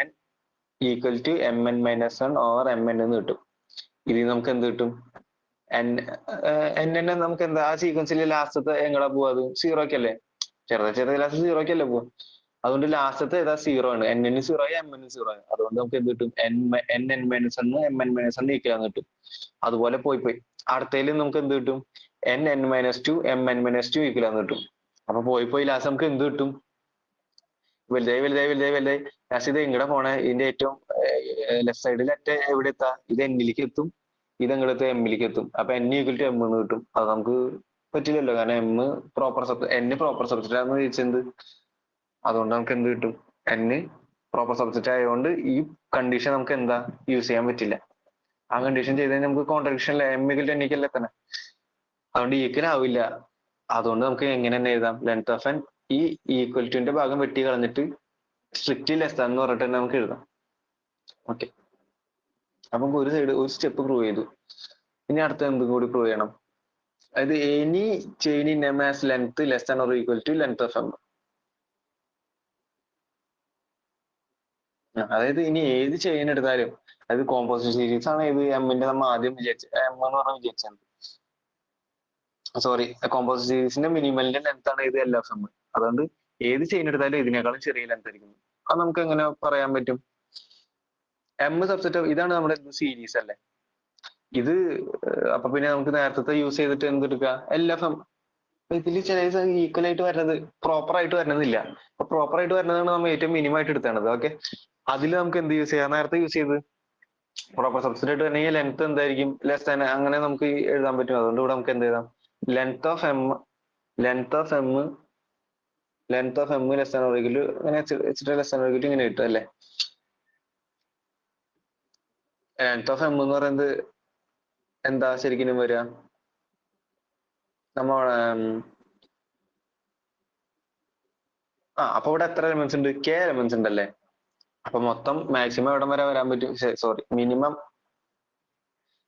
equal to M N minus one over M N എന്ന് കിട്ടും. ഇതിൽ നമുക്ക് എന്ത് കിട്ടും, എൻ നമുക്ക് എന്താ, ആ സീക്വൻസിൽ ലാസ്റ്റത്തെ എങ്ങടാ പോവാ, അത് സീറോക്കല്ലേ, ചെറുത ലാസ്റ്റ് സീറോക്കല്ലേ പോവാ. അതുകൊണ്ട് ലാസ്റ്റത്തെ ഏതാ, സീറോ ആണ്. എൻ സീറോ ആയി എം എൻ സീറോ ആയി. അതുകൊണ്ട് നമുക്ക് എന്ത് കിട്ടും, N minus one M N minus one equal ആന്ന് കിട്ടും. അതുപോലെ പോയി അടുത്തതിൽ നമുക്ക് എന്ത് കിട്ടും, N minus two M N minus two equal ആന്ന് കിട്ടും. അപ്പൊ പോയി ലാസ്റ്റ് നമുക്ക് എന്ത് കിട്ടും, വലുതായി വലുതായി വലുതായി വലുതായി ലാസ്റ്റ് ഇത് എങ്ങടെ പോണേ, ഇതിന്റെ ഏറ്റവും ലെഫ്റ്റ് സൈഡിൽ അറ്റ എവിടെ എത്താ, ഇത് എന്നിലേക്ക് എത്തും, ഇത് എങ്ങോട്ട് എമ്മിലേക്ക് എത്തും. അപ്പൊ എൻ ഈക്വൽ ടു എം എന്ന് കിട്ടും. അത് നമുക്ക് പറ്റില്ലല്ലോ, കാരണം M proper N proper subset ആണെന്ന് ചോദിച്ചത്. അതുകൊണ്ട് നമുക്ക് എന്ത് കിട്ടും, എൻ പ്രോപ്പർ സബ്സെറ്റ് ആയതുകൊണ്ട് ഈ കണ്ടീഷൻ നമുക്ക് എന്താ യൂസ് ചെയ്യാൻ പറ്റില്ല. ആ കണ്ടീഷൻ ചെയ്ത് കഴിഞ്ഞാൽ നമുക്ക് contradiction M equal to N equal തന്നെ, അതുകൊണ്ട് ഈക്വൽ ആവില്ല. അതുകൊണ്ട് നമുക്ക് എങ്ങനെ തന്നെ എഴുതാം, ലെങ്ത് ഓഫ് എൻ ഈ ഈക്വൽ ടുന്റെ ഭാഗം വെട്ടി കളഞ്ഞിട്ട് സ്ട്രിക്റ്റ്ലി ലെസ് ദാൻ എന്ന് പറഞ്ഞിട്ട് തന്നെ നമുക്ക് എഴുതാം. ഓക്കെ, അപ്പൊ ഒരു സൈഡ് ഒരു സ്റ്റെപ്പ് പ്രൂവ് ചെയ്തു. ഇനി അടുത്ത എന്തും കൂടി പ്രൂവ് ചെയ്യണം. അതായത് any chain in M has length less than or equal to length of M. അതായത് ഇനി ഏത് ചെയിൻ എടുത്താലും, അതായത് കോമ്പോസിറ്റ് സീരീസ് ആണ് ഇത് എമ്മിന്റെ നമ്മൾ ആദ്യം വിചാരിച്ച എം എന്ന് പറഞ്ഞാൽ വിചാരിച്ചത്, സോറി കോമ്പോസിറ്റ് സീരീസിന്റെ മിനിമലിന്റെ ലെങ്ത് ആണ് ഇത് എൽ ഓഫ് എം. അതുകൊണ്ട് ഏത് ചെയിൻ എടുത്താലും ഇതിനേക്കാളും ചെറിയ ലെങ്ത് ആയിരിക്കും. അത് നമുക്ക് എങ്ങനെ പറയാൻ പറ്റും, എം സബ്സെറ്റ് ഇതാണ് നമ്മുടെ സീരീസ് അല്ലേ ഇത്. അപ്പൊ പിന്നെ നമുക്ക് നേരത്തെ യൂസ് ചെയ്തിട്ട് എന്തെടുക്കുക, എൽ എഫ് എം. ഇതിൽ ചില ഈക്വൽ ആയിട്ട് വരുന്നത് പ്രോപ്പർ ആയിട്ട് വരുന്നതില്ല. അപ്പൊ പ്രോപ്പർ ആയിട്ട് വരുന്നതാണ് നമ്മൾ ഏറ്റവും മിനിമം ആയിട്ട് എടുത്തത്. ഓക്കെ, അതിൽ നമുക്ക് എന്ത് യൂസ് ചെയ്യാം, നേരത്തെ യൂസ് ചെയ്ത് പ്രോപ്പർ സബ്സെറ്റ് ആയിട്ട് വരണമെങ്കിൽ ലെങ്ത് എന്തായിരിക്കും, ലെസ് ദാൻ, അങ്ങനെ നമുക്ക് എഴുതാൻ പറ്റും. അതുകൊണ്ട് ഇവിടെ നമുക്ക് എന്ത് എഴുതാം, length of M length of M length of M less than or equal to, ഇങ്ങനെ less than or equal to ഇങ്ങനെ കിട്ടും അല്ലേ. ലെങ്ത് ഓഫ് എം എന്ന് പറയുന്നത് എന്താ ശരിക്കും വരിക, നമ്മ അപ്പൊ ഇവിടെ എത്ര എലമെന്റ്സ് ഉണ്ട്, കെ എലമെന്റ്സ് ഉണ്ടല്ലേ. അപ്പൊ മൊത്തം മാക്സിമം എവിടെ വരെ വരാൻ പറ്റും, സോറി മിനിമം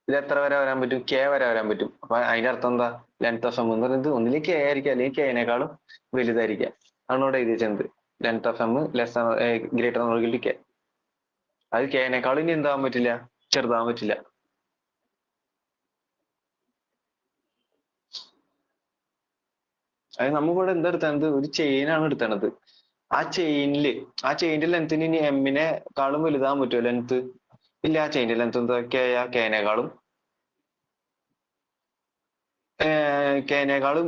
ഇത് എത്ര വരെ വരാൻ പറ്റും, കെ വരെ വരാൻ പറ്റും. അപ്പൊ അതിന്റെ അർത്ഥം എന്താ, ലെങ്ത് ഓഫ് എം എന്ന് പറയുന്നത് ഒന്നിലേക്ക് കെ ആയിരിക്കും, അല്ലെങ്കിൽ കെനേക്കാളും വലുതായിരിക്കാം. ആണ് ഇവിടെ എഴുതി വെച്ചത്, length of M less greater equal to K. അത് കെനേക്കാളും ഇനി എന്താവാൻ പറ്റില്ല, ചെറുതാവാൻ പറ്റില്ല. അതായത് നമ്മളിവിടെ എന്താ എടുത്തത്, ഒരു ചെയിൻ ആണ് എടുത്തത്. ആ ചെയിന്റെ ലെങ്ത്തിന് ഇനി എമ്മിനെക്കാളും വലുതാൻ പറ്റുമോ ലെങ്ത്, ഇല്ല. ആ ചെയിന്റെ ലെങ്ത് എന്താ, കെനേക്കാളും കെനേക്കാളും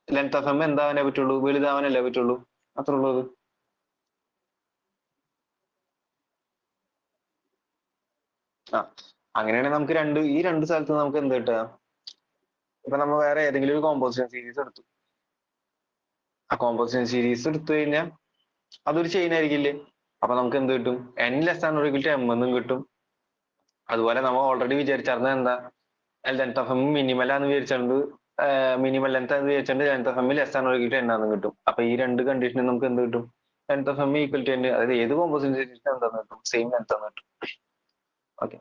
ലെങ്ത് ഓഫ് എം എന്താവാനേ പറ്റുള്ളൂ, വലുതാവാനല്ലേ പറ്റുള്ളൂ. അത്ര ഉള്ളത്. അങ്ങനെയാണെങ്കിൽ നമുക്ക് ഈ രണ്ട് സ്ഥലത്ത് നമുക്ക് എന്ത് കിട്ടുക, ഇപ്പൊ നമ്മൾ വേറെ ഏതെങ്കിലും ഒരു കോമ്പോസിഷൻ സീരീസ് എടുത്തു. ആ കോമ്പോസിഷൻ സീരീസ് എടുത്തു കഴിഞ്ഞാൽ അതൊരു ചെയിൻ ആയിരിക്കില്ലേ. അപ്പൊ നമുക്ക് എന്ത് കിട്ടും, N less than equal to M എന്നും കിട്ടും. അതുപോലെ നമ്മൾ ഓൾറെഡി വിചാരിച്ചറിഞ്ഞത് എന്താ, ലെങ്ത് ഓഫ് എം മിനിമലാന്ന് വിചാരിച്ചുകൊണ്ട് മിനിമൽ ലെങ്ത് എന്ന് വിചാരിച്ചുകൊണ്ട് length of M less than equal to N ആണെന്ന് കിട്ടും. അപ്പൊ ഈ രണ്ട് കണ്ടീഷനും നമുക്ക് എന്ത് കിട്ടും, length of M equal to N, അതായത് ഏത് കോമ്പോസിഷൻ സീരീസിന് എന്താന്ന് കിട്ടും, സെയിം ലെങ്ത് എന്ന് കിട്ടും. ഓക്കെ,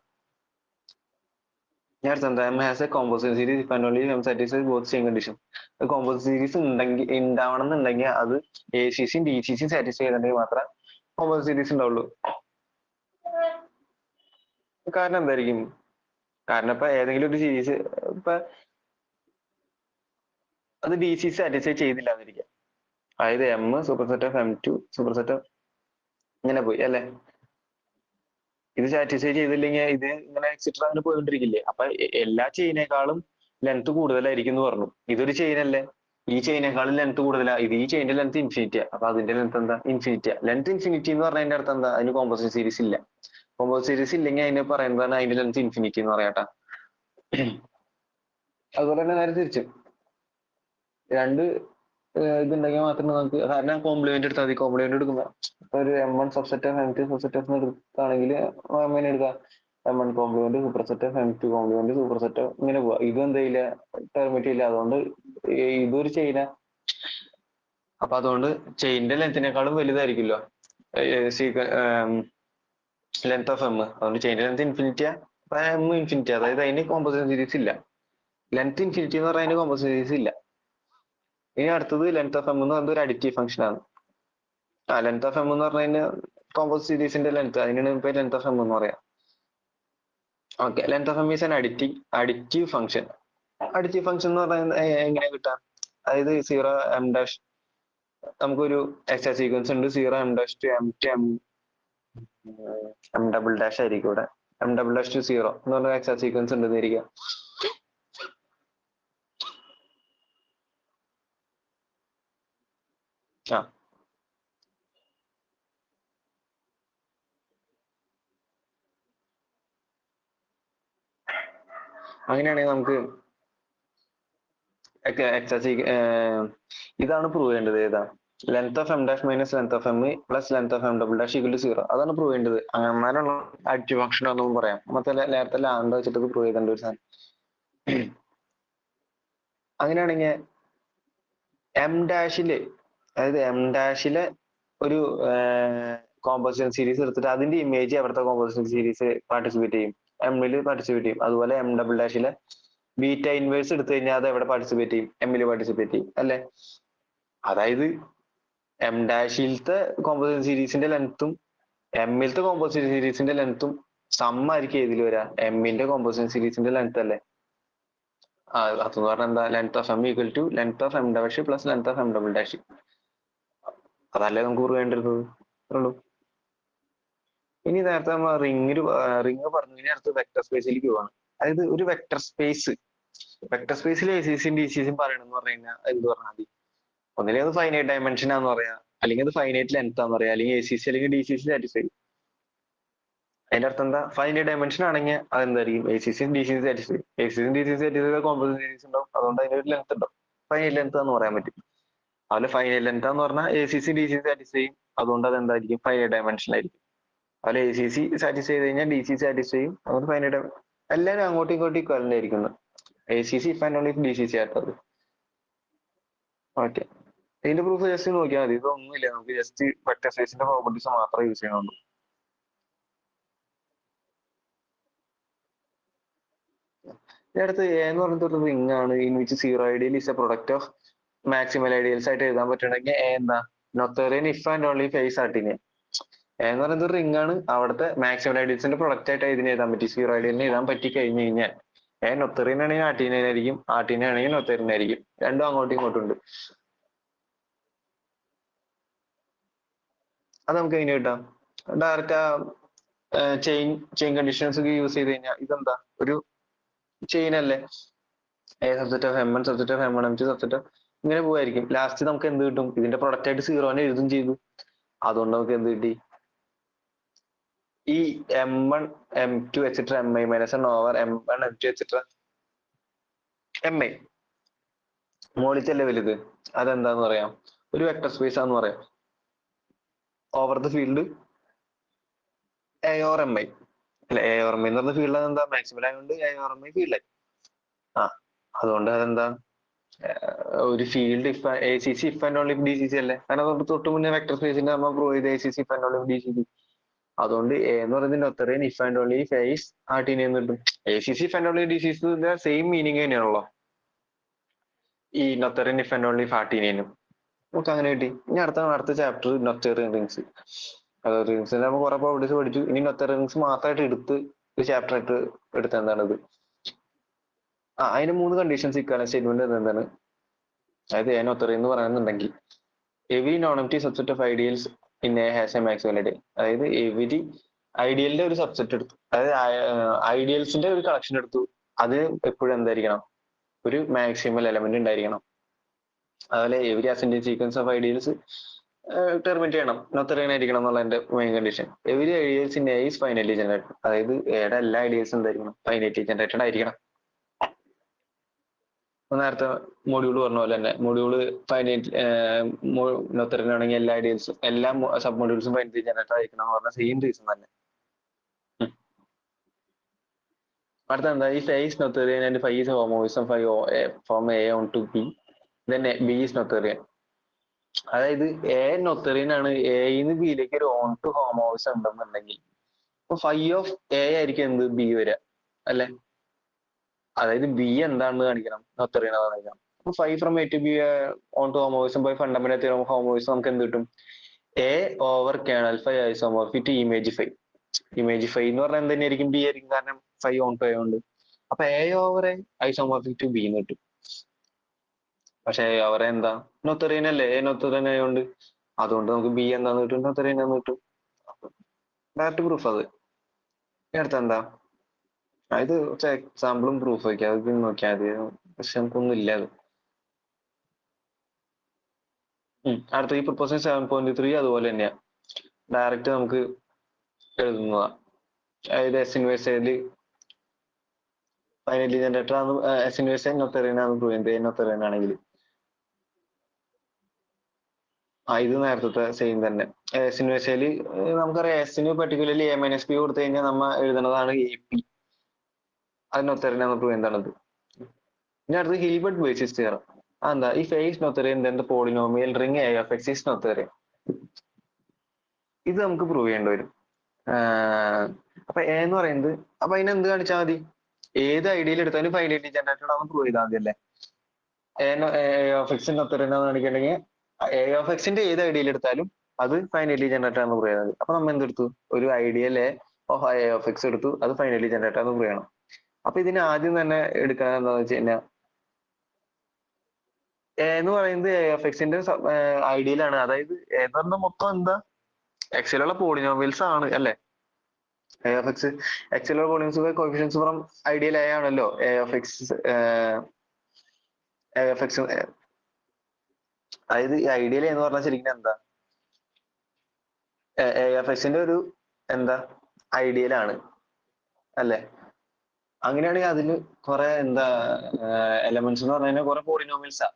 ഞാൻ എന്താ, M has A composition series if and only M satisfies both same condition. Composition series ഉണ്ടാവണം എന്നുണ്ടെങ്കിൽ അത് എ സി സിയും ഡി സി സിയും സാറ്റിസ്ഫൈ ചെയ്തിട്ടുണ്ടെങ്കിൽ മാത്രമേ കോമ്പോസിഷൻ സീരീസ് ഉണ്ടാവുള്ളൂ. കാരണം എന്തായിരിക്കും, കാരണം ഇപ്പൊ ഏതെങ്കിലും ഒരു സീരീസ് ഇപ്പൊ അത് ഡി സി സാറ്റിസ്ഫൈ ചെയ്തില്ല എന്നിരിക്കാം, അതായത് M super set of M two super set of ഇങ്ങനെ പോയി അല്ലെ, ഇത് സാറ്റിസ്ഫൈ ചെയ്തില്ലെങ്കിൽ ഇത് ഇങ്ങനെ എക്സെട്ര അങ്ങനെ പോയിക്കൊണ്ടിരിക്കില്ലേ. അപ്പൊ എല്ലാ ചെയിനേക്കാളും ലെങ്ത് കൂടുതലായിരിക്കും എന്ന് പറഞ്ഞു. ഇതൊരു ചെയിൻ അല്ലേ, ഈ ചെയിനേക്കാളും ലെങ്ത് കൂടുതലാ, ഇത് ഈ ചെയിന്റെ ലെങ്ത് ഇൻഫിനിറ്റിയാ. അപ്പൊ അതിന്റെ ലെങ്ത് എന്താ, ഇൻഫിനിറ്റിയാ. ലെങ്ത് ഇൻഫിനിറ്റി എന്ന് പറഞ്ഞതിന്റെ അർത്ഥം എന്താ, അതിന് കോമ്പോസിറ്റ് സീരീസ് ഇല്ല. കോമ്പോസിറ്റ് സീരീസ് ഇല്ലെങ്കിൽ അതിന് പറയുന്നതാണ് അതിന്റെ ലെങ്ത് ഇൻഫിനിറ്റി എന്ന് പറയാട്ടാ. അതുപോലെ തന്നെ നേരെ തിരിച്ചു രണ്ട് ഇതുണ്ടെങ്കിൽ മാത്രമേ നമുക്ക്, കാരണം കോംപ്ലിമെന്റ് എടുത്താൽ മതി. കോംപ്ലിമെന്റ് എടുക്കുമ്പോൾ ഒരു M one subset of M two subset of എടുക്കുകയാണെങ്കിൽ എങ്ങനെ എടുക്കാം, M one complement super set of M two complement superset ഇങ്ങനെ പോവാ. ഇതും എന്തെയില്ല, ടെർമിറ്റ് ഇല്ല. അതുകൊണ്ട് ഇതൊരു ചെയിന. അപ്പൊ അതുകൊണ്ട് ചെയിന്റെ ലെങ്തിനേക്കാളും വലുതായിരിക്കുമല്ലോ ലെങ്ത് ഓഫ് എം. അതുകൊണ്ട് ചെയിന്റെ ലെങ്ത് ഇൻഫിനിറ്റിയാ, എം ഇൻഫിനിറ്റി. അതായത് അതിന് കോമ്പോസിഷൻ സീരീസ് ഇല്ല. ലെങ്ത് ഇൻഫിനിറ്റി എന്ന് പറഞ്ഞാൽ അതിന് കോമ്പോസിഷൻ സീരീസ് ഇല്ല. ഇനി അടുത്തത് ലെങ്ത് ഓഫ് എം എന്ന് പറയുന്നത് ഒരു അഡിറ്റീവ് ഫംഗ്ഷൻ ആണ്. ലെങ്ത് ഓഫ് എം എന്ന് പറഞ്ഞു കഴിഞ്ഞാൽ കോമ്പോസിറ്റ് സീരീസിന്റെ ലെങ്ത്, അതിനാണ് ഇപ്പൊ ലെങ്ത് ഓഫ് എം എന്ന് പറയാം. Okay, length of M is an additive function. Additive function എന്ന് പറഞ്ഞാൽ എങ്ങനെ കിട്ടാം, അതായത് സീറോ എം ഡാഷ്, നമുക്കൊരു എക്സ്ട്രാ സീക്വൻസ് ഉണ്ട്, zero M dash to M to M double dash ആയിരിക്കും ഇവിടെ, M double dash to zero എന്ന് പറഞ്ഞ എക്സ്ട്രാ സീക്വൻസ് ഉണ്ട് എന്നിരിക്കുക. അങ്ങനെയാണെങ്കിൽ നമുക്ക് ഇതാണ് പ്രൂവ് ചെയ്യേണ്ടത്. ഏതാ? Length of M dash minus length of M plus length of M double dash equal to 0. അതാണ് പ്രൂവ് ചെയ്യേണ്ടത്. എന്നാലുള്ള ആക്റ്റീവ് ഫംഗ്ഷൻ ആണെന്നും പറയാം. മറ്റേ നേരത്തെ ലാംഡ വെച്ചിട്ട് പ്രൂവ് ചെയ്തേണ്ട ഒരു സാധനം. അങ്ങനെയാണെങ്കിൽ എം ഡാഷില്, അതായത് എം ഡാഷിലെ ഒരു കോമ്പോസിഷൻ സീരീസ് എടുത്തിട്ട് അതിന്റെ ഇമേജ് അവിടുത്തെ കോമ്പോസിഷൻ സീരീസ് പാർട്ടിസിപ്പേറ്റ് ചെയ്യും, എമ്മില് പാർട്ടിസിപ്പേറ്റ് ചെയ്യും. അതുപോലെ എം ഡബിൾ ഡാഷിലെ ബീറ്റ ഇൻവേഴ്സ് എടുത്തു കഴിഞ്ഞാൽ അത് എവിടെ പാർട്ടിസിപ്പേറ്റ് ചെയ്യും? എമ്മില് പാർട്ടിസിപ്പേറ്റ് ചെയ്യും അല്ലെ? അതായത് എം ഡാഷിലത്തെ കോമ്പോസിഷൻ സീരീസിന്റെ ലെങ്ത്തും എമ്മിലത്തെ കോമ്പോസിഷൻ സീരീസിന്റെ ലെങ്ത്തും സമ്മായിരിക്കും ഏതിൽ വരാ? എമ്മിന്റെ കോമ്പോസിഷൻ സീരീസിന്റെ ലെങ്ത് അല്ലേ? അതെന്ന് പറഞ്ഞാൽ എന്താ? Length of M equal to length of M dash plus length of M double dash. അതല്ലേ നമുക്ക് പ്രൂവ് ചെയ്യേണ്ടിരുന്നത്. ഉള്ളൂ. ഇനി നേരത്തെ നമ്മൾ റിങ് പറഞ്ഞു. ഇനി അടുത്ത് വെക്ടർ സ്പേസിലേക്ക് പോവാണ്. അതായത് ഒരു വെക്ടർ സ്പേസിൽ എസിസിയും ഡിസിസിയും പറയണമെന്ന് പറഞ്ഞു കഴിഞ്ഞാൽ എന്ത് പറഞ്ഞാൽ മതി? ഒന്നില്ലെങ്കിൽ അത് ഫൈനൈറ്റ് ഡയമെൻഷൻ ആണെന്ന് പറയാം, അല്ലെങ്കിൽ അത് ഫൈനൈറ്റ് ലെങ്ത് ആണെന്ന് പറയാം, അല്ലെങ്കിൽ എസിസി അല്ലെങ്കിൽ ഡിസിസി സാറ്റിസ്ഫൈ. അതിന്റെ അർത്ഥം എന്താ? ഫൈനൈറ്റ് ഡയമെൻഷൻ ആണെങ്കിൽ അതെന്തായിരിക്കും? എസിസിയും ഡിസിസി സാറ്റിസ്ഫൈ. എസിസിയും ഡിസിസി സാറ്റിസ്ഫൈ കോമ്പോസിഷൻ സീരീസ് ഉണ്ടാവും, അതുകൊണ്ട് അതിന്റെ ഒരു ലെങ്ത് ഉണ്ടാവും. ഫൈനൈറ്റ് ലെങ്ത് എന്ന് പറയാൻ പറ്റും. അതുപോലെ ഫൈനൈറ്റ് ലെങ്ത് എന്ന് പറഞ്ഞാൽ എസിസി ഡിസിസി സാറ്റിസ്ഫൈ ചെയ്യും, അതുകൊണ്ട് അത് എന്തായിരിക്കും? ഫൈനൈറ്റ് ഡയമെൻഷൻ ആയിരിക്കും. അതുപോലെ എസിസി സാറ്റിസ്ഫൈ ചെയ്ത് കഴിഞ്ഞാൽ ഡിസി സാറ്റിസ്ഫൈ ചെയ്യും, അതുകൊണ്ട് ഫൈനൈറ്റ്. എല്ലാവരും അങ്ങോട്ടും ഇങ്ങോട്ടും ഇക്വലന്റ് ആയിരിക്കുന്നത്. ACC if and only DCC ആയിട്ടത്. ഓക്കെ, ഇതിന്റെ പ്രൂഫ് ജസ്റ്റ് നോക്കിയാൽ മതി. ഇതൊന്നുമില്ല, നമുക്ക് ജസ്റ്റ് വെക്ടർ സ്പേസിന്റെ പ്രോപ്പർട്ടീസ് മാത്രമേ യൂസ് ചെയ്യണുള്ളൂ. അടുത്ത് എ എന്ന് പറഞ്ഞിട്ട് ഒരു റിംഗ് ആണ് in which zero ideal is a product of maximal ideals ആയിട്ട് എഴുതാൻ പറ്റണമെങ്കിൽ എ എന്താ? Noetherian if and only face Artinian. എന്ന് പറയുന്നത് ഒരു റിംഗ് ആണ്, അവിടുത്തെ മാക്സിമൽ ഐഡിയൽസിന്റെ പ്രൊഡക്റ്റ് ആയിട്ട് ഇതിന് എഴുതാൻ പറ്റി, സീറോ ഐഡിയലിന് എഴുതാൻ പറ്റി കഴിഞ്ഞു കഴിഞ്ഞാൽ നൊത്തേറിയൻ ആണെങ്കിൽ ആർട്ടിനായിരിക്കും, ആർട്ടിന ആണെങ്കിൽ നൊത്തേറിയൻ ആയിരിക്കും. രണ്ടും അങ്ങോട്ടും ഇങ്ങോട്ടും ഉണ്ട്. അത് നമുക്ക് എങ്ങനെ കിട്ടാം? ഡയറക്റ്റ് ചെയിൻ കണ്ടീഷൻസ് ഒക്കെ യൂസ് ചെയ്ത് കഴിഞ്ഞാൽ ഇതെന്താ? ഒരു ചെയിൻ അല്ലേ? A subset of M one subset of M one M two subset of ഇങ്ങനെ പോവായിരിക്കും. ലാസ്റ്റ് നമുക്ക് എന്ത് കിട്ടും? ഇതിന്റെ പ്രൊഡക്റ്റ് ആയിട്ട് സീറോനെ എഴുതും ചെയ്തു. അതുകൊണ്ട് നമുക്ക് എന്ത് കിട്ടി? ഈ M one M two etcetera M I minus N over M one M two etcetera M I മോളിച്ചല്ലേ വലുത്, അതെന്താന്ന് പറയാം? ഒരു വെക്ടർ സ്പേസ് ആണെന്ന് പറയാം. Over the field A or M I അല്ല, എ ഓർ എം ഐ എന്ന് പറഞ്ഞ ഫീൽഡ് എന്താ? മാക്സിമൽ ആയതുകൊണ്ട് എ ഓർ എം ഐ ഫീൽഡായി. അതുകൊണ്ട് അതെന്താ? ഒരു field if A C C if and only D C C അല്ലേ? കാരണം തൊട്ട് മുന്നേ വെക്ടർ സ്പേസിന്റെ നമ്മൾ പ്രൂവ് ചെയ്ത് A C C if and only D C C. അതുകൊണ്ട് എ എന്ന് പറയുന്നത് നൊത്തേറിയൻ if and only face Artinian എന്ന് കിട്ടും. A C C if and only D C C same meaning തന്നെയാണല്ലോ ഈ നൊത്തേറിയൻ ഇഫ് ആൻഡ് ഓൺലി ആർട്ടിനും. നമുക്ക് അങ്ങനെ കിട്ടി. ഇനി അടുത്ത ചാപ്റ്റർ നൊത്തേറിയൻ റിങ്സ്. റിങ്സിന്റെ നമ്മൾ കുറെ പ്രോപ്പർട്ടീസ് പഠിച്ചു. ഇനി നൊത്തേറിയൻ റിങ്സ് മാത്രമായിട്ട് എടുത്ത് ഒരു ചാപ്റ്റർ ആയിട്ട് എടുത്ത എന്താണിത്? അതിന് 3 കണ്ടീഷൻസ് ഇക്കാലം സ്റ്റേറ്റ്മെന്റ് എന്താണ്? അതായത് എ നൊത്തേറിയൻ എന്ന് പറയുന്നുണ്ടെങ്കിൽ every non empty subset of ideals in A has A maximal ideal. അതായത് എവരി ഐഡിയലിന്റെ ഒരു സബ്സെറ്റ് എടുത്തു, അതായത് ഐഡിയൽസിന്റെ ഒരു കളക്ഷൻ എടുത്തു, അത് എപ്പോഴും എന്തായിരിക്കണം? ഒരു മാക്സിമൽ എലമെന്റ് ഉണ്ടായിരിക്കണം. അതുപോലെ every ascending sequence of ideals terminate ചെയ്യണം, നൊത്തേറിയൻ ആയിരിക്കണം എന്നുള്ള എന്റെ main condition. Every ideals in A is finitely generated. അതായത് എയുടെ എല്ലാ ഐഡിയൽസും എന്തായിരിക്കണം? ഫൈനൈറ്റ്ലി ജനറേറ്റഡ് ആയിരിക്കണം. നേരത്തെ മൊഡ്യൂൾ പറഞ്ഞ പോലെ തന്നെ മൊഡ്യൂള് ഫൈനൈറ്റ് നൊത്തേറിയൻ ആണെങ്കിൽ എല്ലാ ഐഡിയൽസും എല്ലാ സബ് മൊഡ്യൂൾസും ഫൈനൈറ്റ്ലി ജനറേറ്റഡ് ആയിരിക്കണം എന്ന് പറഞ്ഞ സെയിം റീസൺ തന്നെ. അടുത്ത എന്താ? ഈ face Noetherian and phi is homomorphism from A onto B, then B is Noetherian. അതായത് എ നൊത്തേറിയൻ ആണ്, എന്ന് ബിയിലേക്ക് ഒരു ഓൺ ടു ഹോമോമോർഫിസം ഉണ്ടെന്നുണ്ടെങ്കിൽ അപ്പൊ ഫൈ ഓഫ് എ ആയിരിക്കും എന്ത്? ബി വരിക അല്ലെ? അതായത് ബി എന്താണെന്ന് കാണിക്കണം? നൊത്തേറിയൻ ആണെന്ന് കാണിക്കണം. അപ്പൊ phi from A to B onto homomorphism by fundamental theorem of homomorphism നമുക്ക് എന്ത് കിട്ടും? A over kernel phi isomorphic to image phi. Image phi എന്ന് പറഞ്ഞാൽ എന്ത് തന്നെയായിരിക്കും? ബി ആയിരിക്കും, കാരണം ഫൈ ഓൺ ടു ആയതുകൊണ്ട്. അപ്പൊ A over A isomorphic to B എന്ന് കിട്ടും. പക്ഷെ എ ഓവർ എന്താ? നൊത്തേറിയൻ അല്ലേ? എ നൊത്തേറിയൻ ആയതുകൊണ്ട്. അതുകൊണ്ട് നമുക്ക് ബി എന്താന്ന് കിട്ടും? നൊത്തേറിയൻ എന്ന് കിട്ടും. ഡയറക്റ്റ് പ്രൂഫ് അത്. അടുത്ത എന്താ? ഇത് എക്സാമ്പിളും പ്രൂഫ് വയ്ക്കാം, അത് നോക്കിയാൽ മതി. പക്ഷെ നമുക്കൊന്നും ഇല്ല അത്. അടുത്ത ഈ പ്രൊപ്പോസൽ 7.3 അതുപോലെ തന്നെയാ, ഡയറക്റ്റ് നമുക്ക് എഴുതുന്നതാ. അതായത് എസ് ഇൻവേഴ്സ് ഫൈനലി ജനറേറ്റർ ആണ് എസ് ഇൻവേഴ്സ് നോതെറിയൻ ആണ് പ്രൂവ് ചെയ്യുന്നത് നോതെറിയൻ ആണെങ്കിൽ. ഇത് നേരത്തെ സെയിം തന്നെ. എസ് ഇൻവേഴ്സിൽ നമുക്കറിയാം എസിന് പെർട്ടിക്കുലർലി എ മൈനസ് പി കൊടുത്തു കഴിഞ്ഞാൽ നമ്മൾ എഴുതുന്നതാണ് എ പി. അത് നോതെറിയൻ ആണ് പ്രൂവ് ചെയ്യുന്നതാണത്. ഇനി അടുത്ത് ഹിൽബർട്ട് ബേസിസ് തിയറം. അതെന്താ? ഈ phase Noetherian then the polynomial ring A of X is Noetherian. ഇത് നമുക്ക് പ്രൂവ് ചെയ്യേണ്ടി വരും. അപ്പൊ എ എന്ന് പറയുന്നത്, അപ്പൊ അതിന് എന്ത് കാണിച്ചാൽ മതി? ഏത് ഐഡിയയിൽ എടുത്താലും ഫൈനലി ജനറേറ്റഡ് ആണെന്ന് പ്രൂവ് ചെയ്താൽ മതി അല്ലേ? എ ഓഫ് എക്സ് നോതെറിയൻ എന്ന് കാണിക്കണമെങ്കിൽ എ ഓഫ് എക്സിന്റെ ഏത് ഐഡിയയിൽ എടുത്താലും അത് ഫൈനലി ജനറേറ്റഡ് ആണെന്ന് പ്രൂവ് ചെയ്താൽ മതി. അപ്പൊ നമ്മൾ എന്തെടുത്തു? ഒരു ഐഡിയൽ എ ഓഫ് എക്സ് എടുത്തു, അത് ഫൈനലി ജനറേറ്റഡ് ആണെന്ന് പ്രൂവ് ചെയ്യണം. അപ്പൊ ഇതിന് ആദ്യം തന്നെ എടുക്കാൻ എന്താണെന്ന് വെച്ച് കഴിഞ്ഞാൽ എ എന്ന് പറയുന്നത് എ ഓഫ് എക്സിന്റെ ഐഡിയലാണ്. അതായത് എ എന്ന് പറഞ്ഞാൽ മൊത്തം എന്താ? എക്സിലുള്ള പോളിനോമിയൽസ് ആണ് അല്ലെ? എ ഓഫ് എക്സ് എക്സിലുള്ള polynomials coefficients from ideal A ആണല്ലോ A of X. A of X അതായത് ഐഡിയൽ എന്ന് പറഞ്ഞാൽ ശരിക്കും എന്താ? എ ഓഫ് എക്സിന്റെ ഒരു എന്താ ഐഡിയൽ ആണ് അല്ലെ? അങ്ങനെയാണെങ്കിൽ അതിന് കുറെ എന്താ എലമെന്റ്സ് എന്ന് പറഞ്ഞാൽ കുറെ പോളിനോമിയൽസാ.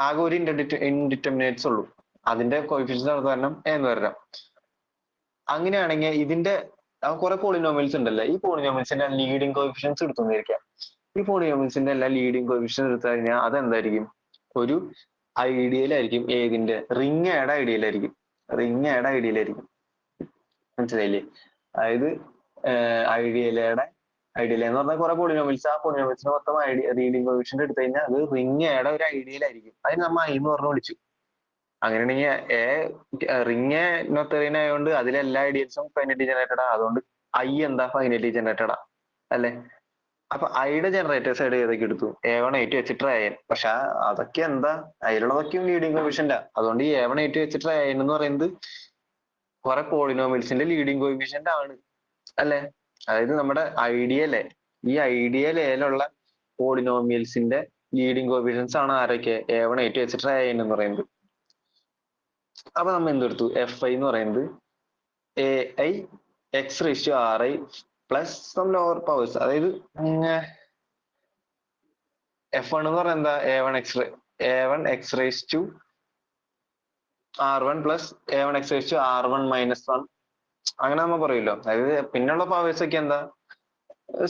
ആകെ ഒരു ഇൻഡിറ്റർമിനേറ്റ്സ് ഉള്ളൂ. അതിന്റെ കോഎഫിഷ്യൻസ് കാരണം എന്ന് വരാം. അങ്ങനെയാണെങ്കിൽ ഇതിന്റെ കുറെ പോളിനോമിയൽസ് ഉണ്ടല്ലോ, ഈ പോളിനോമിയൽസിന്റെ ലീഡിങ് കോഎഫിഷ്യൻസ് എടുത്തു വന്നിരിക്കാം. ഈ പോളിനോമിയൽസിന്റെ എല്ലാ ലീഡിങ് കോഎഫിഷ്യൻസ് എടുത്തു കഴിഞ്ഞാൽ അതെന്തായിരിക്കും? ഒരു ഐഡിയലായിരിക്കും. ഏതിന്റെ? റിംഗ് എയുടെ ഐഡിയലായിരിക്കും. റിംഗ് എയുടെ ഐഡിയലായിരിക്കും. മനസ്സിലായില്ലേ? അതായത് ഐഡിയൽ എന്ന് പറഞ്ഞാൽ കുറെ പോളിനോമിയൽസ്, ആ പോളിനോമിയൽസിന് മൊത്തം ലീഡിങ് കോഎഫിഷ്യന്റ് എടുത്തു കഴിഞ്ഞാൽ അത് റിംഗ് എയുടെ ഒരു ഐഡിയലായിരിക്കും. അതിന് നമ്മൾ ഐ എന്ന് പറഞ്ഞു വിളിച്ചു. അങ്ങനെയാണെങ്കിൽ റിംഗ് നോതെറിയൻ ആയതുകൊണ്ട് അതിലെ എല്ലാ ഐഡിയൽസും ഫൈനലി ജനറേറ്റഡ് ആണ്. അതുകൊണ്ട് ഐ എന്താ? ഫൈനലി ജനറേറ്റഡ് ആണ് അല്ലെ? അപ്പൊ ഐയുടെ ജനറേറ്റേഴ്സ് സൈഡ് ഏതൊക്കെ എടുത്തു? A1 A2 etc. AN. പക്ഷെ അതൊക്കെ എന്താ? അതിലുള്ളതൊക്കെയും ലീഡിങ് കോഎഫിഷ്യന്റാ. അതുകൊണ്ട് ഈ A1 A2 etc. AN എന്ന് പറയുന്നത് കുറെ പോളിനോമിയൽസിന്റെ ലീഡിങ് കോഎഫിഷ്യന്റ് ആണ് അല്ലെ? അതായത് നമ്മുടെ ഐഡിയൽ ഈ ഐഡിയൽ എയിലുള്ള പോളിനോമിയൽസിന്റെ ലീഡിങ് കോഎഫിഷ്യൻസ് ആണ് ആരൊക്കെ? A1 A2 etc. AN എന്ന് പറയുന്നത്. അപ്പൊ നമ്മൾ എന്തെടുത്തു? FI എന്ന് പറയുന്നത് AI x⁻RI plus some lower powers. അതായത് F1 എന്ന് പറയുന്നത് എന്താ? A1 x⁻R1 plus A1 x⁻R1 minus 1 അങ്ങനെ നമ്മൾ പറയുമല്ലോ. അതായത് പിന്നെയുള്ള പവേഴ്സ് ഒക്കെ എന്താ?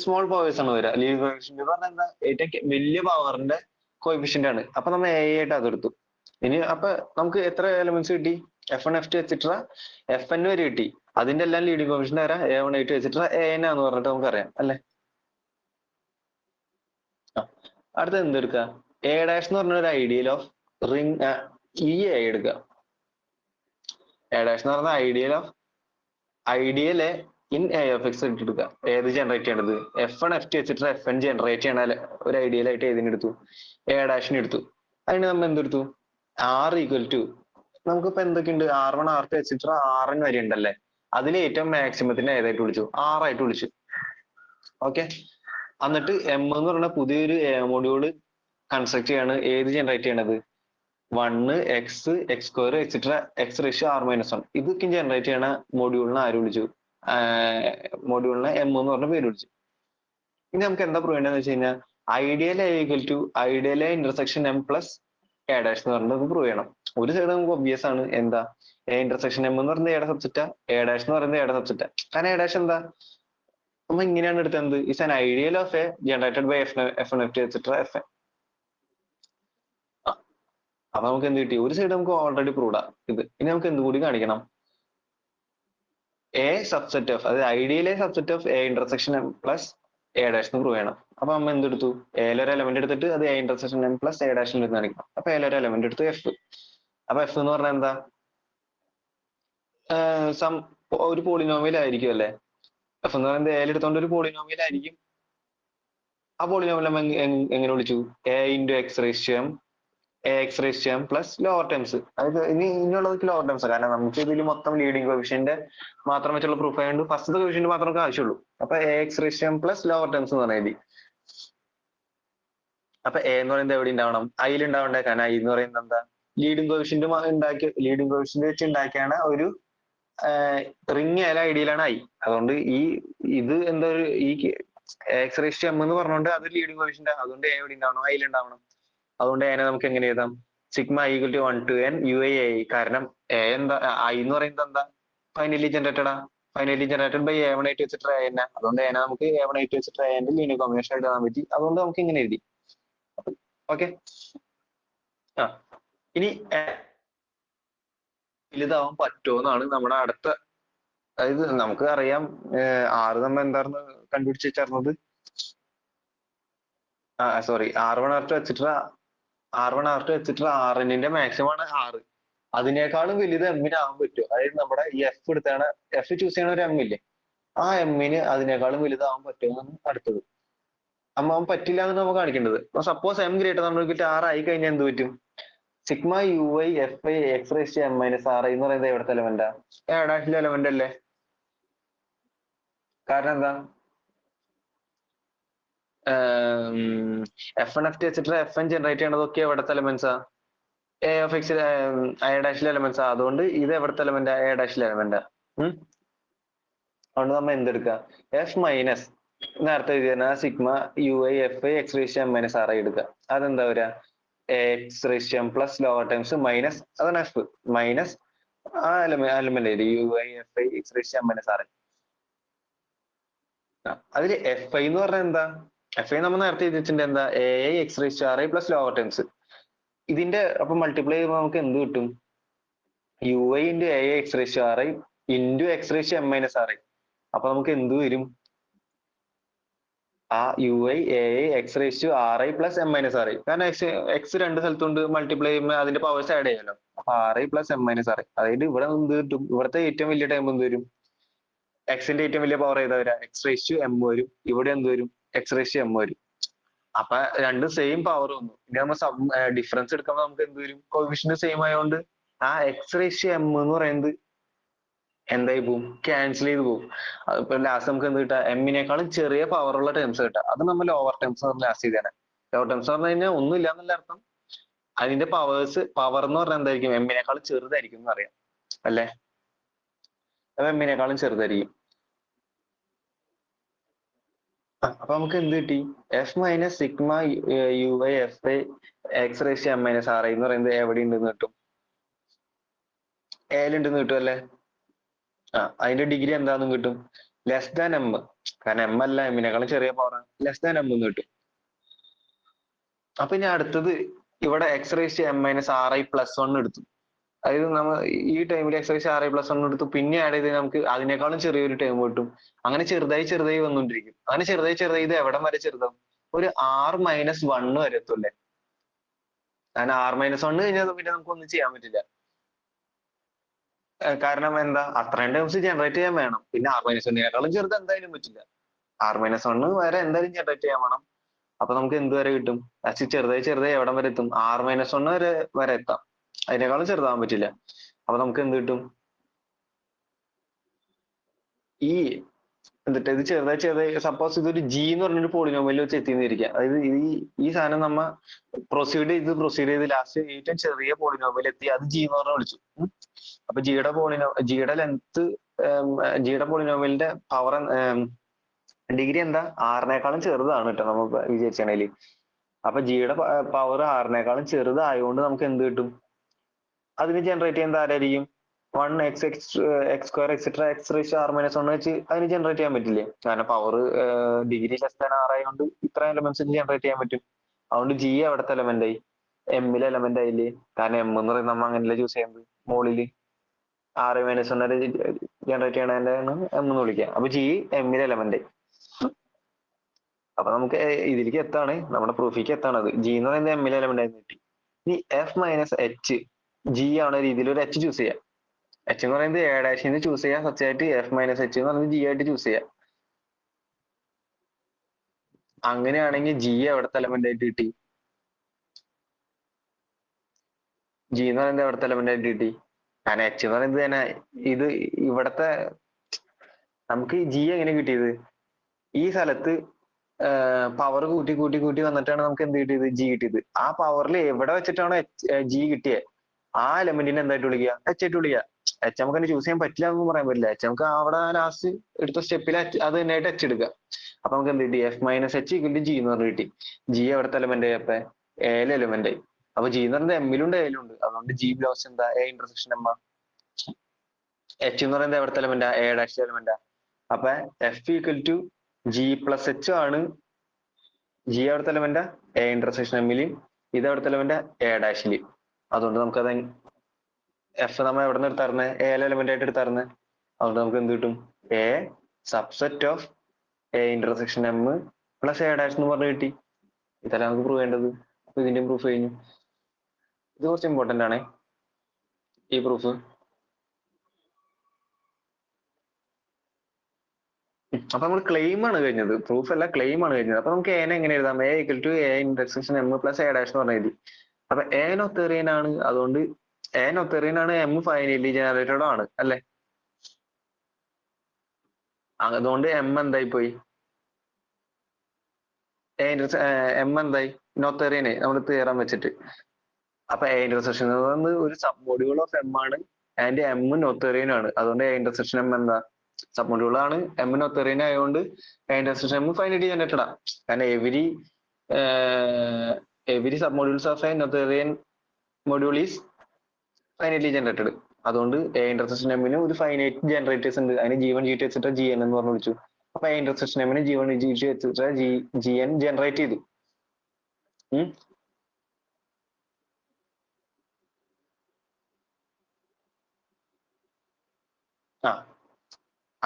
സ്മോൾ പവേഴ്സ് ആണ് വരിക. ലീഡിങ് കോഎഫിഷ്യന്റ് പറഞ്ഞാൽ എന്താ? ഏറ്റവും വലിയ പവറിന്റെ കോഎഫിഷ്യന്റ് ആണ്. അപ്പൊ നമ്മൾ A ആയിട്ട് അതെടുത്തു. ഇനി അപ്പൊ നമുക്ക് എത്ര എലമെന്റ്സ് കിട്ടി? F1 F2 etc. Fn വരെ കിട്ടി. അതിന്റെ എല്ലാം ലീഡിങ് കോഎഫിഷ്യന്റ് ആരാ? A1 A2 etc. AN ആന്ന് പറഞ്ഞിട്ട് നമുക്കറിയാം അല്ലെ? അടുത്ത എന്തെടുക്കുക? A ഡാഷ് എന്ന് പറഞ്ഞ ഒരു ഐഡിയൽ ഓഫ് റിംഗ് A എടുക്കുക. A ഡാഷ് എന്ന് പറഞ്ഞ ideal in A of X എടുക്കുക. ഏത് ജനറേറ്റ് ചെയ്യേണ്ടത്? F1 F2 etc. Fn generate ചെയ്യണ ഒരു ഐഡിയൽ ആയിട്ട് ഏതിനെടുത്തു? A ഡാഷിന് എടുത്തു. അതിന് നമ്മൾ എന്തെടുത്തു? R ഈക്വൽ ടു നമുക്കിപ്പോ എന്തൊക്കെയുണ്ട്? R1 R2 etc. Rn വരെ ഉണ്ടല്ലേ? അതിൽ ഏറ്റവും മാക്സിമത്തിന് ഏതായിട്ട് വിളിച്ചു? R ആയിട്ട് വിളിച്ചു. ഓക്കെ. എന്നിട്ട് M എന്ന് പറയുന്ന പുതിയൊരു മൊഡ്യൂള് കൺസ്ട്രക്ട് ചെയ്യാണ്. ഏത് ജനറേറ്റ് ചെയ്യണത്? 1 x x² etc. x⁻R-1 ഇതൊക്കെ ജനറേറ്റ് ചെയ്യണ മൊഡ്യൂളിനെ ആര് വിളിച്ചു? മൊഡ്യൂളിനെ M എന്ന് പറഞ്ഞ പേര് വിളിച്ചു. ഇനി നമുക്ക് എന്താ പ്രൂവ് ചെയ്യേണ്ടതെന്ന് വെച്ച് കഴിഞ്ഞാൽ ideal equal to ideal intersection M plus A dash എന്ന് പറഞ്ഞത് പ്രൂവ് ചെയ്യണം. ഒരു സൈഡ് നമുക്ക് ഒബ്വിയസ് ആണ്. എന്താ? A ഇന്റർസെക്ഷൻ M എന്ന് പറയുന്നത് എയുടെ സബ്സെറ്റാ, A ഡാഷ് എന്ന് പറയുന്നത് എയുടെ സബ്സെറ്റാ. കാരണം A ഡാഷ് എന്താ? നമ്മൾ ഇങ്ങനെയാണ് എടുത്തത്. Is an ideal of A generated by F1 F2 etc. Fn. അപ്പൊ നമുക്ക് എന്ത് കിട്ടി? ഒരു സൈഡ് നമുക്ക് ഓൾറെഡി പ്രൂവ്ഡ് ആ ഇത്. ഇനി നമുക്ക് എന്ത് കൂടി കാണിക്കണം? A സബ്സെറ്റ് ഓഫ്, അതായത് ideal subset of A intersection M plus A dash എന്ന് പ്രൂവ് ചെയ്യണം. അപ്പൊ നമ്മൾ എന്തെടുത്തു? എയിലൊരു എലമെന്റ് എടുത്തിട്ട് അത് A intersection M plus A ഡാഷിൽ എടുത്ത് കാണിക്കണം. അപ്പൊ എയിലൊരു എലമെന്റ് എടുത്ത് F. അപ്പൊ F എന്ന് പറഞ്ഞാൽ എന്താ? ഒരു പോളിനോമിയൽ ആയിരിക്കും അല്ലെ? F എന്ന് പറയുന്നത് എയിൽ എടുത്തോണ്ട് ഒരു പോളിനോമിയൽ ആയിരിക്കും. ആ പോളിനോമിയൽ നമ്മൾ എങ്ങനെ വിളിച്ചു? A into x⁻M AX⁻M plus lower terms. അതായത് ഇനിയുള്ളത് ലോവർ ടേംസ്. കാരണം നമുക്ക് ഇതിൽ മൊത്തം ലീഡിങ് കോഎഫിഷ്യന്റ് മാത്രം വെച്ചുള്ള പ്രൂഫ് ആയതുകൊണ്ട് ഫസ്റ്റത്തെ കോഎഫിഷ്യന്റ് മാത്രമേ നമുക്ക് ആവശ്യമുള്ളൂ. അപ്പൊ AX⁻M പ്ലസ് ലോവർ ടേംസ് എന്ന് പറഞ്ഞാൽ മതി. അപ്പൊ A എന്ന് പറയുന്നത് എവിടെ ഉണ്ടാവണം? ഐയിൽ ഉണ്ടാവണ്ടേ. കാരണം ഐ എന്ന് പറയുന്നത് എന്താ? ലീഡിങ് കോഎഫിഷ്യന്റ് വെച്ച് ഉണ്ടാക്കിയാണ് ഒരു റിങ് ഏല ഐഡിയയിലാണ് ഐ. അതുകൊണ്ട് ഇത് എന്താ ഒരു ഈ എക്സ് റേസ് ടു എം എന്ന് പറഞ്ഞുകൊണ്ട് അത് ലീഡിംഗ് കോഫിഷ്യന്റ്, അതുകൊണ്ട് എ എവിടെ ഉണ്ടാവണം, ഐയിൽ ഉണ്ടാവണം. അതുകൊണ്ട് എനെ നമുക്ക് എങ്ങനെ എഴുതാം? Sigma I equal to 1 to n U I A. കാരണം എ എന്താ, ഐ എന്ന് പറയുന്നത് എന്താ, finally generated by A1 8 etcetera N. അതുകൊണ്ട് എനെ നമുക്ക് A1 8 എക്സെട്രാ എന്റെ ലീനിയർ കോമ്പിനേഷൻ എഴുതാൻ പറ്റി. അതുകൊണ്ട് നമുക്ക് ഇങ്ങനെ എഴുതി. ഓക്കെ. ആ ഇനി വലുതാവാൻ പറ്റുമോന്നാണ് നമ്മുടെ അടുത്ത, അതായത് നമുക്ക് അറിയാം ആറ് നമ്മൾ എന്തായിരുന്നു കണ്ടുപിടിച്ച് വെച്ചറിഞ്ഞത്, സോറി R1 R2 Rnന്റെ മാക്സിമം ആണ് 6. അതിനേക്കാളും വലുത് എമ്മിനാവാൻ പറ്റും. അതായത് നമ്മുടെ ഈ എഫ് എടുത്താണ്, എഫ് ചൂസ് ചെയ്യണ ഒരു എം ഇല്ലേ, ആ എമ്മിന് അതിനേക്കാളും വലുതാവാൻ പറ്റുമെന്നാണ് അടുത്തത്. അമ്മാവാൻ പറ്റില്ല എന്ന് നമുക്ക് കാണിക്കേണ്ടത്. സപ്പോസ് എം ഗ്രേറ്റർ നമ്മൾ 6 ആയി കഴിഞ്ഞാൽ എന്ത് പറ്റും? Sigma U I F I X raise to M minus R എന്ന് പറയുന്നത് എവിടുത്തെ എലമെന്റാ? എ ഡാഷിലെ എലമെന്റ് അല്ലേ? കാരണം എന്താ, F1 F2 etcetera Fn generate ചെയ്യണതൊക്കെ എവിടുത്തെ എലമെന്റ്സാ? എ ഓഫ് എക്സ് എ ഡാഷിലെ എലമെന്റ്സാ. അതുകൊണ്ട് ഇത് എവിടുത്തെ എലമെന്റാ? എ ഡാഷിലെ എലമെന്റാ. അതുകൊണ്ട് നമ്മൾ എന്തെടുക്കുക? എഫ് മൈനസ് നേരത്തെ എഴുതിയ sigma U I F I X raise to M minus R എടുക്കുക. അതെന്താ വരിക? X raise to M plus lower times minus, അതാണ് എഫ്, മൈനസ് ആ element U I F I X raise to M minus R. അതിൽ F I എന്ന് പറഞ്ഞാൽ എന്താ? F I നമ്മൾ നേരത്തെ എഴുതിച്ചിട്ടുണ്ട് എന്താ? A I X raise to R I plus lower times. ഇതിന്റെ അപ്പൊ മൾട്ടിപ്ലൈ ചെയ്യുമ്പോൾ നമുക്ക് എന്ത് കിട്ടും? U I into A I X raise to R I into X raise to M minus R I. അപ്പൊ നമുക്ക് എന്ത് വരും? ആ U I A I X raise to R I plus M minus R I. കാരണം X രണ്ട് സ്ഥലത്തുണ്ട്, multiply ചെയ്യുമ്പോൾ അതിന്റെ പവേഴ്സ് ആഡ് ചെയ്യാലോ. അപ്പൊ R I plus M minus R I. അതായത് ഇവിടെ എന്ത് കിട്ടും? ഇവിടുത്തെ ഏറ്റവും വലിയ ടൈം എന്ത് വരും? എക്സിന്റെ ഏറ്റവും വലിയ പവർ ഏതാ വരാ? എക്സ് റേസ് ടു എം വരും. ഇവിടെ എന്ത് വരും? എക്സ് റേസ് ടു എം വരും. അപ്പൊ രണ്ട് സെയിം പവർ വന്നു. ഇനി നമ്മൾ ഡിഫറൻസ് എടുക്കുമ്പോൾ നമുക്ക് എന്ത് വരും? കോഫിഷ്യന്റ് സെയിം ആയതുകൊണ്ട് ആ എക്സ് റേസ് ടു എം എന്ന് പറയുന്നത് എന്തായി പോവും? ക്യാൻസൽ ചെയ്ത് പോകും. അതിപ്പോ ലാസ്റ്റ് നമുക്ക് എന്ത് കിട്ടാം? എമ്മിനേക്കാളും ചെറിയ പവർ ഉള്ള ടേംസ് കിട്ടാം. അത് നമ്മൾ ലോവർ ടേംസ് ലാസ്റ്റ് ചെയ്തേനെ. ലോവർ ടേംസ് പറഞ്ഞു കഴിഞ്ഞാൽ ഒന്നും ഇല്ല എന്നല്ല അർത്ഥം. അതിന്റെ പവർ എന്ന് പറഞ്ഞാൽ എന്തായിരിക്കും? എമ്മിനേക്കാളും ചെറുതായിരിക്കും എന്ന് അറിയാം അല്ലേ? അത് എമ്മിനേക്കാളും ചെറുതായിരിക്കും. അപ്പൊ നമുക്ക് എന്ത് കിട്ടി? F minus sigma U I F I X raise to M minus R I എന്ന് പറയുന്നത് എവിടെ ഉണ്ടെന്ന് കിട്ടും? എയിലുണ്ടെന്ന് കിട്ടും അല്ലേ? അതിന്റെ ഡിഗ്രി എന്താണെന്നും കിട്ടും? Less than M. കാരണം എം അല്ല, എമ്മിനേക്കാളും ചെറിയ പവറാണ്. ലെസ് ദാൻ എം എന്ന് കിട്ടും. അപ്പൊ ഇനി അടുത്തത് ഇവിടെ X raise to M minus R I plus 1 എടുത്തു. അതായത് നമ്മൾ ഈ ടൈമിൽ X raise R I plus 1 എടുത്തു. പിന്നെ ആഡ് ചെയ്ത് നമുക്ക് അതിനേക്കാളും ചെറിയൊരു ടൈം കിട്ടും. അങ്ങനെ ചെറുതായി വന്നുകൊണ്ടിരിക്കും. അങ്ങനെ ചെറുതായി ഇത് എവിടം വരെ ചെറുതാവും? ഒരു ആർ മൈനസ് 1 വരെ എത്തൂല്ലേ? കാരണം ആർ മൈനസ് 1 കഴിഞ്ഞാൽ പിന്നെ നമുക്കൊന്നും ചെയ്യാൻ പറ്റില്ല. കാരണം എന്താ? അത്രയും ടൈംസ് ജനറേറ്റ് ചെയ്യാൻ വേണം. പിന്നെ ആർ മൈനസ് 1നേക്കാളും ചെറുത് എന്തായാലും പറ്റില്ല. ആർ മൈനസ് 1 വരെ എന്തായാലും ജനറേറ്റ് ചെയ്യാൻ വേണം. അപ്പൊ നമുക്ക് എന്ത് വരെ കിട്ടും? ചെറുതായി എവിടം വരെ എത്തും? ആർ മൈനസ് 1 വരെ എത്താം. അതിനേക്കാളും ചെറുതാവാൻ പറ്റില്ല. അപ്പൊ നമുക്ക് എന്ത് കിട്ടും? ഈ എന്നിട്ട് ഇത് ചെറുതായി സപ്പോസ് ഇതൊരു ജി എന്ന് പറഞ്ഞൊരു പോളിനോമിയൽ വെച്ച് എത്തിന്നിരിക്കുക. അതായത് ഈ സാധനം നമ്മ പ്രൊസീഡ് ചെയ്ത് ലാസ്റ്റ് ഏറ്റവും ചെറിയ പോളിനോമിയൽ എത്തി. അത് ജി എന്ന് പറഞ്ഞ വിളിച്ചു. അപ്പൊ ജിയുടെ ലെങ്ത്, ജിയുടെ പോളിനോമിയലിന്റെ പവർ ഡിഗ്രി എന്താ? ആറിനേക്കാളും ചെറുതാണ് കേട്ടോ നമ്മൾ വിചാരിച്ചാണേല്. അപ്പൊ ജിയുടെ പവർ ആറിനേക്കാളും ചെറുതായതുകൊണ്ട് നമുക്ക് എന്ത് കിട്ടും? അതിന് ജനറേറ്റ് ചെയ്യുന്നത് ആരായിരിക്കും? 1 X square etcetera X raise R minus 1 വെച്ച് അതിന് ജനറേറ്റ് ചെയ്യാൻ പറ്റില്ലേ? കാരണം power degree less than R ആയതുകൊണ്ട് ഇത്ര എലമെന്റ്സ് ജനറേറ്റ് ചെയ്യാൻ പറ്റും. അതുകൊണ്ട് ജി എവിടത്തെ എലമെന്റ് ആയി? എമ്മിലെ എലമെന്റ് ആയില്ലേ? കാരണം എം എന്ന് പറയുന്നത് നമ്മൾ അങ്ങനെയല്ല ചൂസ് ചെയ്യുന്നത്. മുകളില് ആർ മൈനസ് 1 വരെ ജനറേറ്റ് ചെയ്യണതിന്റെ എം എന്ന് വിളിക്കുക. അപ്പൊ ജി എമ്മിലെ എലമെന്റ് ആയി. അപ്പൊ നമുക്ക് ഇതിലേക്ക് എത്താണ്, നമ്മുടെ പ്രൂഫിലേക്ക് എത്താണ്. അത് ജി എന്ന് പറയുന്നത് എമ്മിലെ എലമെന്റ് ആയി കിട്ടി. ഇനി എഫ് മൈനസ് എച്ച് ജി ആണ് രീതിയിൽ ഒരു എച്ച് ചൂസ് ചെയ്യാം. എച്ച് എന്ന് പറയുന്നത് എ ഡാഷിന്ന് ചൂസ് ചെയ്യാം. സച്ചായിട്ട് എഫ് മൈനസ് എച്ച് എന്ന് പറയുന്നത് ജി ആയിട്ട് ചൂസ് ചെയ്യാം. അങ്ങനെയാണെങ്കിൽ ജി എവിടത്തെ എലമെന്റ് ആയിട്ട് കിട്ടി? ജി എന്ന് പറയുന്നത് എവിടത്തെ എലമെന്റ് ആയിട്ട് കിട്ടി? കാരണം എച്ച് എന്ന് പറയുന്നത് തന്നെ ഇത് ഇവിടത്തെ, നമുക്ക് ജി എങ്ങനെ കിട്ടിയത്? ഈ സ്ഥലത്ത് പവർ കൂട്ടി വന്നിട്ടാണ് നമുക്ക് എന്ത് കിട്ടിയത്? ജി കിട്ടിയത്. ആ പവറിൽ എവിടെ വെച്ചിട്ടാണോ ജി കിട്ടിയത് ആ എലമെന്റിനെ എന്തായിട്ട് വിളിക്കുക? എച്ച് ആയിട്ട് വിളിക്കുക. എച്ച് നമുക്ക് തന്നെ ചൂസ് ചെയ്യാൻ പറ്റില്ല എന്ന് പറയാൻ പറ്റില്ല. എച്ച് നമുക്ക് അവിടെ ലാസ്റ്റ് എടുത്ത സ്റ്റെപ്പിൽ അത് തന്നെയായിട്ട് എച്ച് എടുക്കുക. അപ്പൊ നമുക്ക് എന്ത് കിട്ടി? F minus H equal to G എന്ന് പറഞ്ഞു കിട്ടി. ജി എവിടുത്തെ എലമെന്റ് ആയി? അപ്പൊ എയിലെ എലമെന്റ് ആയി. അപ്പൊ ജി എന്ന് പറയുന്നത് എമ്മിലുണ്ട് എയിലും ഉണ്ട്. അതുകൊണ്ട് ജി ബിലോങ്സ് എന്താ? A intersection M. എച്ച് എന്ന് പറയുന്നത് എവിടുത്തെ എലമെന്റാ? എ ഡാഷ് എലമെന്റാ. അപ്പൊ F equal to G plus H ആണ്. ജി എവിടുത്തെ എലമെന്റാ? A intersection എമ്മിലും. ഇത് എവിടുത്തെ എലമെന്റാ? എ ഡാഷില്. അതുകൊണ്ട് നമുക്കത് എഫ് നമ്മൾ എവിടെ നിന്ന് എടുത്തായിരുന്നത്? എയിലെ എലമെന്റ് ആയിട്ട് എടുത്തായിരുന്നത്. അതുകൊണ്ട് നമുക്ക് എന്ത് കിട്ടും? A subset of A intersection M plus A dash എന്ന് പറഞ്ഞ് കിട്ടി. ഇതല്ല നമുക്ക് പ്രൂവ് ചെയ്യേണ്ടത്. അപ്പൊ ഇതിന്റെയും പ്രൂഫ് കഴിഞ്ഞു. ഇത് കുറച്ച് ഇമ്പോർട്ടന്റ് ആണ് ഈ പ്രൂഫ്. അപ്പൊ നമ്മൾ ക്ലെയിം ആണ് കഴിഞ്ഞത്, പ്രൂഫ് അല്ല, ക്ലെയിം ആണ് കഴിഞ്ഞത്. അപ്പൊ നമുക്ക് എനെ എങ്ങനെ എഴുതാം? A equal to A intersection M plus A dash എന്ന് പറഞ്ഞ എഴുതി. അപ്പൊ എ നൊത്തേറിയൻ ആണ്. അതുകൊണ്ട് എ നൊത്തേറിയൻ ആണ്, എം ഫൈനലി ജനറേറ്റഡ് ആണ് അല്ലെ? അതുകൊണ്ട് എം എന്തായി പോയി? എം എന്തായി? നൊത്തേറിയനെ നമ്മൾ തീറാൻ വെച്ചിട്ട്. അപ്പൊ എ ഇന്റർസെക്ഷൻ ഒരു സബ് മോഡ്യൂൾ ഓഫ് എം ആണ് ആൻഡ് എം നൊത്തേറിയൻ ആണ്. അതുകൊണ്ട് എ ഇന്റർസെക്ഷൻ എം എന്താ? സബ് മോഡ്യൂൾ ആണ്, എം നൊത്തേറിയൻ ആയതുകൊണ്ട് A intersection M finally generated ആണ്. കാരണം every sub modules of A Noetherian module is finally generated. അതുകൊണ്ട് എ ഇന്റർസെക്ഷൻ എമ്മിന് ഒരു ഫൈനൈറ്റ് ജനറേറ്റേഴ്സ് ഉണ്ട്. അതിന് G1 G2 എക്സെട്ര GN എന്ന് പറഞ്ഞു വിളിച്ചു. അപ്പൊ എ ഇന്റർസെക്ഷൻ എമ്മിന് G1 G2 etcetera GN generate ചെയ്തു. ആ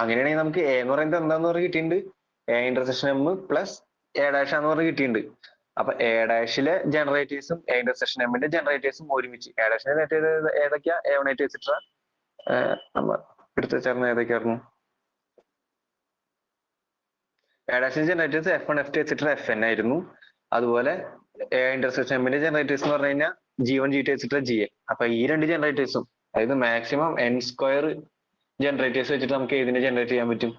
അങ്ങനെയാണെങ്കിൽ നമുക്ക് എ എന്ന് പറയുന്നത് എന്താന്ന് പറഞ്ഞ് കിട്ടിയിട്ടുണ്ട്? A intersection M plus A dash ആന്ന് പറഞ്ഞ് കിട്ടിയിട്ടുണ്ട്. അപ്പൊ എ ഡാഷിലെ ജനറേറ്റേഴ്സും എ ഇന്റർസെക്ഷൻ എമ്മിന്റെ ജനറേറ്റേഴ്സും ഒരുമിച്ച്. എ ഡാഷിനെ ഏതൊക്കെയാ? A1 A2 എക്സെട്ര നമ്മൾ എടുത്ത് ചേർന്ന ഏതൊക്കെയായിരുന്നു? എ ഡാഷിന്റെ generators F1 F2 etcetera Fn ആയിരുന്നു. അതുപോലെ എ ഇന്റർസെക്ഷൻ എമ്മിന്റെ ജനറേറ്റേഴ്സ് എന്ന് പറഞ്ഞു കഴിഞ്ഞാൽ G1 G2 എക്സെട്ര GN. അപ്പൊ ഈ രണ്ട് ജനറേറ്റേഴ്സും, അതായത് മാക്സിമം n² ജനറേറ്റേഴ്സ് വെച്ചിട്ട് നമുക്ക് ഏതിനെ ജനറേറ്റ് ചെയ്യാൻ പറ്റും?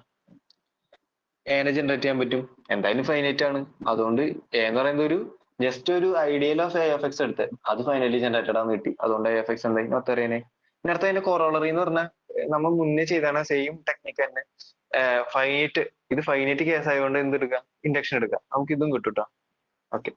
എനെ ജനറേറ്റ് ചെയ്യാൻ പറ്റും. എന്തായാലും ഫൈനൈറ്റ് ആണ്. അതുകൊണ്ട് എ എന്ന് പറയുന്നത് ഒരു ജസ്റ്റ് ഒരു ideal of A F X എടുത്ത് അത് ഫൈനലി ജനറേറ്റഡ് ആണെന്ന് കിട്ടി. അതുകൊണ്ട് എ എഫ് എക്സ് എന്തായി? നൊത്തേറിയനെ. നേരത്തെ അതിന്റെ കൊറോളറി എന്ന് പറഞ്ഞാൽ നമ്മൾ മുന്നേ ചെയ്താണ് സെയിം ടെക്നിക്ക് തന്നെ. ഫൈനൈറ്റ്, ഇത് ഫൈനൈറ്റ് കേസ് ആയതുകൊണ്ട് എന്ത് എടുക്കാം? ഇൻഡക്ഷൻ എടുക്കാം. നമുക്ക് ഇതും കിട്ടും കേട്ടോ. ഓക്കെ.